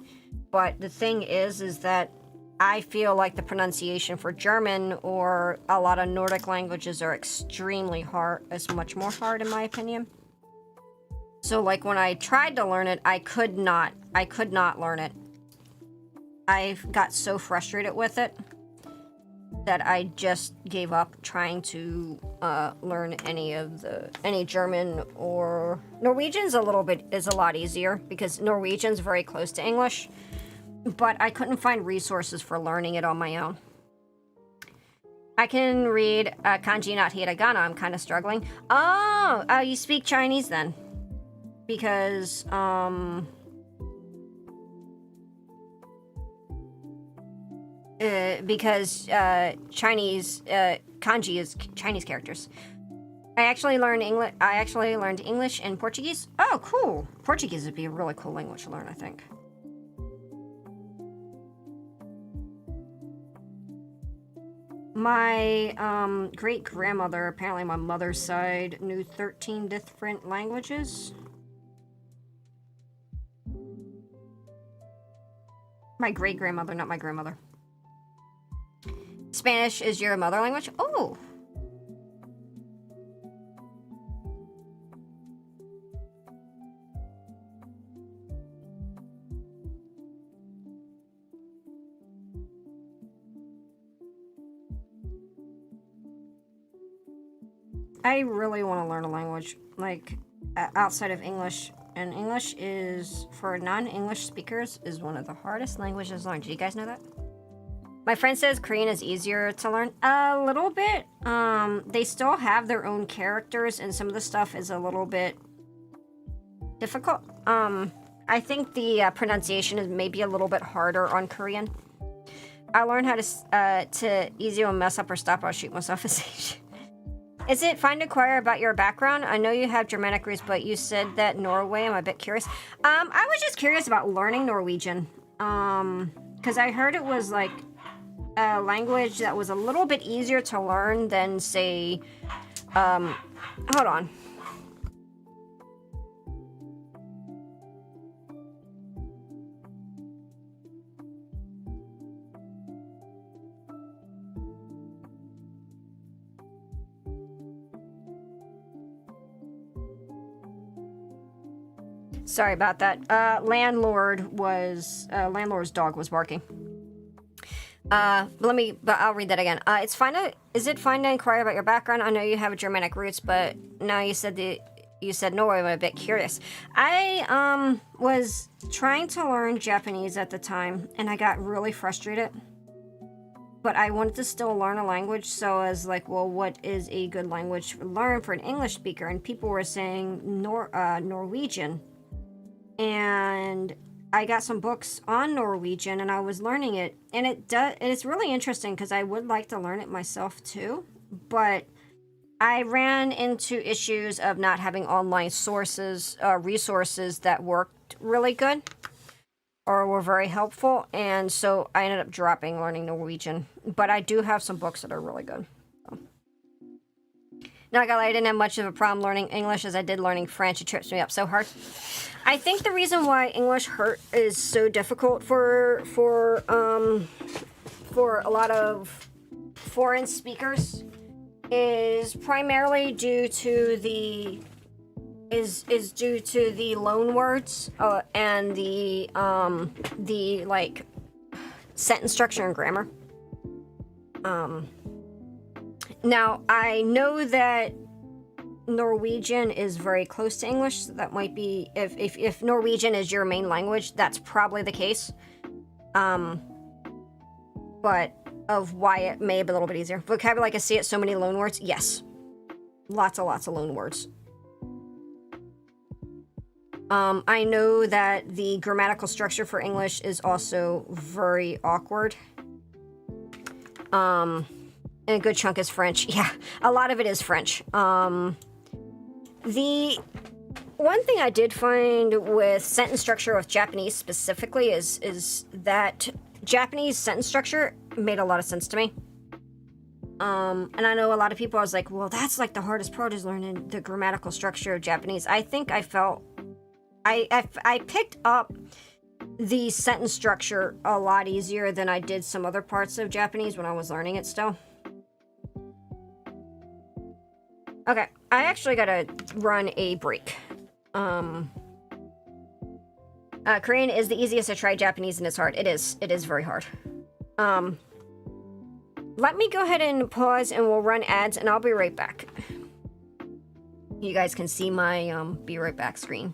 But the thing is that I feel like the pronunciation for German or a lot of Nordic languages are extremely hard. It's much more hard in my opinion. So like when I tried to learn it, I could not learn it. I got so frustrated with it that I just gave up trying to learn any German or Norwegian's a lot easier because Norwegian's very close to English, but I couldn't find resources for learning it on my own. I can read kanji, not hiragana. I'm kind of struggling. Oh, you speak Chinese then? Because Chinese kanji is Chinese characters. I actually learned English and Portuguese. Oh, cool. Portuguese would be a really cool language to learn, I think. My great-grandmother, apparently my mother's side, knew 13 different languages. My great-grandmother, not my grandmother. Spanish is your mother language? Oh! I really want to learn a language, like, outside of English. And English is, for non-English speakers, is one of the hardest languages to learn. Do you guys know that? My friend says Korean is easier to learn. A little bit. They still have their own characters, and some of the stuff is a little bit difficult. I think the pronunciation is maybe a little bit harder on Korean. I learned how to easily mess up or stop. I'll shoot myself as Asian. Is it fine to inquire about your background? I know you have Germanic roots, but you said that Norway. I'm a bit curious. I was just curious about learning Norwegian. Because I heard it was like a language that was a little bit easier to learn than, say, hold on. Sorry about that. Landlord's dog was barking. But I'll read that again. Is it fine to inquire about your background? I know you have Germanic roots, but now you said Norway. I'm a bit curious. I was trying to learn Japanese at the time, and I got really frustrated. But I wanted to still learn a language, so I was like, well, what is a good language to learn for an English speaker? And people were saying Norwegian. And I got some books on Norwegian, and I was learning it, and it's really interesting because I would like to learn it myself too, but I ran into issues of not having online resources that worked really good or were very helpful, and so I ended up dropping learning Norwegian, but I do have some books that are really good. Not gonna lie, I didn't have much of a problem learning English as I did learning French. It trips me up so hard. I think the reason why English is so difficult for a lot of foreign speakers is primarily due to the loan words and the like sentence structure and grammar. Now I know that Norwegian is very close to English, so that might be, if Norwegian is your main language, that's probably the case. But of why it may be a little bit easier. Vocabulary, like I see it, so many loan words, yes. Lots of loan words. I know that the grammatical structure for English is also very awkward. And a good chunk is French. Yeah, a lot of it is French. The one thing I did find with sentence structure with Japanese specifically is that Japanese sentence structure made a lot of sense to me. And I know a lot of people, I was like, well, that's like the hardest part is learning the grammatical structure of Japanese. I think I picked up the sentence structure a lot easier than I did some other parts of Japanese when I was learning it still. Okay, I actually gotta run a break. Korean is the easiest to try. Japanese, and it's hard. It is very hard. Let me go ahead and pause, and we'll run ads, and I'll be right back. You guys can see my be right back screen.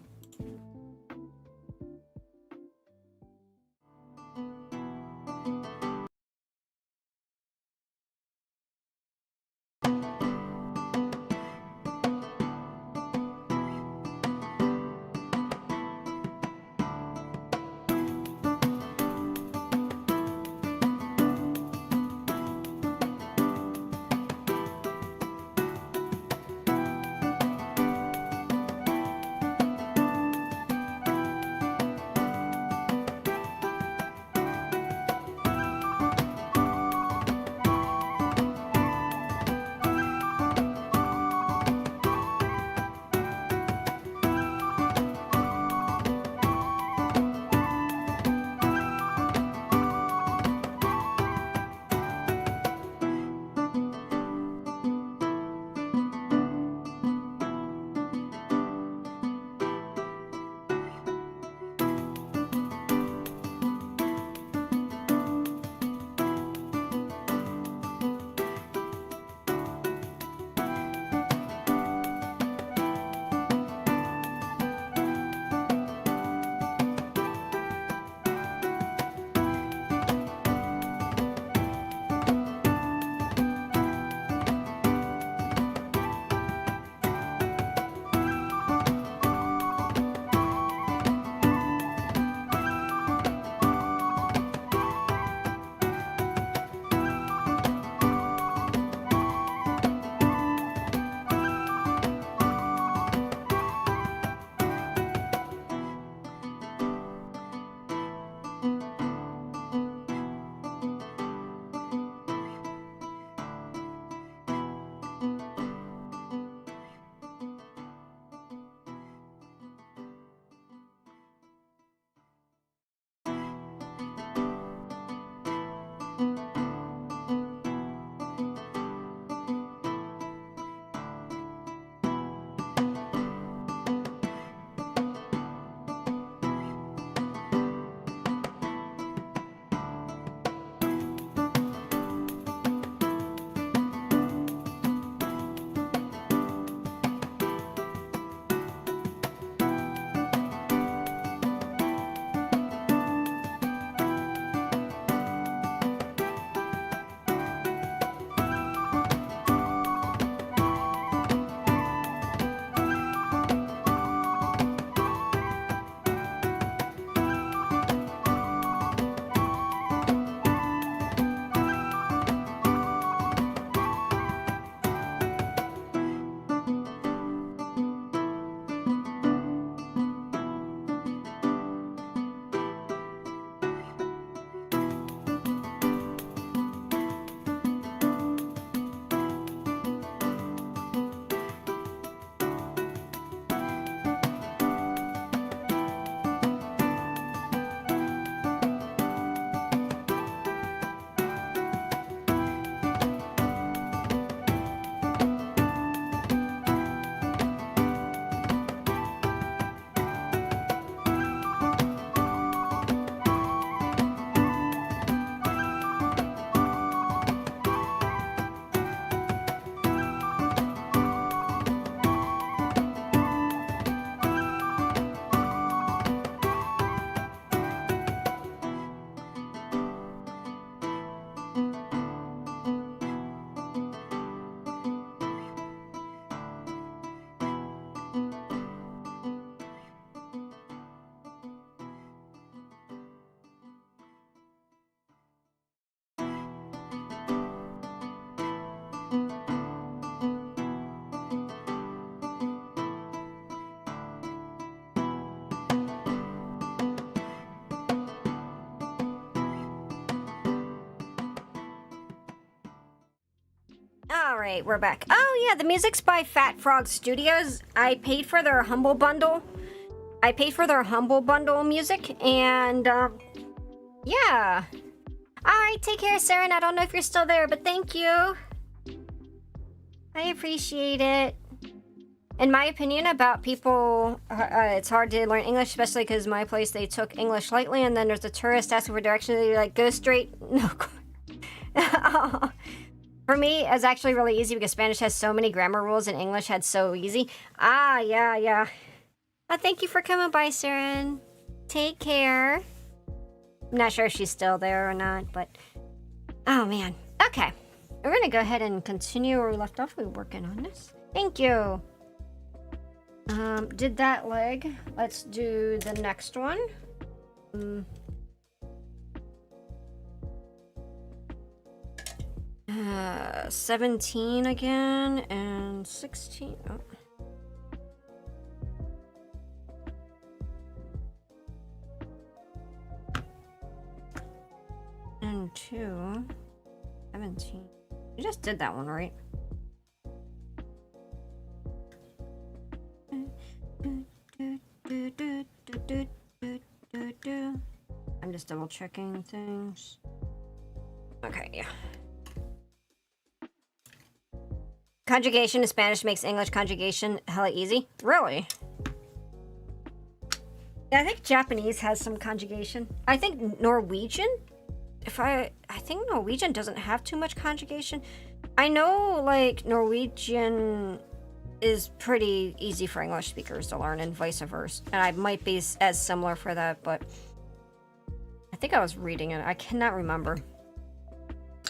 Alright, we're back. Oh yeah, the music's by Fat Frog Studios. I paid for their Humble Bundle. Music, and yeah. Alright, take care, Saren. I don't know if you're still there, but thank you. I appreciate it. In my opinion, about people, it's hard to learn English, especially because my place, they took English lightly, and then there's a tourist asking for directions, they're like, go straight. No. For me, it's actually really easy because Spanish has so many grammar rules and English had so easy. Ah, yeah. Oh, thank you for coming by, Saren. Take care. I'm not sure if she's still there or not, but... Oh, man. Okay. We're gonna go ahead and continue where we left off. We were working on this. Thank you. Did that leg. Let's do the next one. 17 again, and 16. Oh. And 2. 17. You just did that one, right? I'm just double checking things. Okay, yeah. Conjugation in Spanish makes English conjugation hella easy. Really? Yeah, I think Japanese has some conjugation. I think Norwegian, I think Norwegian doesn't have too much conjugation. I know, like, Norwegian is pretty easy for English speakers to learn and vice versa. And I might be as similar for that, but I think I was reading it. I cannot remember.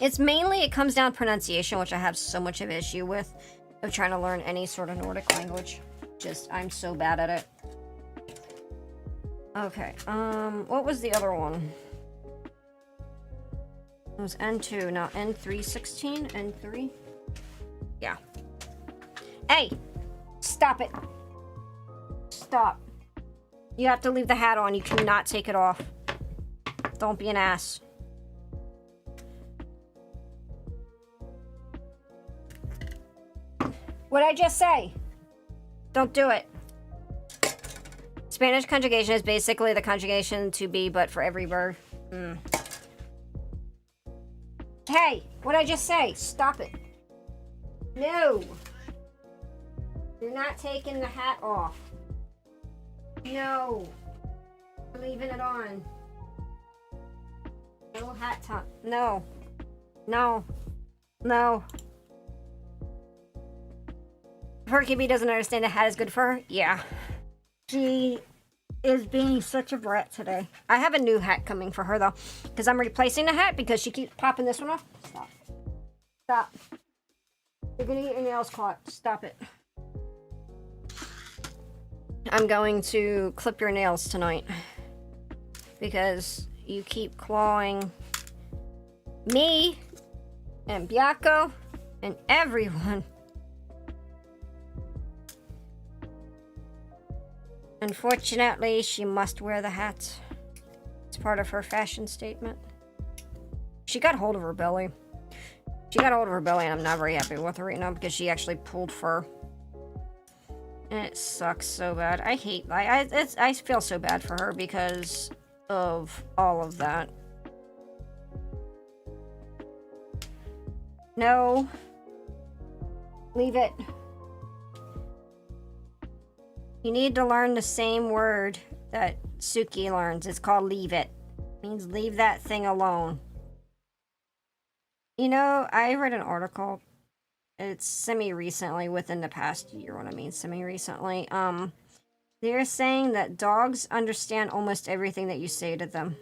It's mainly, it comes down to pronunciation, which I have so much of an issue with, of trying to learn any sort of Nordic language. Just, I'm so bad at it. Okay, what was the other one? It was N2, now N316, N3? Yeah. Hey! Stop it! Stop. You have to leave the hat on, you cannot take it off. Don't be an ass. What'd I just say? Don't do it. Spanish conjugation is basically the conjugation to be, but for every verb. Hey, what'd I just say? Stop it. No. You're not taking the hat off. No. I'm leaving it on. No hat top. No. No. No. Herky doesn't understand the hat is good for her? Yeah. She is being such a brat today. I have a new hat coming for her, though. Because I'm replacing the hat because she keeps popping this one off. Stop. Stop. You're going to get your nails caught. Stop it. I'm going to clip your nails tonight. Because you keep clawing me and Biako and everyone. Unfortunately, she must wear the hat. It's part of her fashion statement. She got hold of her belly. And I'm not very happy with her right now because she actually pulled fur. And it sucks so bad. I feel so bad for her because of all of that. No. Leave it. You need to learn the same word that Suki learns. It's called leave it. It means leave that thing alone. You know, I read an article. It's semi-recently, within the past year, what I mean semi-recently. They're saying that dogs understand almost everything that you say to them.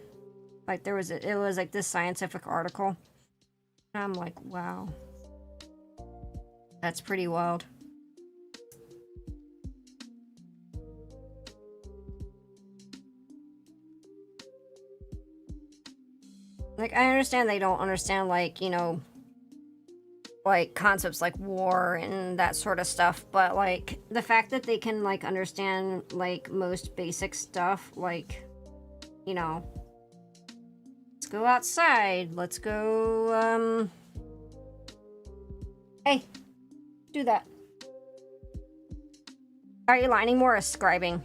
Like, it was like this scientific article. And I'm like, wow. That's pretty wild. Like, I understand they don't understand, like, you know, like, concepts like war and that sort of stuff, but, like, the fact that they can, like, understand, like, most basic stuff, like, you know, let's go outside, let's go, hey, Do that. Are you lining more or scribing?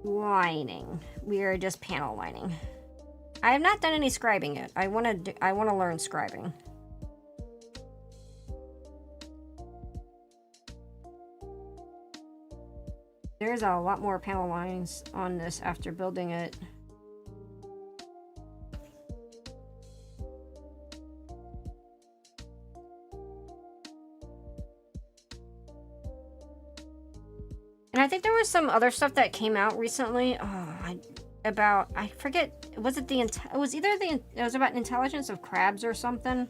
Lining. We are just panel lining. I have not done any scribing yet. I want to learn scribing. There's a lot more panel lines on this after building it. And I think there was some other stuff that came out recently. I forget. Was it it was about intelligence of crabs or something.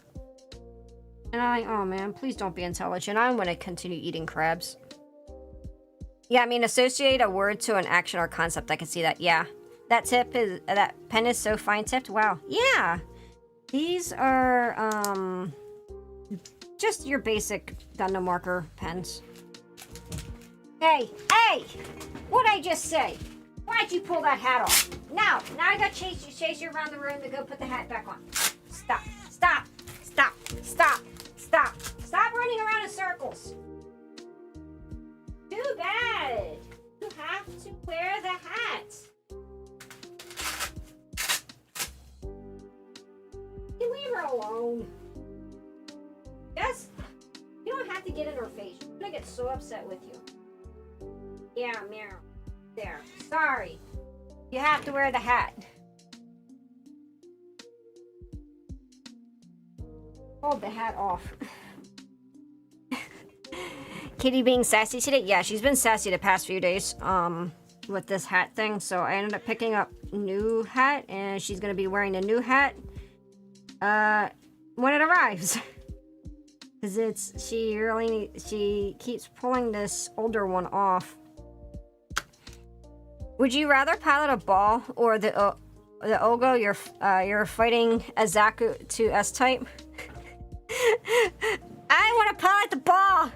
And oh man, please don't be intelligent. I want to continue eating crabs. Yeah, I mean, associate a word to an action or concept. I can see that. Yeah, that pen is so fine tipped. Wow. Yeah, these are just your basic Gundam marker pens. Hey, what'd I just say? Why'd you pull that hat off? Now I gotta chase you around the room to go put the hat back on. Stop running around in circles. Too bad. You have to wear the hat. You leave her alone. Yes? You don't have to get in her face. I'm gonna get so upset with you. Yeah, Meryl. There. Sorry. You have to wear the hat. Hold the hat off. Kitty being sassy today? Yeah, she's been sassy the past few days with this hat thing. So I ended up picking up new hat, and she's gonna be wearing the new hat when it arrives. Because she keeps pulling this older one off. Would you rather pilot a ball or the Ogo you're fighting a Zaku to S-type? I want to pilot the ball.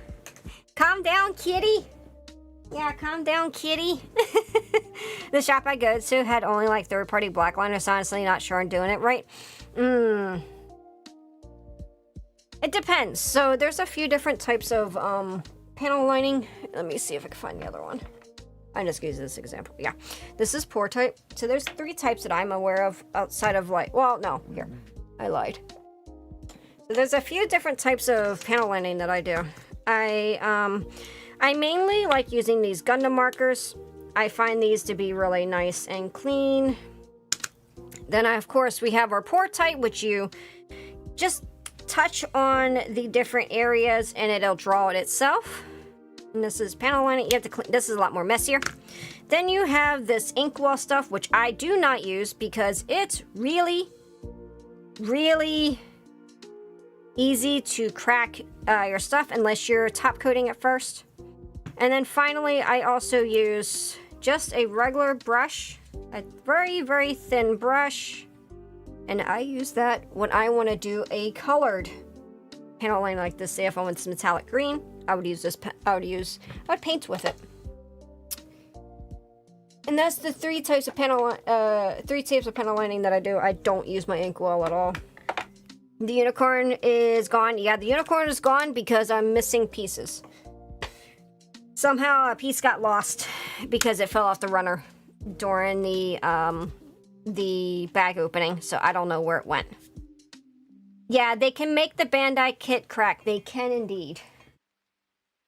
Calm down, kitty. Yeah, calm down, kitty. The shop I go to had only like third-party blackliners. Honestly, not sure I'm doing it right. It depends. So there's a few different types of panel lining. Let me see if I can find the other one. I'm just using this example. Yeah, this is pour type. So there's 3 types that I'm aware of outside of like, well, no, here, I lied. So there's a few different types of panel lining that I do. I mainly like using these Gundam markers. I find these to be really nice and clean. Then of course we have our pour type, which you just touch on the different areas and it'll draw it itself. And this is panel lining. You have to clean. This is a lot more messier. Then you have this inkwell stuff, which I do not use because it's really, really easy to crack your stuff unless you're top coating it first. And then finally, I also use just a regular brush, a very, very thin brush. And I use that when I want to do a colored panel line like this. Say if I want some metallic green, I would use this. I would paint with it. And that's the 3 types of panel lining that I do. I don't use my inkwell at all. The unicorn is gone. Yeah, the unicorn is gone because I'm missing pieces. Somehow a piece got lost because it fell off the runner during the bag opening, so I don't know where it went. Yeah, they can make the Bandai kit crack. They can indeed.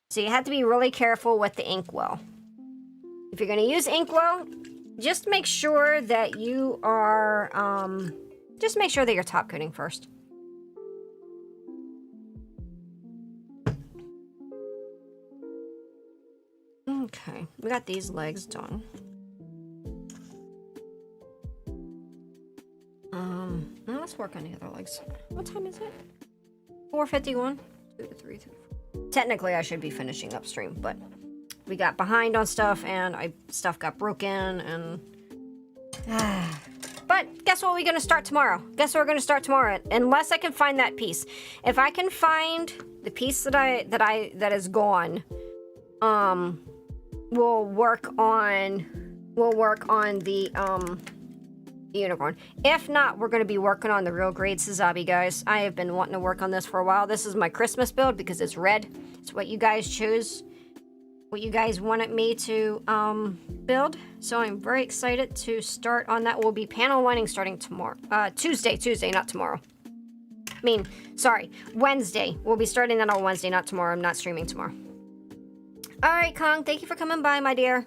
So you have to be really careful with the inkwell. If you're going to use inkwell, just make sure that you are, just make sure that you're top coating first. Okay, we got these legs done. Now let's work on the other legs. What time is it? 4:51? 2 to 3, 3, 4. Technically, I should be finishing upstream, but we got behind on stuff, and stuff got broken, and... But guess what we're gonna start tomorrow? Guess what we're gonna start tomorrow? Unless I can find that piece. If I can find the piece that is gone, we'll work on the unicorn. If not, we're going to be working on the real grade Sazabi, guys. I have been wanting to work on this for a while. This is my Christmas build because it's red. It's what you guys chose. What you guys wanted me to build. So I'm very excited to start on that. We'll be panel lining starting tomorrow. Tuesday, not tomorrow. I mean, sorry, Wednesday. We'll be starting that on Wednesday, not tomorrow. I'm not streaming tomorrow. Alright, Kong, thank you for coming by, my dear.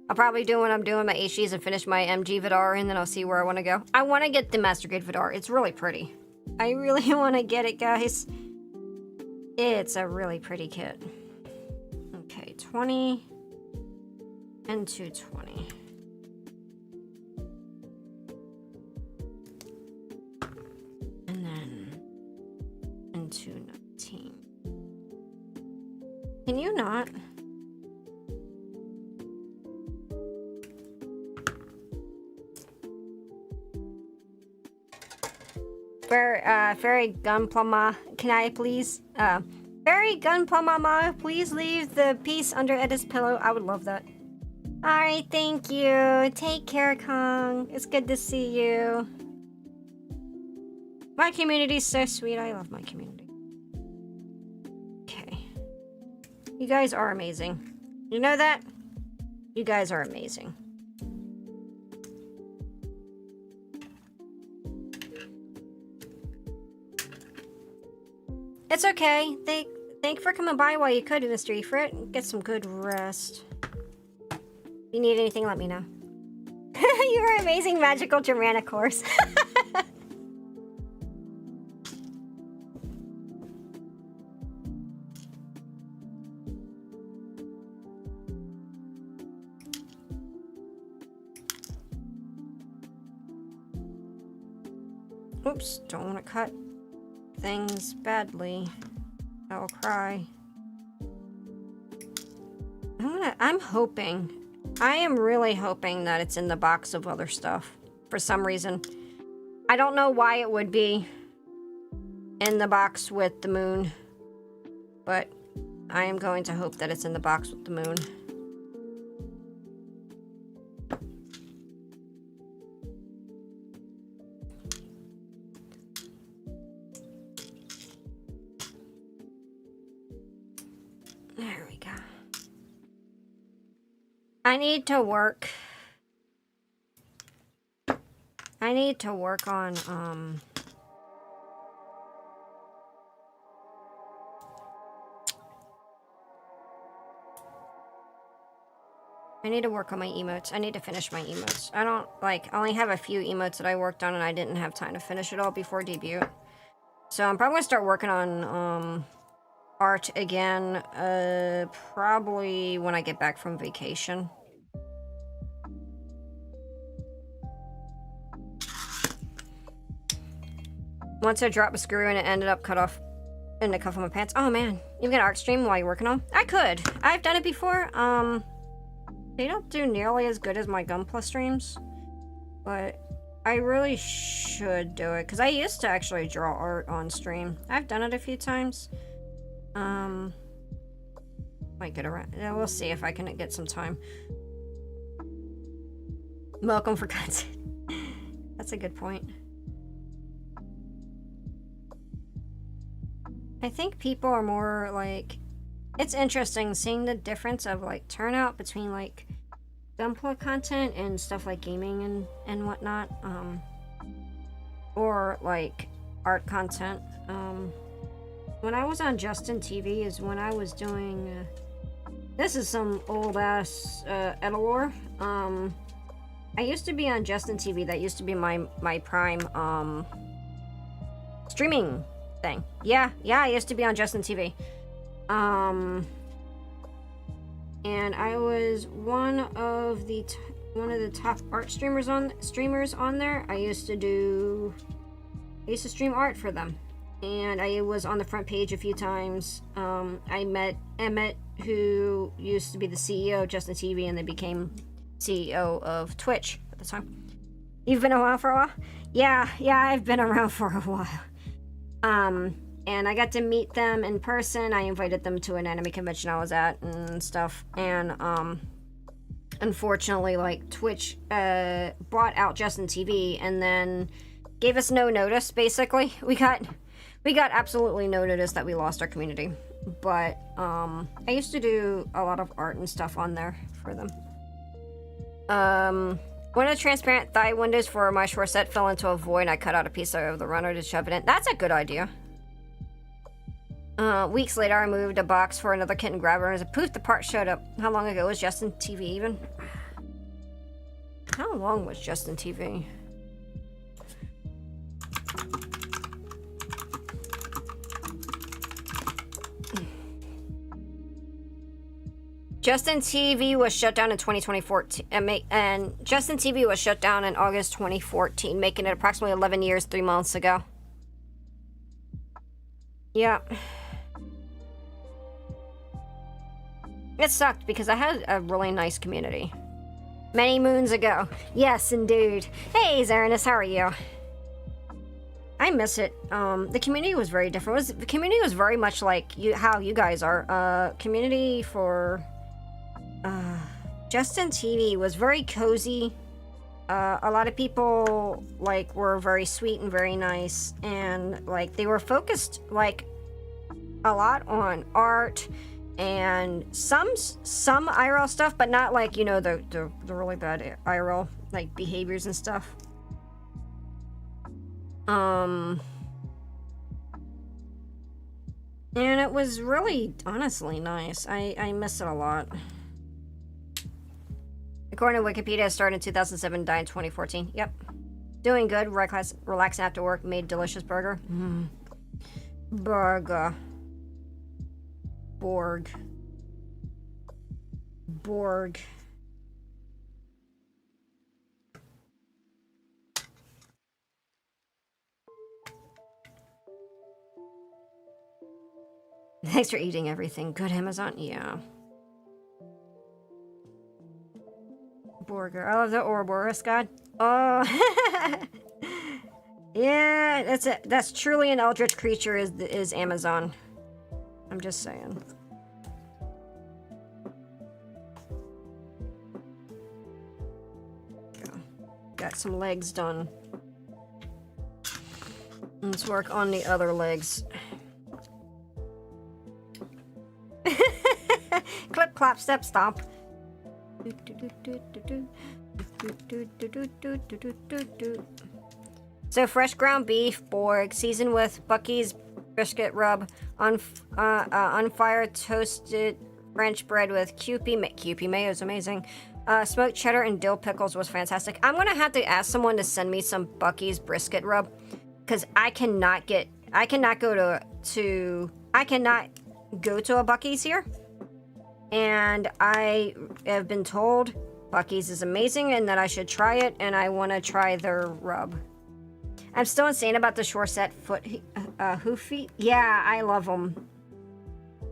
I'll probably do when I'm doing my HGs and finish my MG Vidar, and then I'll see where I want to go. I want to get the Master Grade Vidar. It's really pretty. I really want to get it, guys. It's a really pretty kit. Okay, 20 and 220. And then and 219. Can you not? Fairy Gunpla, can I please? Fairy Gunpla Mama, please leave the piece under Edda's pillow. I would love that. Alright, thank you. Take care, Kong. It's good to see you. My community's so sweet. I love my community. Okay. You guys are amazing. You know that? You guys are amazing. It's okay. Thank you for coming by while you could, Mr. Efrit. Get some good rest. If you need anything, let me know. You're amazing, magical Germanic horse. Oops, don't want to cut things badly. I'll cry. I'm hoping. I am really hoping that it's in the box of other stuff. For some reason. I don't know why it would be in the box with the moon. But I am going to hope that it's in the box with the moon. There we go. I need to work on, I need to work on my emotes. I need to finish my emotes. I only have a few emotes that I worked on and I didn't have time to finish it all before debut. So I'm probably gonna start working on, art again, probably when I get back from vacation. Once I dropped a screw and it ended up cut off in the cuff of my pants. Oh man, you can art stream while you're working on? I could. I've done it before. They don't do nearly as good as my Gunpla streams, but I really should do it because I used to actually draw art on stream. I've done it a few times. Might get around. Yeah, we'll see if I can get some time. Welcome for content. That's a good point. I think people are more like, it's interesting seeing the difference of like turnout between like Gunpla content and stuff like gaming and whatnot, or like art content. When I was on Justin TV is when I was doing, this is some old ass Edalore. I used to be on Justin TV. That used to be my prime streaming thing. Yeah, I used to be on Justin TV. And I was one of the top art streamers on there. I used to stream art for them. And I was on the front page a few times. I met Emmett, who used to be the CEO of Justin TV, and then became CEO of Twitch at the time. You've been around for a while? Yeah, I've been around for a while. And I got to meet them in person. I invited them to an anime convention I was at and stuff. And unfortunately, like, Twitch bought out Justin TV and then gave us no notice, basically. We got absolutely no notice that we lost our community. But I used to do a lot of art and stuff on there for them. One of the transparent thigh windows for my short set fell into a void. I cut out a piece of the runner to shove it in. That's a good idea. Weeks later, I moved a box for another kitten grabber, and as a poof, the part showed up. How long ago was Justin TV even? How long was Justin TV? Justin TV was shut down in 2014, and Justin TV was shut down in August 2014, making it approximately 11 years, 3 months ago. Yeah. It sucked because I had a really nice community. Many moons ago. Yes, indeed. Hey, Zarinus, how are you? I miss it. The community was very different. The community was very much like how you guys are. Community for Justin TV was very cozy. A lot of people like were very sweet and very nice, and like they were focused like a lot on art and some IRL stuff, but not like, you know, the really bad IRL like behaviors and stuff. And it was really honestly nice. I miss it a lot. According to Wikipedia, it started in 2007, died in 2014. Yep. Doing good, relaxing after work, made delicious burger. Burger. Borg. Thanks for eating everything. Good, Amazon? Yeah. Borger. I love the Ouroboros god. Oh. Yeah, that's truly an eldritch creature is Amazon. I'm just saying. Got some legs done. Let's work on the other legs. Clip, clap, step, stomp. So fresh ground beef, Borg, seasoned with Bucky's brisket rub, on fire toasted French bread with Kewpie mayo is amazing. Smoked cheddar and dill pickles was fantastic. I'm gonna have to ask someone to send me some Bucky's brisket rub, because I cannot go to a Bucky's here, and I have been told Bucky's is amazing and that I should try it, and I want to try their rub. I'm still insane about the shore set hoof feet. Yeah, I love them.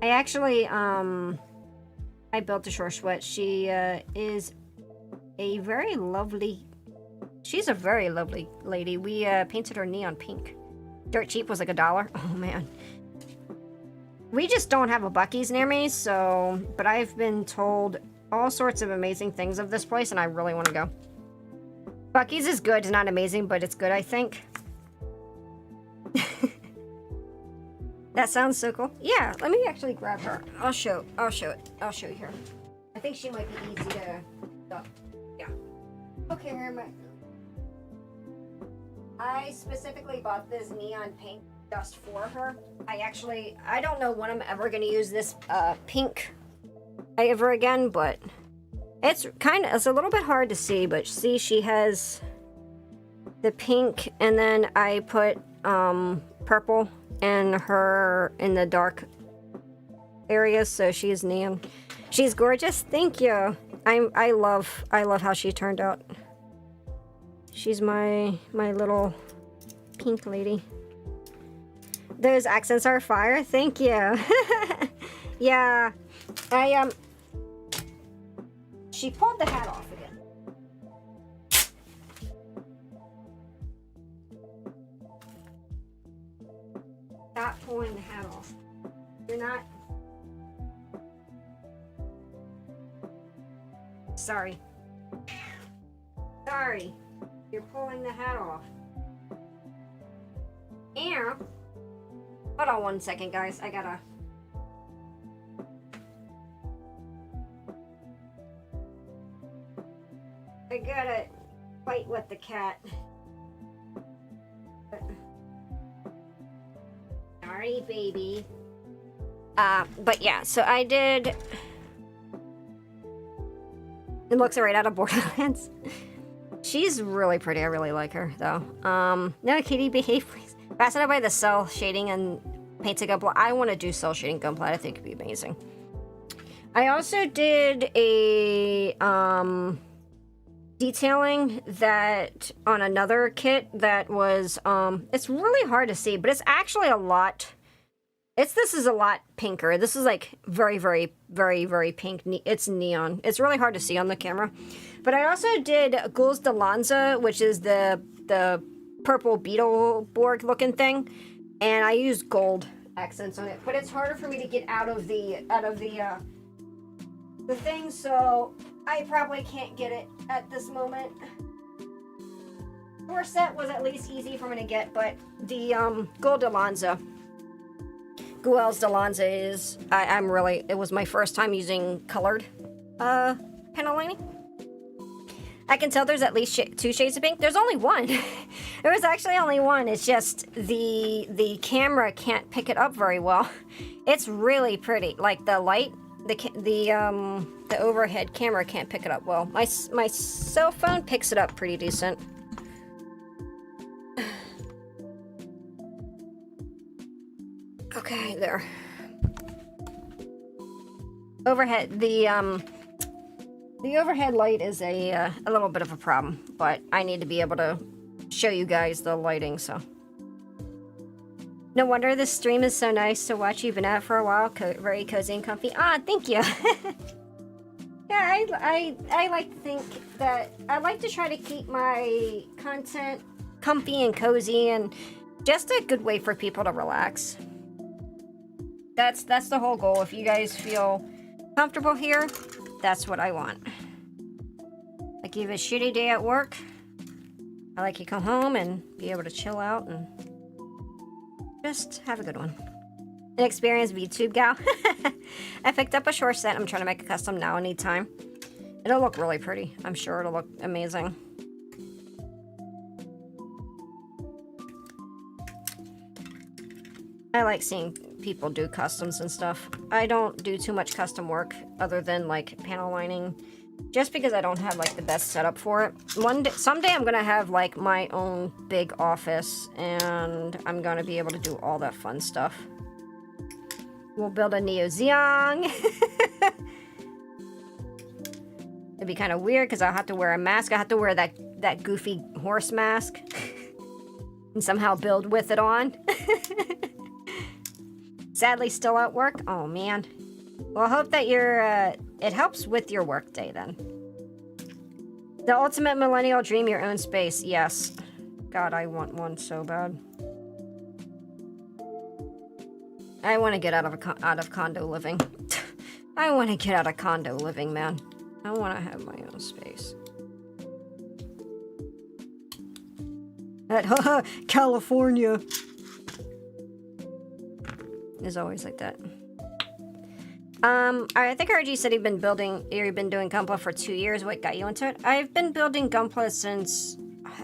I actually, I built a shore sweat. She is a very lovely, she's a very lovely lady. We painted her neon pink. Dirt cheap was like $1. Oh man. We just don't have a Bucky's near me, so, but I've been told all sorts of amazing things of this place, and I really want to go. Bucky's is good. It's not amazing, but it's good, I think. That sounds so cool. Yeah, let me actually grab her. I'll show you her. I think she might be easy to, yeah. Okay, here my, I specifically bought this neon pink just for her. I don't know when I'm ever gonna use this pink ever again, but it's a little bit hard to see, but see, she has the pink, and then I put purple in the dark areas, so she's neon. She's gorgeous. Thank you. I love how she turned out. She's my little pink lady. Those accents are fire. Thank you. Yeah, she pulled the hat off again. Stop pulling the hat off. You're not. Sorry. Sorry. You're pulling the hat off. And hold on 1 second, guys. I gotta fight with the cat. Sorry, baby. But yeah, so I did. It looks right out of Borderlands. She's really pretty. I really like her, though. No, Kitty, behave, please. Fascinated by the cell shading and painting Gunpla. I want to do cell shading Gunpla. I think it'd be amazing. I also did a detailing that on another kit that was it's really hard to see, but it's actually a lot. This is a lot pinker. This is like very, very, very, very pink. It's neon. It's really hard to see on the camera. But I also did Ghouls de Lanza, which is the purple Beetleborg looking thing, and I used gold accents on it. But it's harder for me to get out of the thing, so I probably can't get it at this moment. Corset was at least easy for me to get, but the Ghouls de Lanza is, it was my first time using colored panel lining. I can tell there's at least 2 shades of pink. There's only one. There was actually only one. It's just the camera can't pick it up very well. It's really pretty. Like the light, the overhead camera can't pick it up well. My cell phone picks it up pretty decent. Okay, there. Overhead, the overhead light is a little bit of a problem, but I need to be able to show you guys the lighting, so. No wonder this stream is so nice to watch. You've been at it for a while. Very cozy and comfy. Ah, thank you. Yeah, I like to think that I like to try to keep my content comfy and cozy and just a good way for people to relax. That's the whole goal. If you guys feel comfortable here, that's what I want. Like you have a shitty day at work, I like you come home and be able to chill out and just have a good one. An experienced VTube gal. I picked up a short set. I'm trying to make a custom now. I need time. It'll look really pretty. I'm sure it'll look amazing. I like seeing people do customs and stuff. I don't do too much custom work other than like panel lining, just because I don't have like the best setup for it. Someday I'm gonna have like my own big office and I'm gonna be able to do all that fun stuff. We'll build a Neo Zeong. It'd be kind of weird because I'll have to wear a mask. I have to wear that goofy horse mask and somehow build with it on. Sadly, still at work. Oh man. Well, I hope that it helps with your work day then. The ultimate millennial dream, your own space. Yes. God, I want one so bad. I want to get out of condo living. I want to get out of condo living, man. I want to have my own space. At California. Is always like that. I think RG said you've been doing Gunpla for 2 years. What got you into it? I've been building Gunpla since,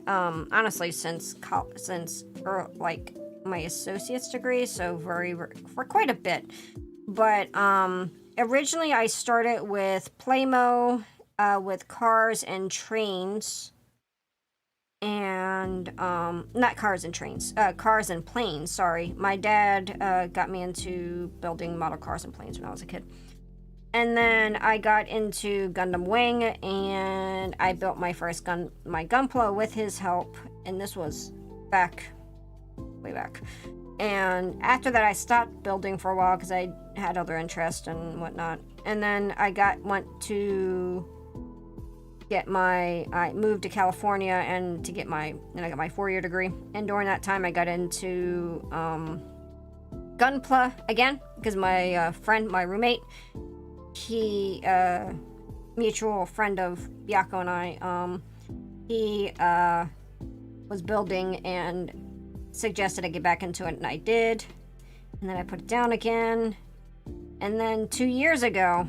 honestly, since like my associate's degree, so for quite a bit. But originally I started with Playmo, with cars and trains. And not cars and trains, cars and planes, sorry. My dad got me into building model cars and planes when I was a kid. And then I got into Gundam Wing and I built my first my Gunpla with his help, and this was way back. And after that I stopped building for a while because I had other interests and whatnot. And then I went to I moved to California and I got my 4-year degree. And during that time I got into Gunpla again because my friend, my roommate, he mutual friend of Byako and I, he was building and suggested I get back into it, and I did. And then I put it down again. And then 2 years ago,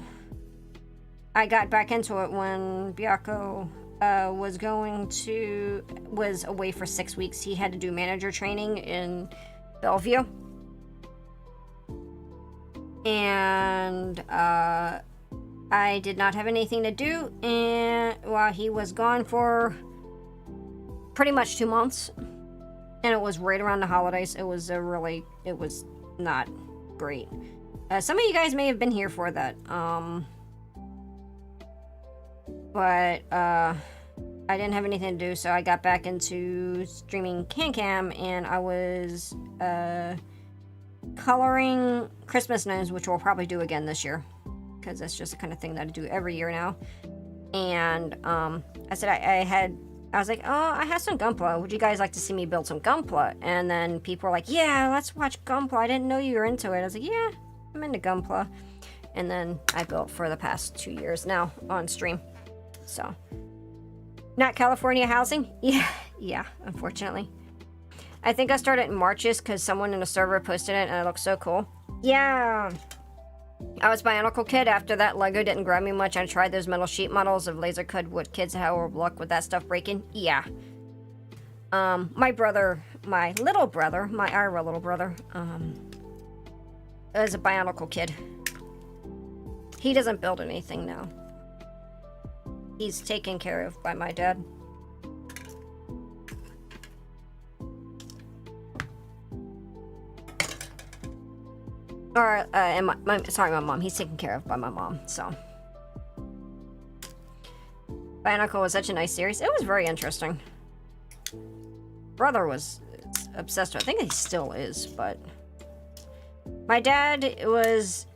I got back into it when Byako was away for 6 weeks. He had to do manager training in Bellevue. And I did not have anything to do, and while he was gone for pretty much 2 months, and it was right around the holidays. It was not great. Some of you guys may have been here for that, but I didn't have anything to do, so I got back into streaming CanCam, and I was coloring Christmas gnomes, which we'll probably do again this year, because that's just the kind of thing that I do every year now. And I said I was like, oh, I have some Gunpla. Would you guys like to see me build some Gunpla? And then people were like, yeah, let's watch Gunpla. I didn't know you were into it. I was like, yeah, I'm into Gunpla. And then I built for the past 2 years now on stream. So, not California housing? Yeah, unfortunately. I think I started in Marches because someone in the server posted it and it looked so cool. Yeah. I was Bionicle Kid. After that, Lego didn't grab me much. I tried those metal sheet models of laser cut wood kids. How luck with that stuff breaking? Yeah. My little brother, my Ira little brother, is a Bionicle Kid. He doesn't build anything now. He's taken care of by my dad. Or, and my mom. He's taken care of by my mom, so. Bionicle was such a nice series. It was very interesting. Brother was obsessed with it. I think he still is, but. My dad is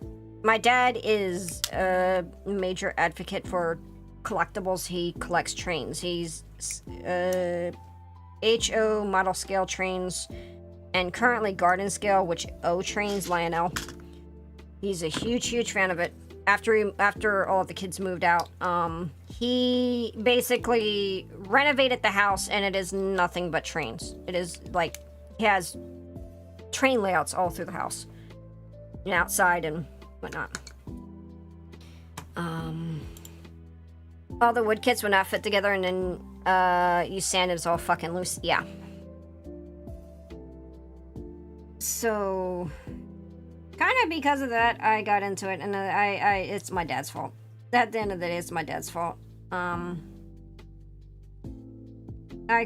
a major advocate for collectibles. He collects trains. He's, HO model scale trains. And currently garden scale, which O trains Lionel. He's a huge fan of it. After all of the kids moved out, he basically renovated the house, and it is nothing but trains. It is like he has train layouts all through the house and outside and whatnot. All the wood kits would not fit together, and then you sand it, it's all fucking loose. Yeah. So, kind of because of that, I got into it, and it's my dad's fault. At the end of the day, it's my dad's fault. I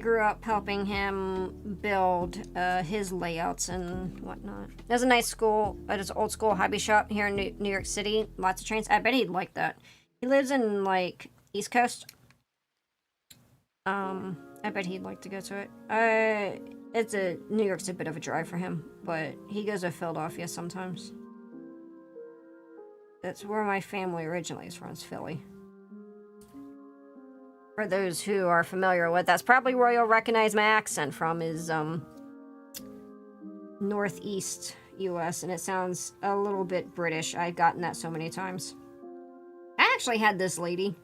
grew up helping him build his layouts and whatnot. There's a nice school, it's an old school hobby shop here in New York City. Lots of trains. I bet he'd like that. He lives in, like, East Coast. I bet he'd like to go to it. New York's a bit of a drive for him, but he goes to Philadelphia sometimes. That's where my family originally is from, is Philly. For those who are familiar with, that's probably where you'll recognize my accent from, is Northeast US, and it sounds a little bit British. I've gotten that so many times. I actually had this lady.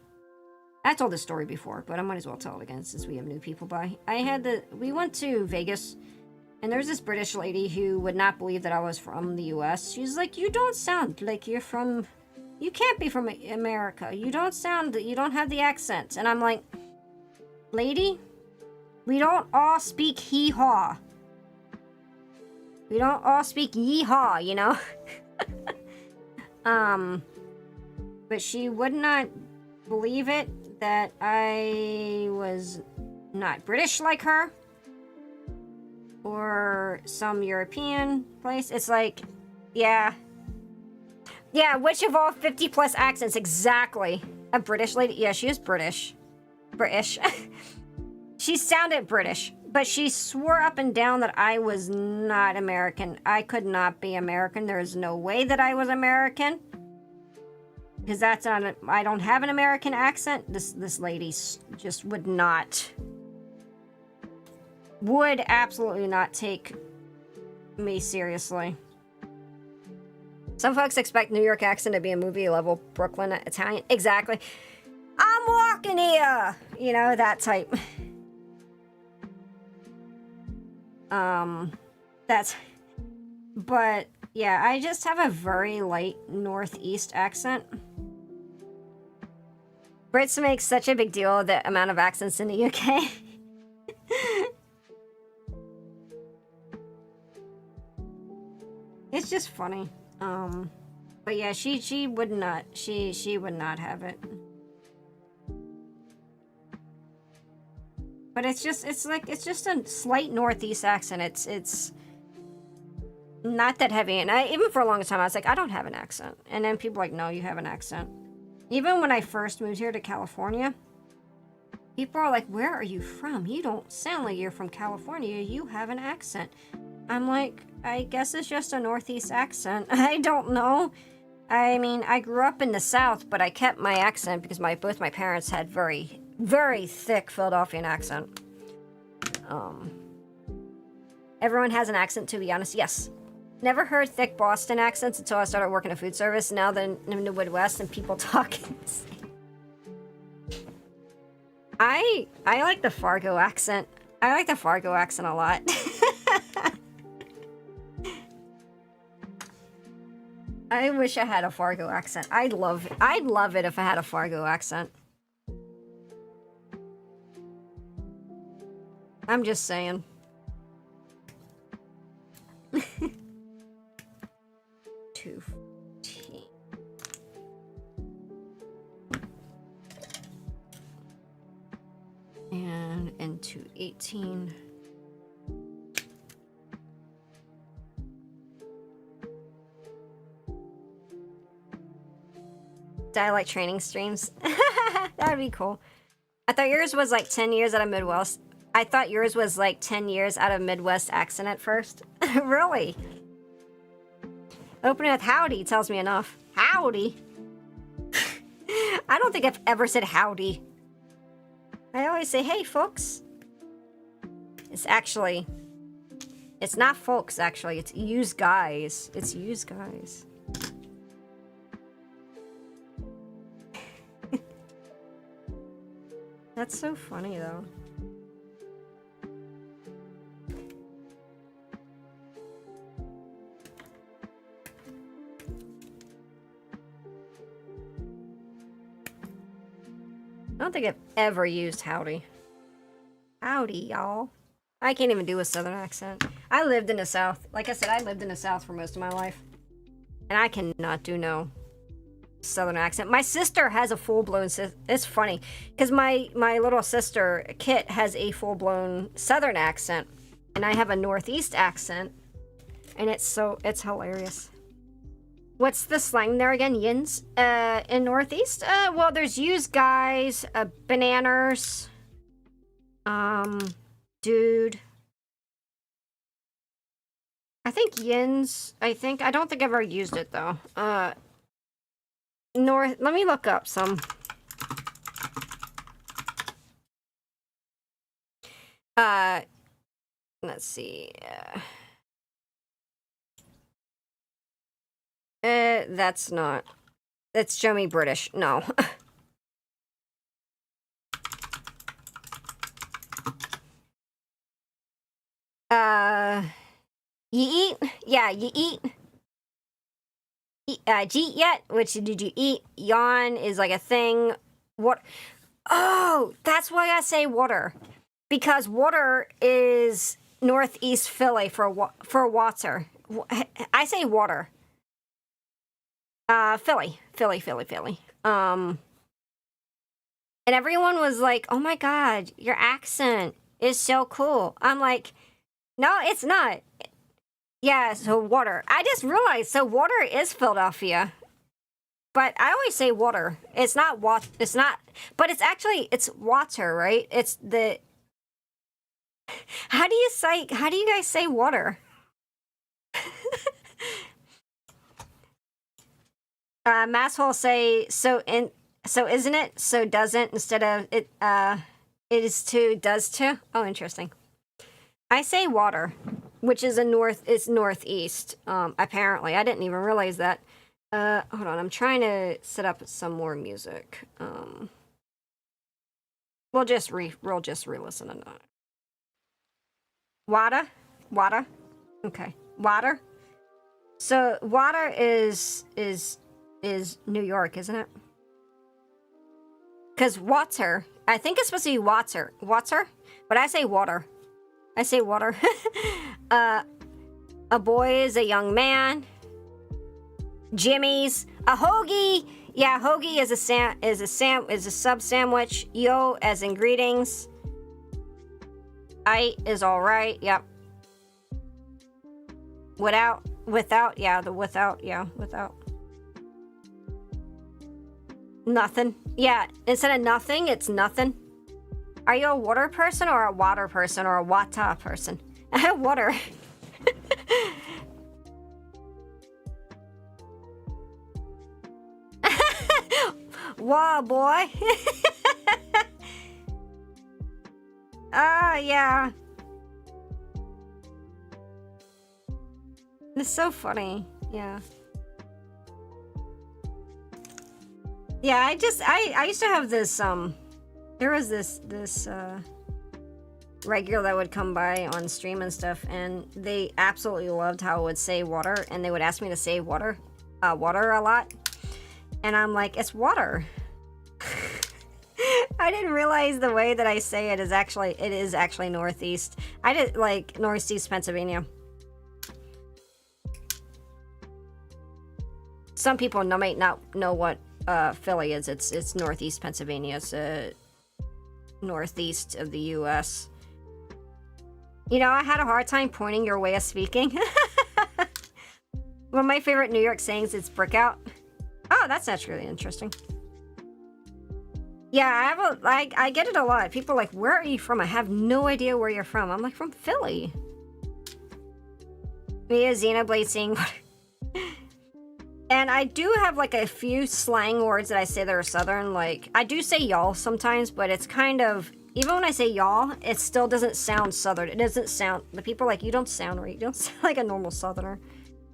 I told this story before, but I might as well tell it again since we have new people by. We went to Vegas, and there's this British lady who would not believe that I was from the US. She's like, you don't sound like you can't be from America. You don't have the accent. And I'm like, lady, we don't all speak hee-haw. We don't all speak yee-haw, you know? But she would not believe it, that I was not British like her or some European place. It's like, yeah, which of all 50 plus accents exactly? A British lady? Yeah, she is British. She sounded British, but she swore up and down that I was not American. I could not be American. There is no way that I was American. Because I don't have an American accent. This lady just would absolutely not take me seriously. Some folks expect New York accent to be a movie level Brooklyn Italian. Exactly. I'm walking here, you know, that type. But yeah, I just have a very light Northeast accent. Brits make such a big deal of the amount of accents in the UK. It's just funny. But yeah, she would not would not have it. But it's just a slight Northeast accent. It's not that heavy, and even for a long time I was like, I don't have an accent, and then people were like, no, you have an accent. Even when I first moved here to California, people are like, where are you from? You don't sound like you're from California. You have an accent. I'm like, I guess it's just a Northeast accent. I don't know. I mean, I grew up in the South, but I kept my accent because both my parents had very, very thick Philadelphian accent. Everyone has an accent, to be honest. Yes. Never heard thick Boston accents until I started working in food service. Now they're in the Midwest and people talking the same. I like the Fargo accent. I like the Fargo accent a lot. I wish I had a Fargo accent. I'd love it if I had a Fargo accent. I'm just saying. 214. And into 18. Dialect training streams. That'd be cool. I thought yours was like 10 years out of Midwest. I thought yours was like 10 years out of Midwest accent at first. Really? Opening with howdy tells me enough. Howdy? I don't think I've ever said howdy. I always say, hey, folks. It's not folks, actually. It's yous guys. It's yous guys. That's so funny, though. I don't think I've ever used howdy. Howdy, y'all. I can't even do a Southern accent. I lived in the South. Like I said, I lived in the South for most of my life. And I cannot do no Southern accent. My sister has a full-blown... It's funny, because my little sister, Kit, has a full-blown Southern accent. And I have a Northeast accent. And it's hilarious. What's the slang there again? Yins? In Northeast? Well, there's yous guys, bananers, dude. I think yins, I don't think I've ever used it, though. Let me look up some. Let's see. That's not. That's Jummy British. No. You eat? Yeah, you eat. Jeet yet? Which did you eat? Yawn is like a thing. What? Oh, that's why I say water. Because water is Northeast Philly for water. I say water. Philly. And everyone was like, oh my God, your accent is so cool. I'm like, no, it's not. Yeah, so water. I just realized, so water is Philadelphia. But I always say water. It's not water. It's not, but it's water, right? It's the, how do you guys say water? Masshole say, so isn't it? So doesn't instead of it, it is to, does to. Oh, interesting. I say water, which is northeast, apparently. I didn't even realize that. Hold on, I'm trying to set up some more music. We'll just re-listen to that. Water. Okay, water. So water is New York, isn't it? Because water, I think it's supposed to be water, but I say water. I say water. A boy is a young man. Jimmy's a hoagie. Yeah, hoagie is a sub sandwich. Yo as in greetings. I is all right. Yep. Without. Yeah, without. Nothing. Yeah, instead of nothing, it's nothing. Are you a water person or a water person or a wata person? Water. Wow, boy. Yeah. It's so funny. Yeah. Yeah, I used to have this, there was this regular that would come by on stream and stuff, and they absolutely loved how I would say water, and they would ask me to say water a lot. And I'm like, it's water. I didn't realize the way that I say it is actually northeast. I did like northeast Pennsylvania. Some people might not know what Philly is. It's northeast Pennsylvania. It's northeast of the U.S. You know, I had a hard time pointing your way of speaking. One of my favorite New York sayings is brick out. Oh, that's actually interesting. Yeah, I get it a lot. People are like, where are you from? I have no idea where you're from. I'm like, from Philly. Mia Xenoblade saying and I do have like a few slang words that I say that are southern. Like, I do say y'all sometimes, but it's kind of, even when I say y'all, it still doesn't sound southern. It doesn't sound, the people are like, you don't sound right. You don't sound like a normal southerner.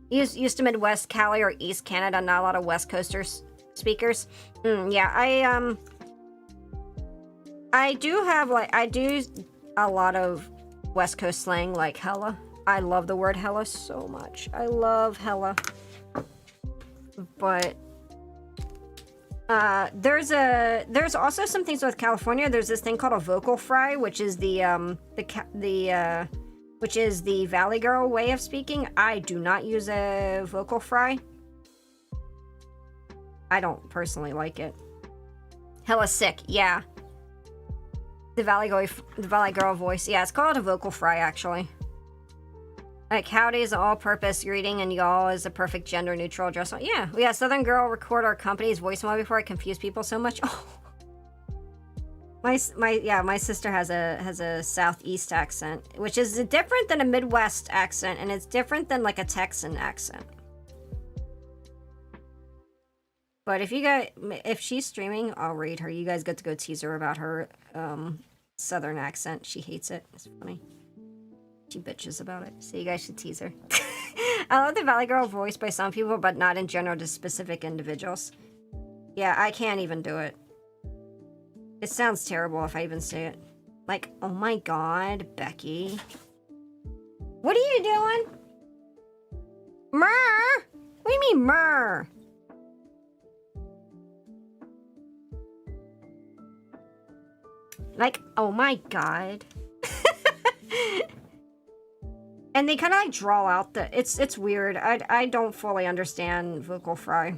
Used to Midwest, Cali, or East Canada, not a lot of West Coasters speakers. Yeah, I do have a lot of West Coast slang, like hella. I love the word hella so much. I love hella. But there's also some things with California. There's this thing called a vocal fry, which is the Valley Girl way of speaking. I do not use a vocal fry. I don't personally like it. Hella sick, yeah. The Valley Girl voice. Yeah, it's called a vocal fry, actually. Like, howdy is an all-purpose greeting, and y'all is a perfect gender-neutral address. Yeah, we had Southern Girl record our company's voicemail before I confuse people so much. Oh. My sister has a Southeast accent, which is different than a Midwest accent, and it's different than like a Texan accent. But if she's streaming, I'll read her. You guys get to go tease her about her Southern accent. She hates it. It's funny. She bitches about it, so you guys should tease her. I love the Valley Girl voice by some people, but not in general to specific individuals. Yeah, I can't even do it. It sounds terrible if I even say it. Like, oh my god, Becky. What are you doing? Murr! What do you mean, murr? Like, oh my god. And they kind of like draw out the... It's weird. I don't fully understand vocal fry.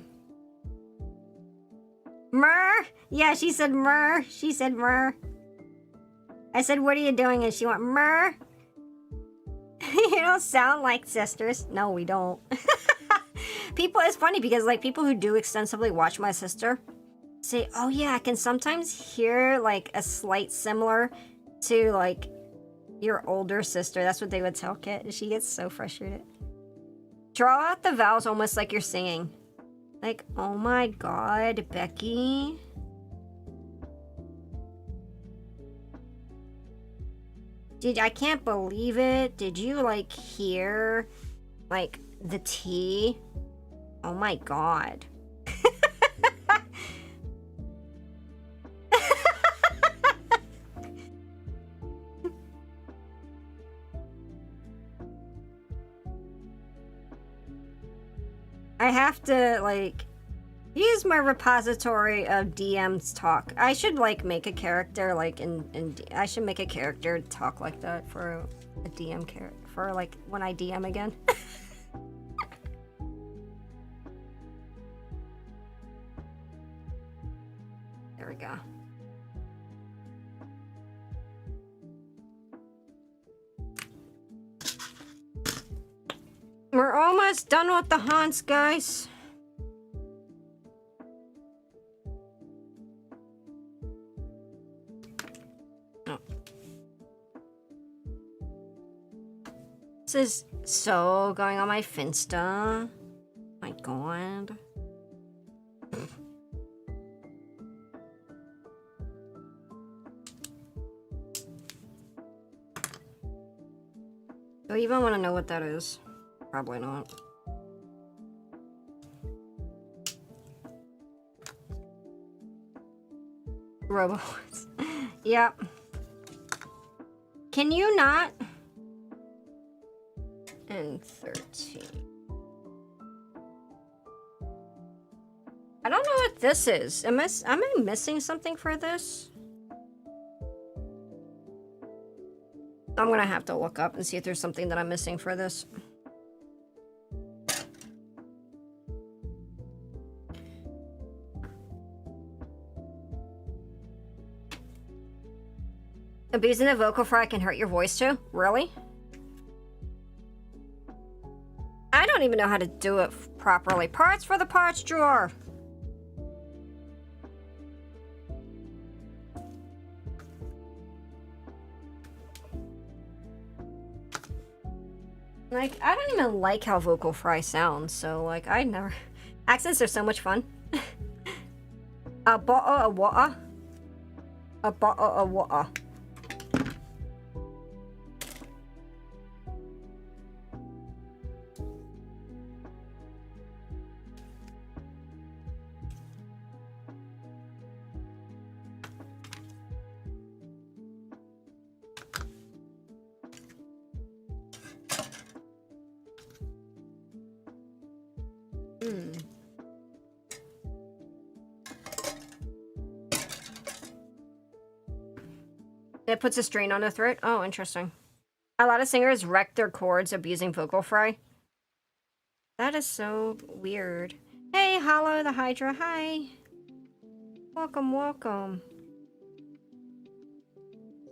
Murr! Yeah, she said murr. She said murr. I said, what are you doing? And she went, murr. You don't sound like sisters. No, we don't. People, it's funny because like people who do extensively watch my sister say, oh yeah, I can sometimes hear like a slight similar to like your older sister. That's what they would tell Kit. She gets so frustrated. Draw out the vowels almost like you're singing. Like, oh my god, Becky. I can't believe it. Did you like hear like the T? Oh my god. I have to, like, use my repository of DM's talk. I should, like, make a character, like, I should make a character talk like that for a DM character, for, like, when I DM again. There we go. We're almost done with the haunts, guys. Oh. This is so going on my Finsta. My God. Do I even want to know what that is? Probably not. Robots. Yep. Can you not? And 13. I don't know what this is. Am I missing something for this? I'm gonna have to look up and see if there's something that I'm missing for this. Abusing the vocal fry can hurt your voice too? Really? I don't even know how to do it properly. Parts for the parts drawer. Like, I don't even like how vocal fry sounds, so, like, I never... Accents are so much fun. A bottle of water. A bottle of water. It puts a strain on the throat? Oh, interesting. A lot of singers wreck their chords abusing vocal fry. That is so weird. Hey, Hollow the Hydra, hi. Welcome, welcome.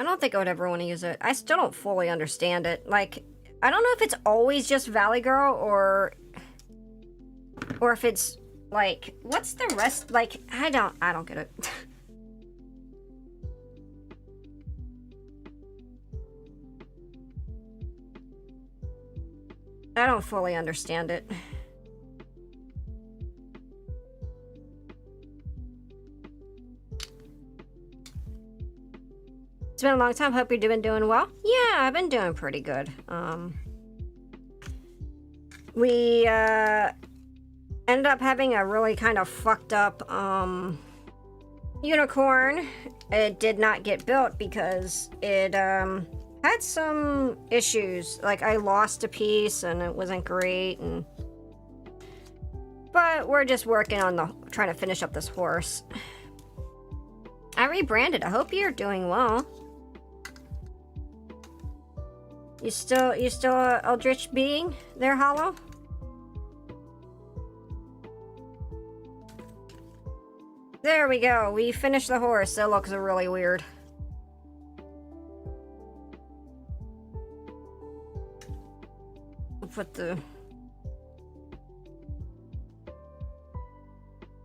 I don't think I would ever want to use it. I still don't fully understand it. Like, I don't know if it's always just Valley Girl or if it's like, what's the rest? Like, I don't get it. I don't fully understand it. It's been a long time. Hope you've been doing well. Yeah, I've been doing pretty good. We ended up having a really kind of fucked up unicorn. It did not get built because it had some issues. Like, I lost a piece and it wasn't great, but we're just working on trying to finish up this horse. I rebranded. I hope you're doing well. You still a eldritch being there, Hollow? There we go. We finished the horse. That looks really weird. We'll put the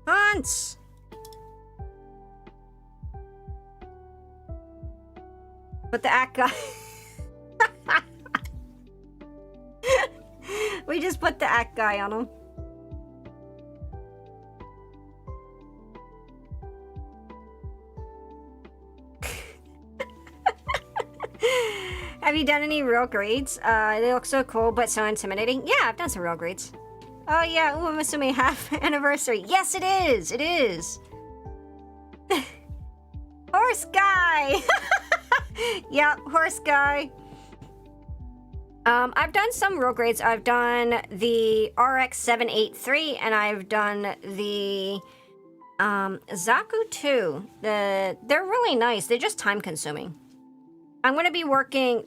Hans. Put the act guy. We just put the act guy on him. Have you done any real grades? They look so cool, but so intimidating. Yeah, I've done some real grades. Oh yeah, ooh, I'm assuming half anniversary. Yes, it is. It is. Horse guy. Yep, horse guy. I've done some real grades. I've done the RX 783 and I've done the Zaku 2. They're really nice. They're just time consuming. I'm going to be working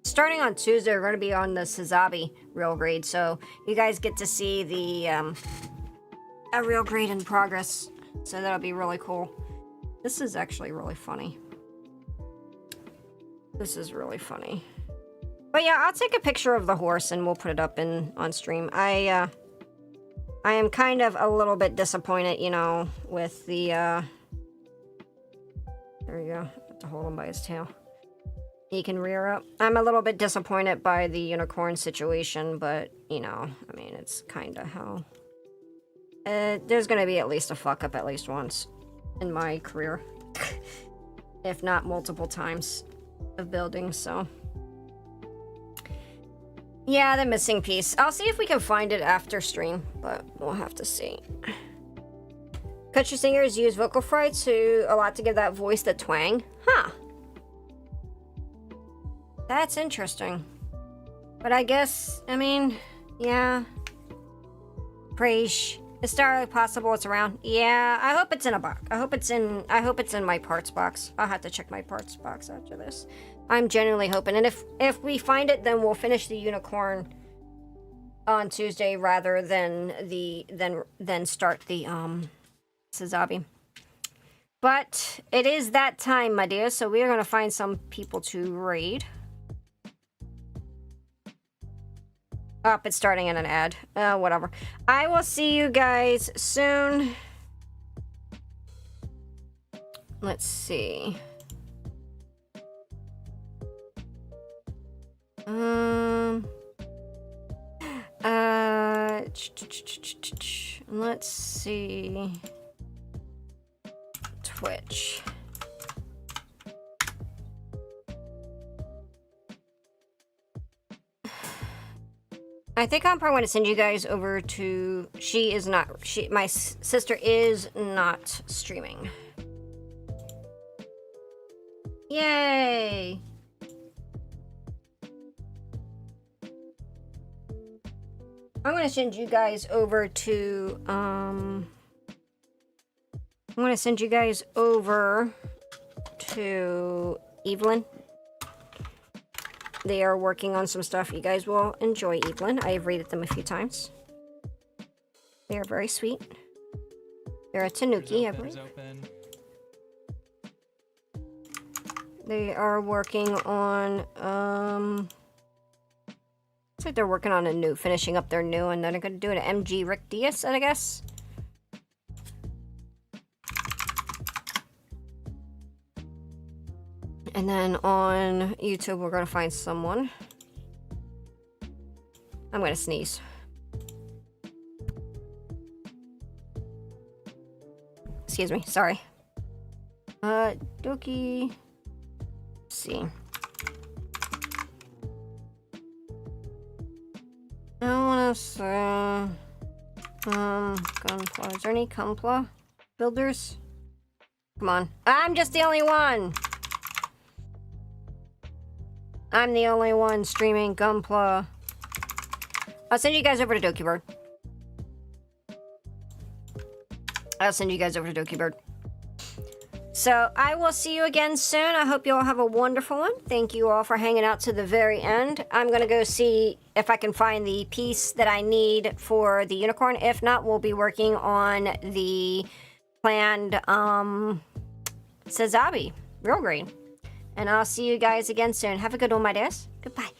starting on Tuesday, we're going to be on the Sazabi real grade. So you guys get to see a real grade in progress. So that'll be really cool. This is actually really funny. This is really funny. But yeah, I'll take a picture of the horse and we'll put it up on stream. I am kind of a little bit disappointed, you know, with the, there we go. I have to hold him by his tail. He can rear up. I'm a little bit disappointed by the unicorn situation, but, you know, I mean, it's kind of how... there's gonna be at least a fuck up at least once in my career. If not multiple times of building, so... Yeah, the missing piece. I'll see if we can find it after stream, but we'll have to see. Country singers use vocal fry a lot to give that voice the twang. Huh. That's interesting. But I guess, I mean, yeah. Praise. It's entirely possible it's around. Yeah, I hope it's in a box. I hope it's in my parts box. I'll have to check my parts box after this. I'm genuinely hoping. And if we find it, then we'll finish the unicorn on Tuesday rather than start the Sazabi. But it is that time, my dear, so we are gonna find some people to raid. Oh, it's starting in an ad. Whatever. I will see you guys soon. Let's see. Let's see. Twitch. I think I'm probably going to send you guys over to... my sister is not streaming. Yay! I'm going to send you guys over to... I'm going to send you guys over to Evelyn. They are working on some stuff. You guys will enjoy Evelyn. I have rated them a few times. They are very sweet. They're a Tanuki, I believe. They are working on, looks like they're working on finishing up their new, and then they're going to do an MG Rick Diaz, I guess. And then on YouTube, we're going to find someone. I'm going to sneeze. Excuse me, sorry. Doki. Let's see. I want to say... Gunpla. Is there any Gunpla builders? Come on. I'm just the only one! I'm the only one streaming Gunpla. I'll send you guys over to DokiBird. I'll send you guys over to DokiBird. So, I will see you again soon. I hope you all have a wonderful one. Thank you all for hanging out to the very end. I'm going to go see if I can find the piece that I need for the unicorn. If not, we'll be working on the planned, Sazabi. Real green. And I'll see you guys again soon. Have a good one, my dears. Goodbye.